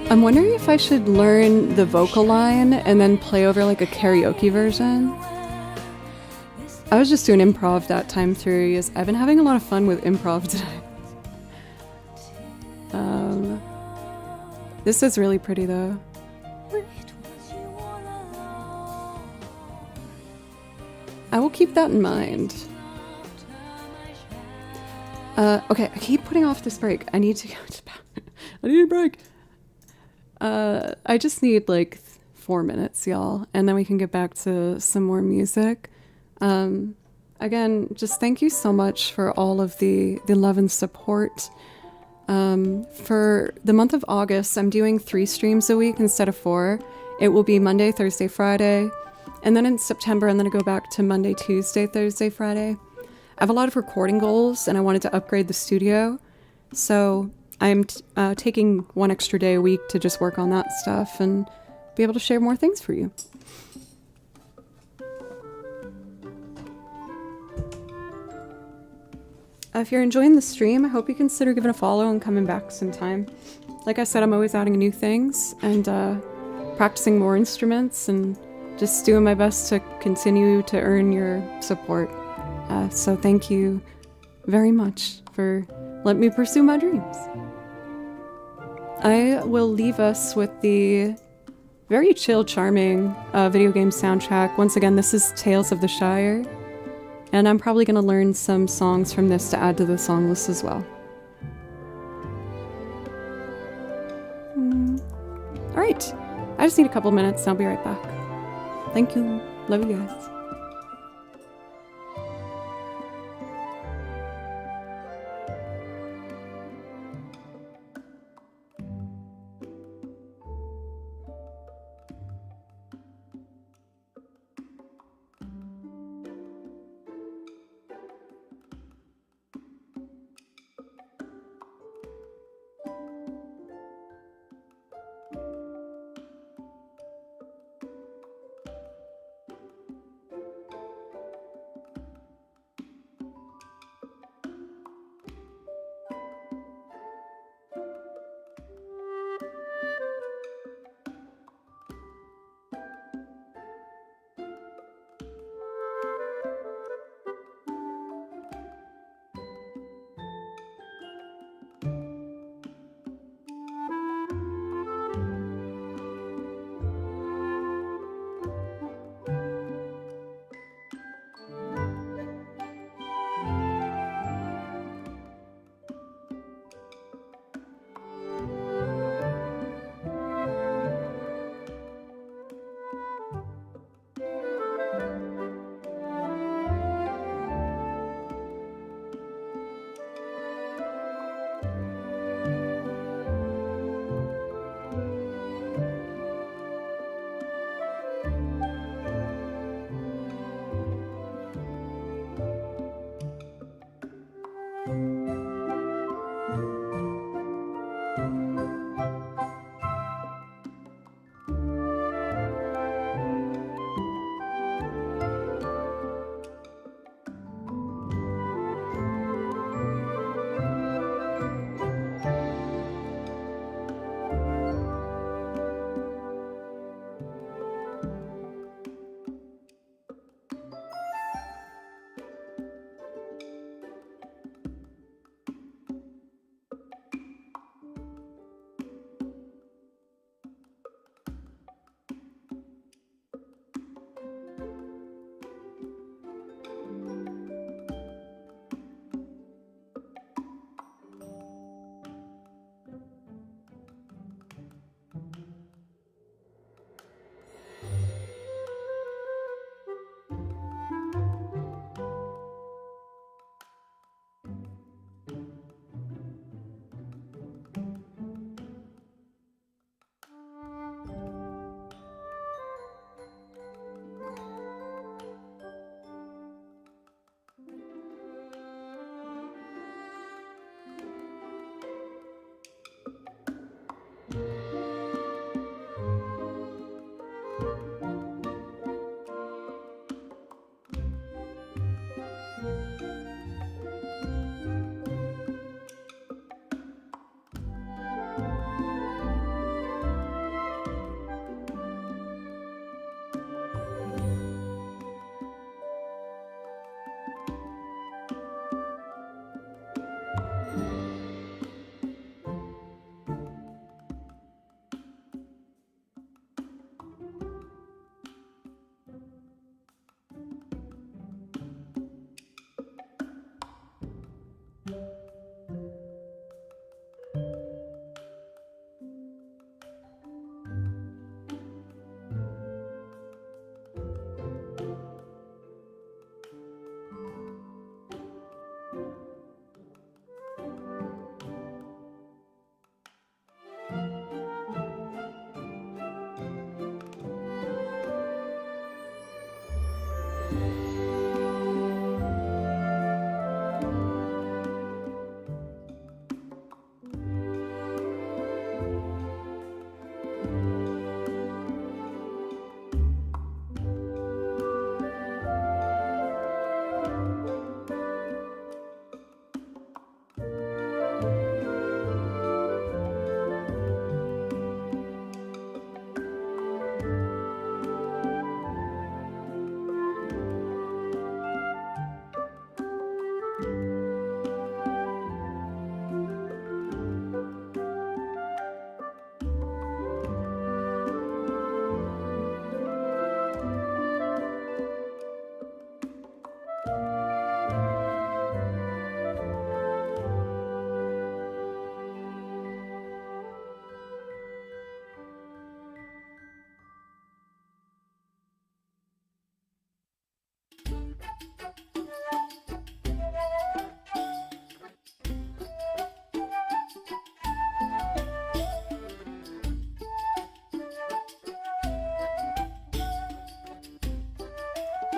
I'm wondering if I should learn the vocal line and then play over like a karaoke version. I was just doing improv that time through. Yes, I've been having a lot of fun with improv today. This is really pretty though. I will keep that in mind. Okay, I keep putting off this break. I need to go to bed. I need a break. I just need like 4 minutes, y'all, and then we can get back to some more music. Again, just thank you so much for all of the love and support. For the month of August, I'm doing 3 streams a week instead of 4. It will be Monday, Thursday, Friday. And then in September, I'm going to go back to Monday, Tuesday, Thursday, Friday. I have a lot of recording goals, and I wanted to upgrade the studio. So I'm taking one extra day a week to just work on that stuff and be able to share more things for you. If you're enjoying the stream, I hope you consider giving a follow and coming back sometime. Like I said, I'm always adding new things and practicing more instruments and just doing my best to continue to earn your support. So thank you very much for letting me pursue my dreams. I will leave us with the very chill, charming video game soundtrack. Once again, this is Tales of the Shire, and I'm probably going to learn some songs from this to add to the song list as well. Alright, I just need a couple minutes and I'll be right back. Thank you. Love you guys.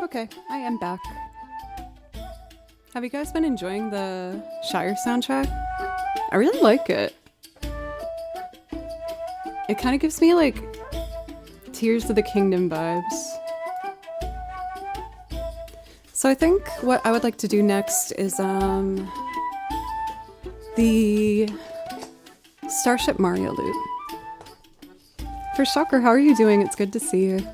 Okay, I am back. Have you guys been enjoying the Shire soundtrack? I really like it. It kind of gives me like Tears of the Kingdom vibes. So I think what I would like to do next is the Starship Mario loop. For Shocker, how are you doing? It's good to see you.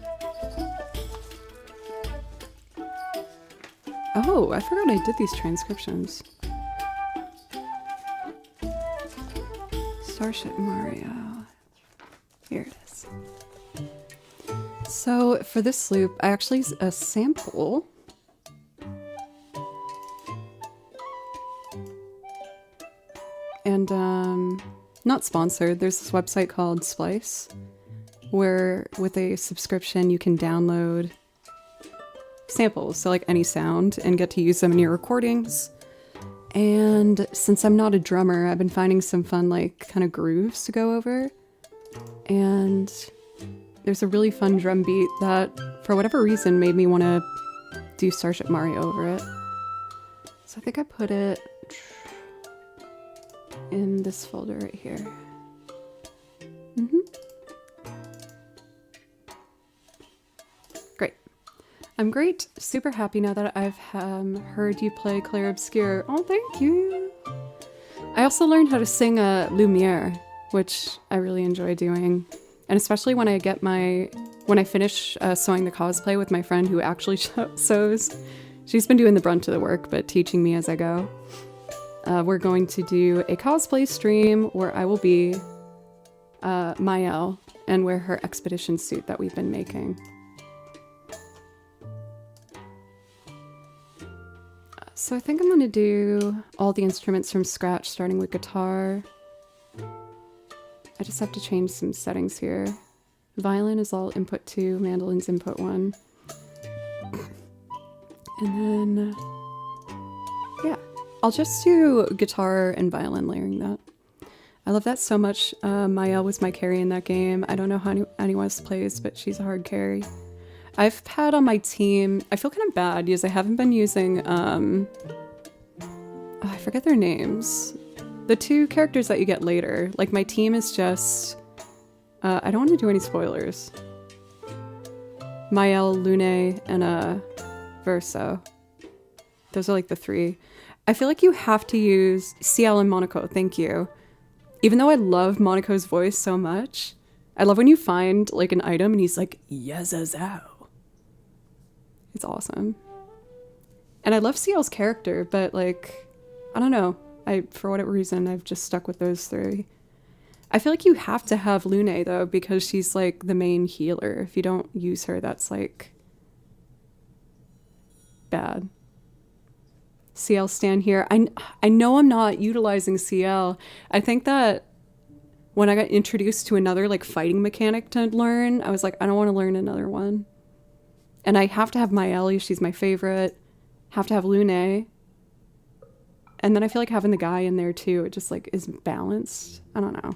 Oh, I forgot I did these transcriptions. Starship Mario. Here it is. So for this loop, I actually use a sample. And not sponsored, there's this website called Splice, where with a subscription you can download samples, so like any sound, and get to use them in your recordings. And since I'm not a drummer, I've been finding some fun like kind of grooves to go over. And there's a really fun drum beat that for whatever reason made me want to do Starship Mario over it. So I think I put it in this folder right here. Great. I'm great. Super happy now that I've heard you play Clair Obscur. Oh, thank you. I also learned how to sing Lumiere, which I really enjoy doing. And especially when I get when I finish sewing the cosplay with my friend who actually sews. She's been doing the brunt of the work, but teaching me as I go. We're going to do a cosplay stream where I will be Mael and wear her expedition suit that we've been making. So I think I'm going to do all the instruments from scratch, starting with guitar. I just have to change some settings here. Violin is all input 2, mandolin's input 1. And then, yeah, I'll just do guitar and violin layering that. I love that so much. Mael was my carry in that game. I don't know how anyone else plays, but she's a hard carry. I've had on my team, I feel kind of bad because I haven't been using, oh, I forget their names. The two characters that you get later. Like my team is just, I don't want to do any spoilers. Mael, Lune, and Verso. Those are like the three. I feel like you have to use CL and Monaco, thank you. Even though I love Monaco's voice so much, I love when you find like an item and he's like, yazazao. It's awesome. And I love CL's character, but like, I don't know. For whatever reason, I've just stuck with those three. I feel like you have to have Lune though, because she's like the main healer. If you don't use her, that's like bad. CL stand here. I know I'm not utilizing CL. I think that when I got introduced to another like fighting mechanic to learn, I was like, I don't want to learn another one. And I have to have Maeli, she's my favorite. Have to have Lune. And then I feel like having the guy in there too, it just like is balanced. I don't know.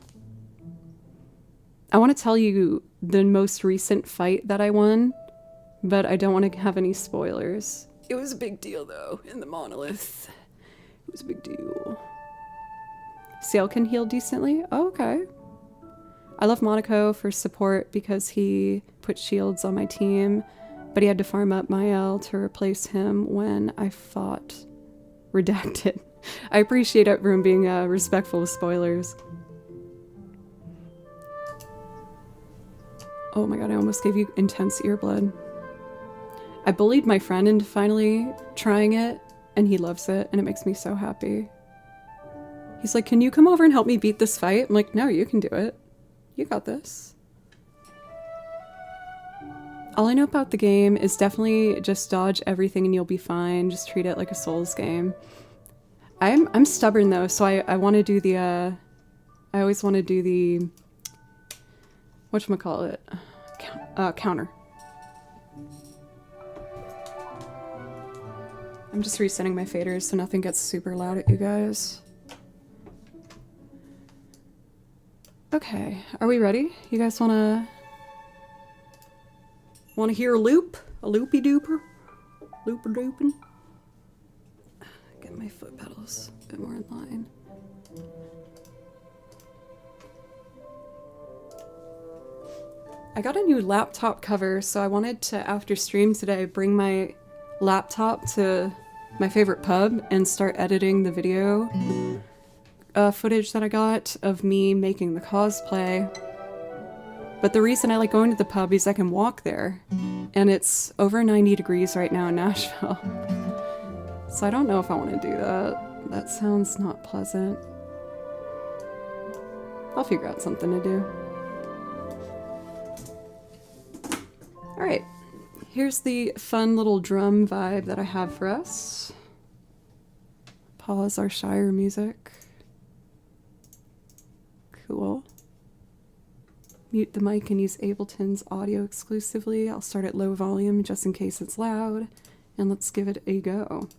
I want to tell you the most recent fight that I won, but I don't want to have any spoilers. It was a big deal though, in the monolith. It was a big deal. Sail can heal decently? Oh, okay. I love Monaco for support because he put shields on my team, but he had to farm up Mael to replace him when I fought Redacted. I appreciate everyone being respectful of spoilers. Oh my god, I almost gave you intense earblood. I bullied my friend into finally trying it, and he loves it, and it makes me so happy. He's like, can you come over and help me beat this fight? I'm like, no, you can do it. You got this. All I know about the game is definitely just dodge everything and you'll be fine. Just treat it like a Souls game. I'm stubborn though, so I want to do the, I always want to do the, whatchamacallit, counter. I'm just resetting my faders so nothing gets super loud at you guys. Okay, are we ready? You guys wanna hear a loop? A loopy dooper? Loopin'. Get my foot pedals a bit more in line. I got a new laptop cover, so I wanted to, after stream today, bring my laptop to my favorite pub and start editing the video footage that I got of me making the cosplay. But the reason I like going to the pub is I can walk there, and it's over 90 degrees right now in Nashville. So I don't know if I want to do that. That sounds not pleasant. I'll figure out something to do. Alright, here's the fun little drum vibe that I have for us. Pause our Shire music. Cool. Mute the mic and use Ableton's audio exclusively. I'll start at low volume just in case it's loud. And let's give it a go.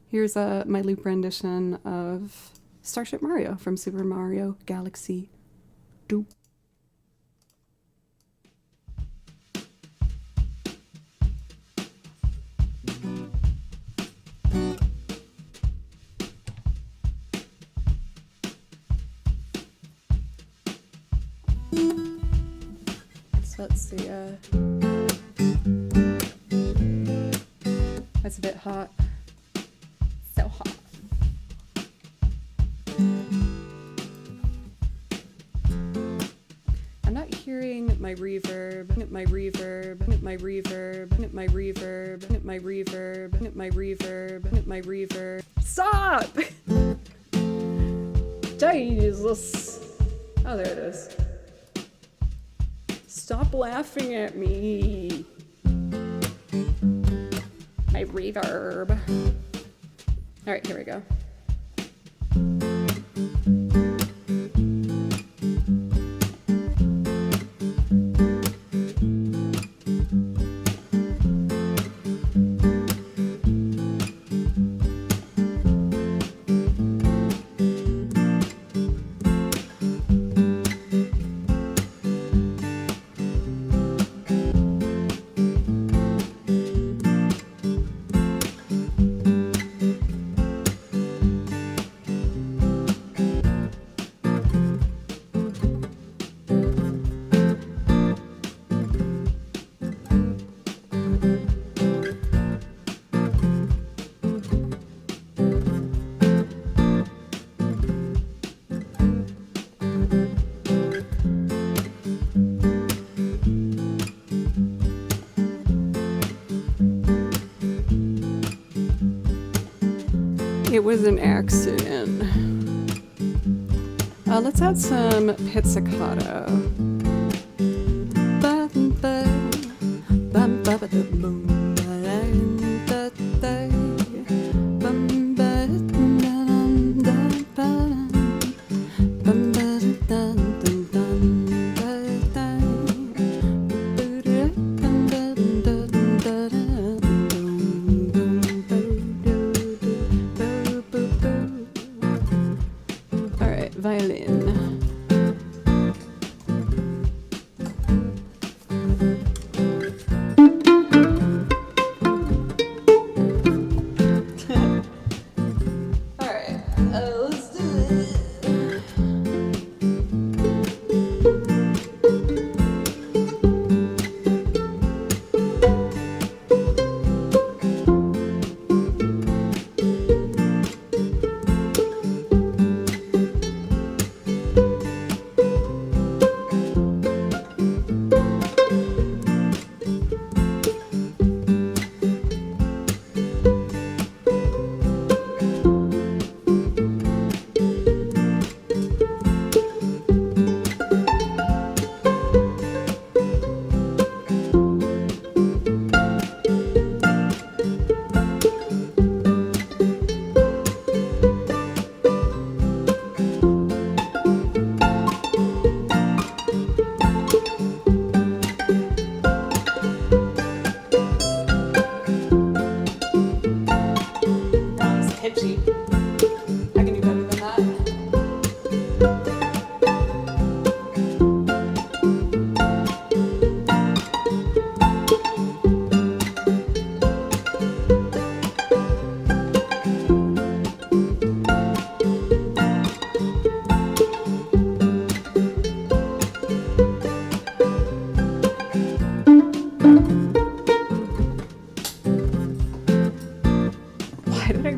Here's my loop rendition of Starship Mario from Super Mario Galaxy 2. So let's see, that's a bit hot. So hot. I'm not hearing my reverb, my reverb, my reverb, my reverb, my reverb, my reverb, my reverb. Stop! Jesus. Oh, there it is. Stop laughing at me. My reverb. All right, here we go. It was an accident. Let's add some pizzicato. Violin.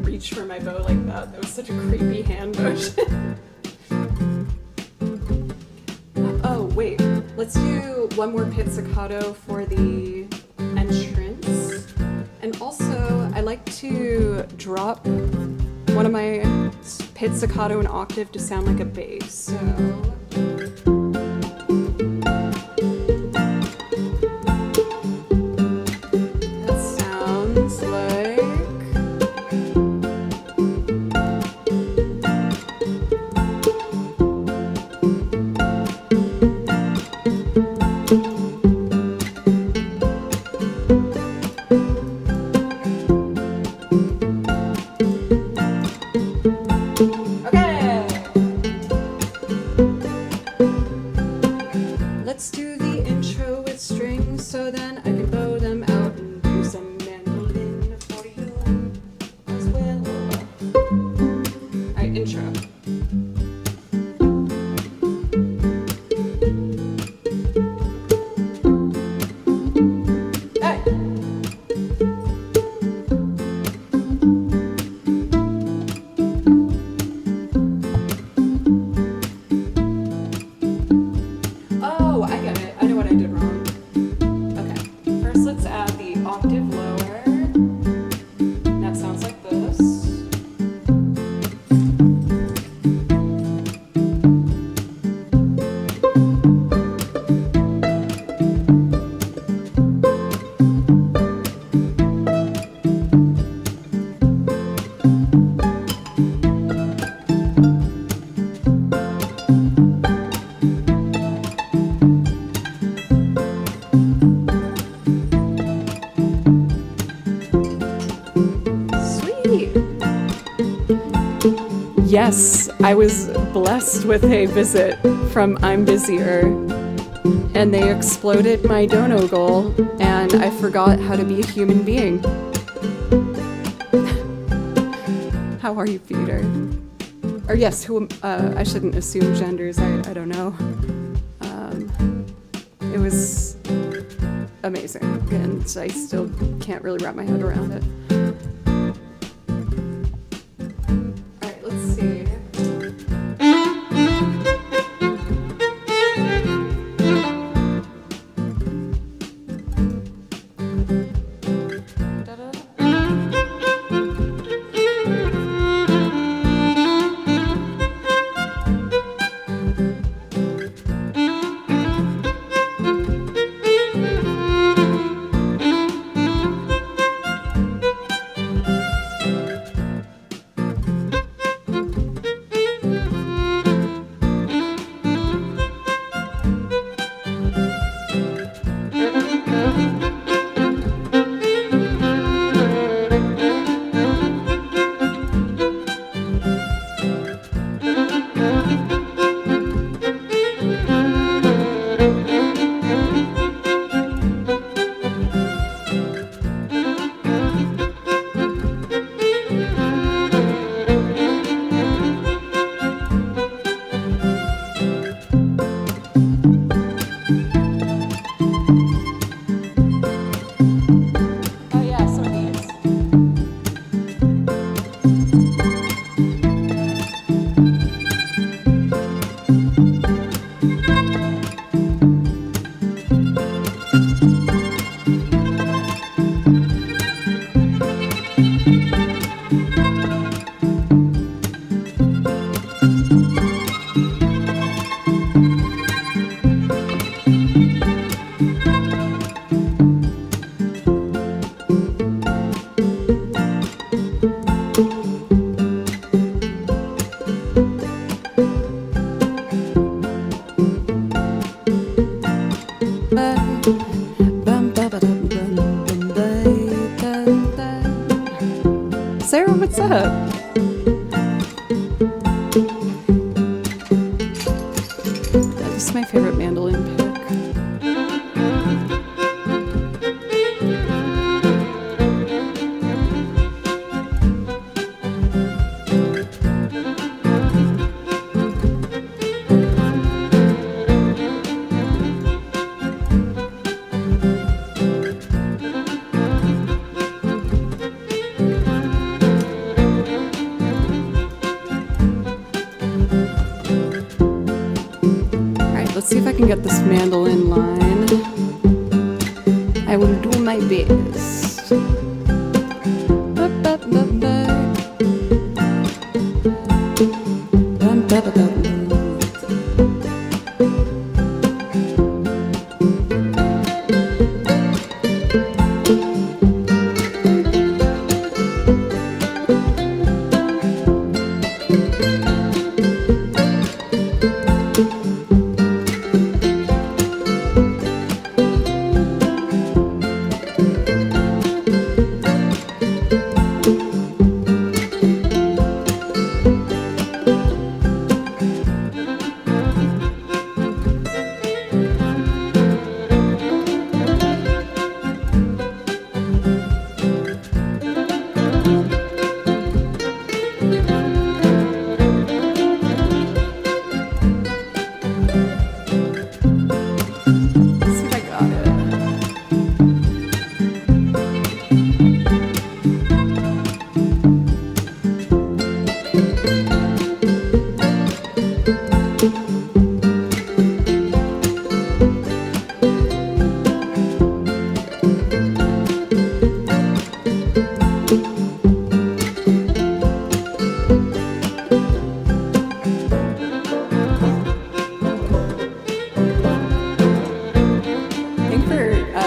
reach for my bow like that. That was such a creepy hand motion. Oh, wait. Let's do one more pizzicato for the entrance. And also, I like to drop one of my pizzicato an octave to sound like a bass. So... let's do the intro with strings, so then I can bow them out and do some mandolin for you as well. Alright, intro. Hey! Oh, I get it. I know what I did wrong. Okay. First, let's add the octave lower. That sounds like this. Yes, I was blessed with a visit from I'm Busier, and they exploded my dono goal, and I forgot how to be a human being. How are you, Peter? Or yes, who? I shouldn't assume genders. I don't know. It was amazing, and I still can't really wrap my head around it. Sarah, what's up? This is my favorite mandolin pick. get this mandolin line. I will do my best.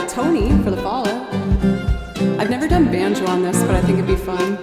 Tony for the follow. I've never done banjo on this, but I think it'd be fun.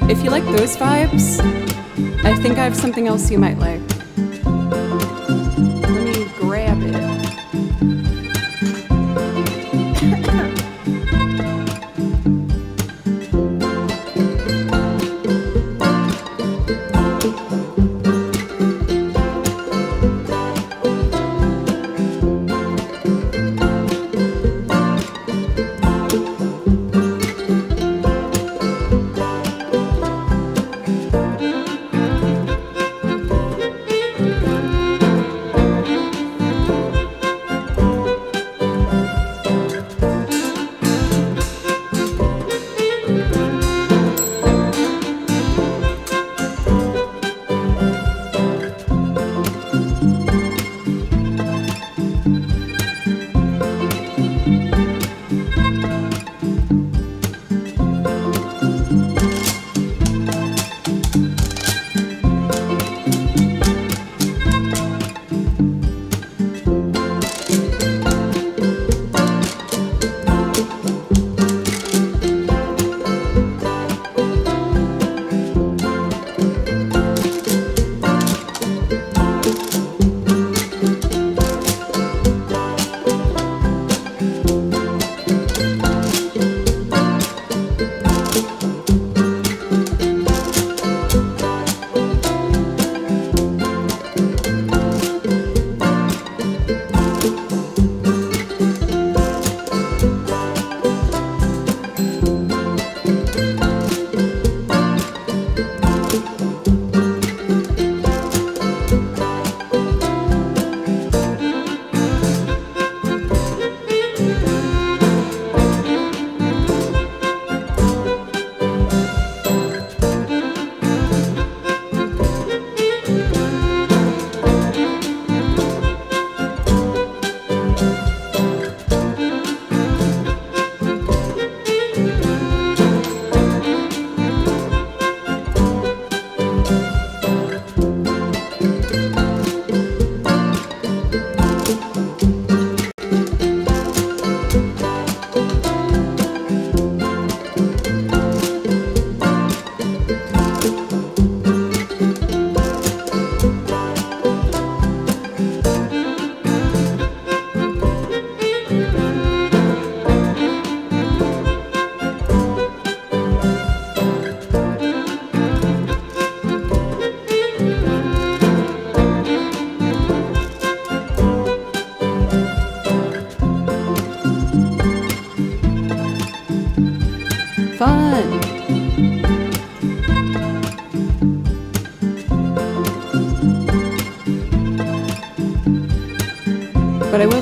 If you like those vibes, I think I have something else you might like. Let me grab it.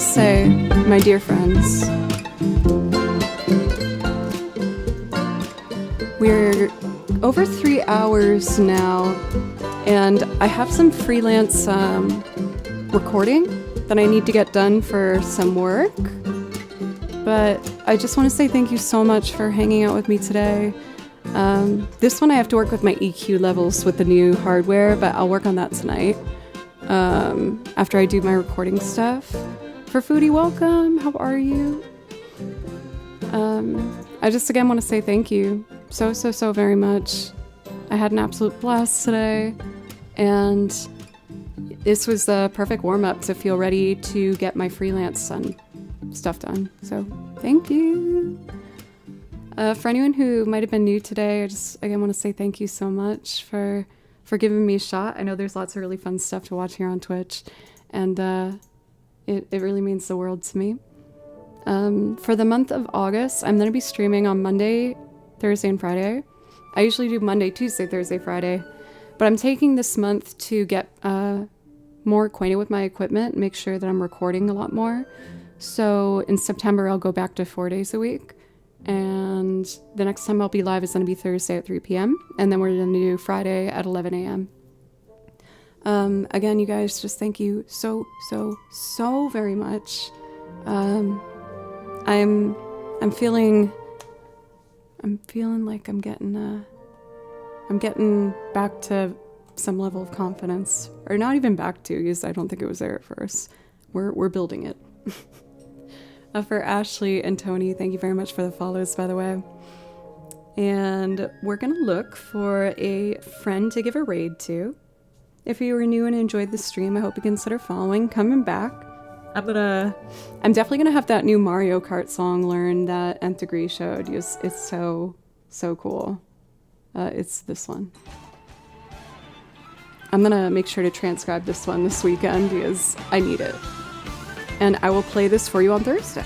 say, my dear friends, we're over 3 hours now, and I have some freelance recording that I need to get done for some work. But I just want to say thank you so much for hanging out with me today. This one I have to work with my EQ levels with the new hardware, but I'll work on that tonight after I do my recording stuff. For Foodie, welcome. How are you? I just again want to say thank you so very much. I had an absolute blast today, and this was the perfect warm-up to feel ready to get my freelance stuff done. So thank you. For anyone who might have been new today, I just again want to say thank you so much for giving me a shot. I know there's lots of really fun stuff to watch here on Twitch, and it really means the world to me. For the month of August, I'm going to be streaming on Monday, Thursday, and Friday. I usually do Monday, Tuesday, Thursday, Friday, but I'm taking this month to get more acquainted with my equipment, make sure that I'm recording a lot more. So in September, I'll go back to 4 days a week. And the next time I'll be live is going to be Thursday at 3 p.m. And then we're going to do Friday at 11 a.m. Again, you guys, just thank you so very much. I'm feeling like I'm getting back to some level of confidence, or not even back to, because I don't think it was there at first. We're building it. For Ashley and Tony, thank you very much for the follows, by the way. And we're gonna look for a friend to give a raid to. If you were new and enjoyed the stream, I hope you consider following, coming back. I'm definitely gonna have that new Mario Kart song learned that Nth Degree showed. It's so cool. It's this one. I'm gonna make sure to transcribe this one this weekend because I need it. And I will play this for you on Thursday.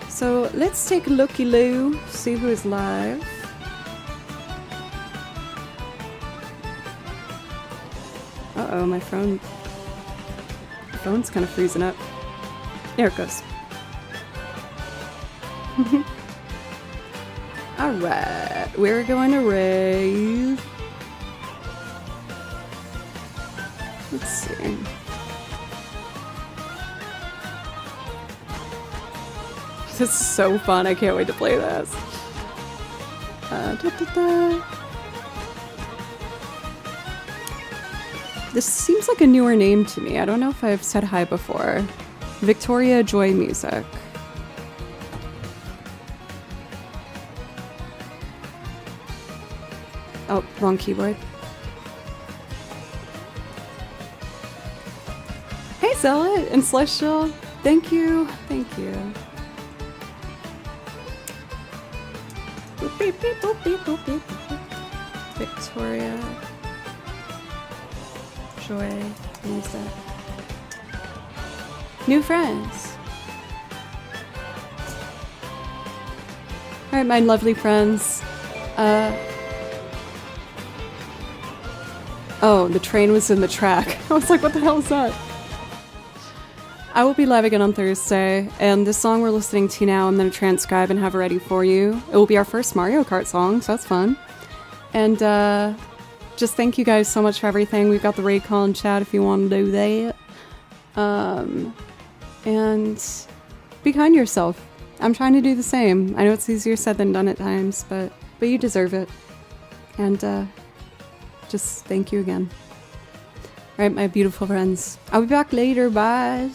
So let's take a looky-loo, see who is live. Uh-oh, my phone's kind of freezing up. There it goes. Alright, we're going to raid. Let's see. This is so fun. I can't wait to play this. This seems like a newer name to me. I don't know if I've said hi before. Victoria Joy Music. Oh, wrong keyboard. Hey, Zealot and Celestial. Thank you. Thank you. Beep, beep, boop, beep, boop, beep, boop. Victoria Joy Music. New friends. Alright, my lovely friends. Oh, the train was in the track. I was like, what the hell is that? I will be live again on Thursday, and the song we're listening to now I'm going to transcribe and have ready for you. It will be our first Mario Kart song, so that's fun. And just thank you guys so much for everything. We've got the raid call and chat if you want to do that. And be kind to yourself. I'm trying to do the same. I know it's easier said than done at times, but you deserve it. And just thank you again. Alright, my beautiful friends. I'll be back later, bye.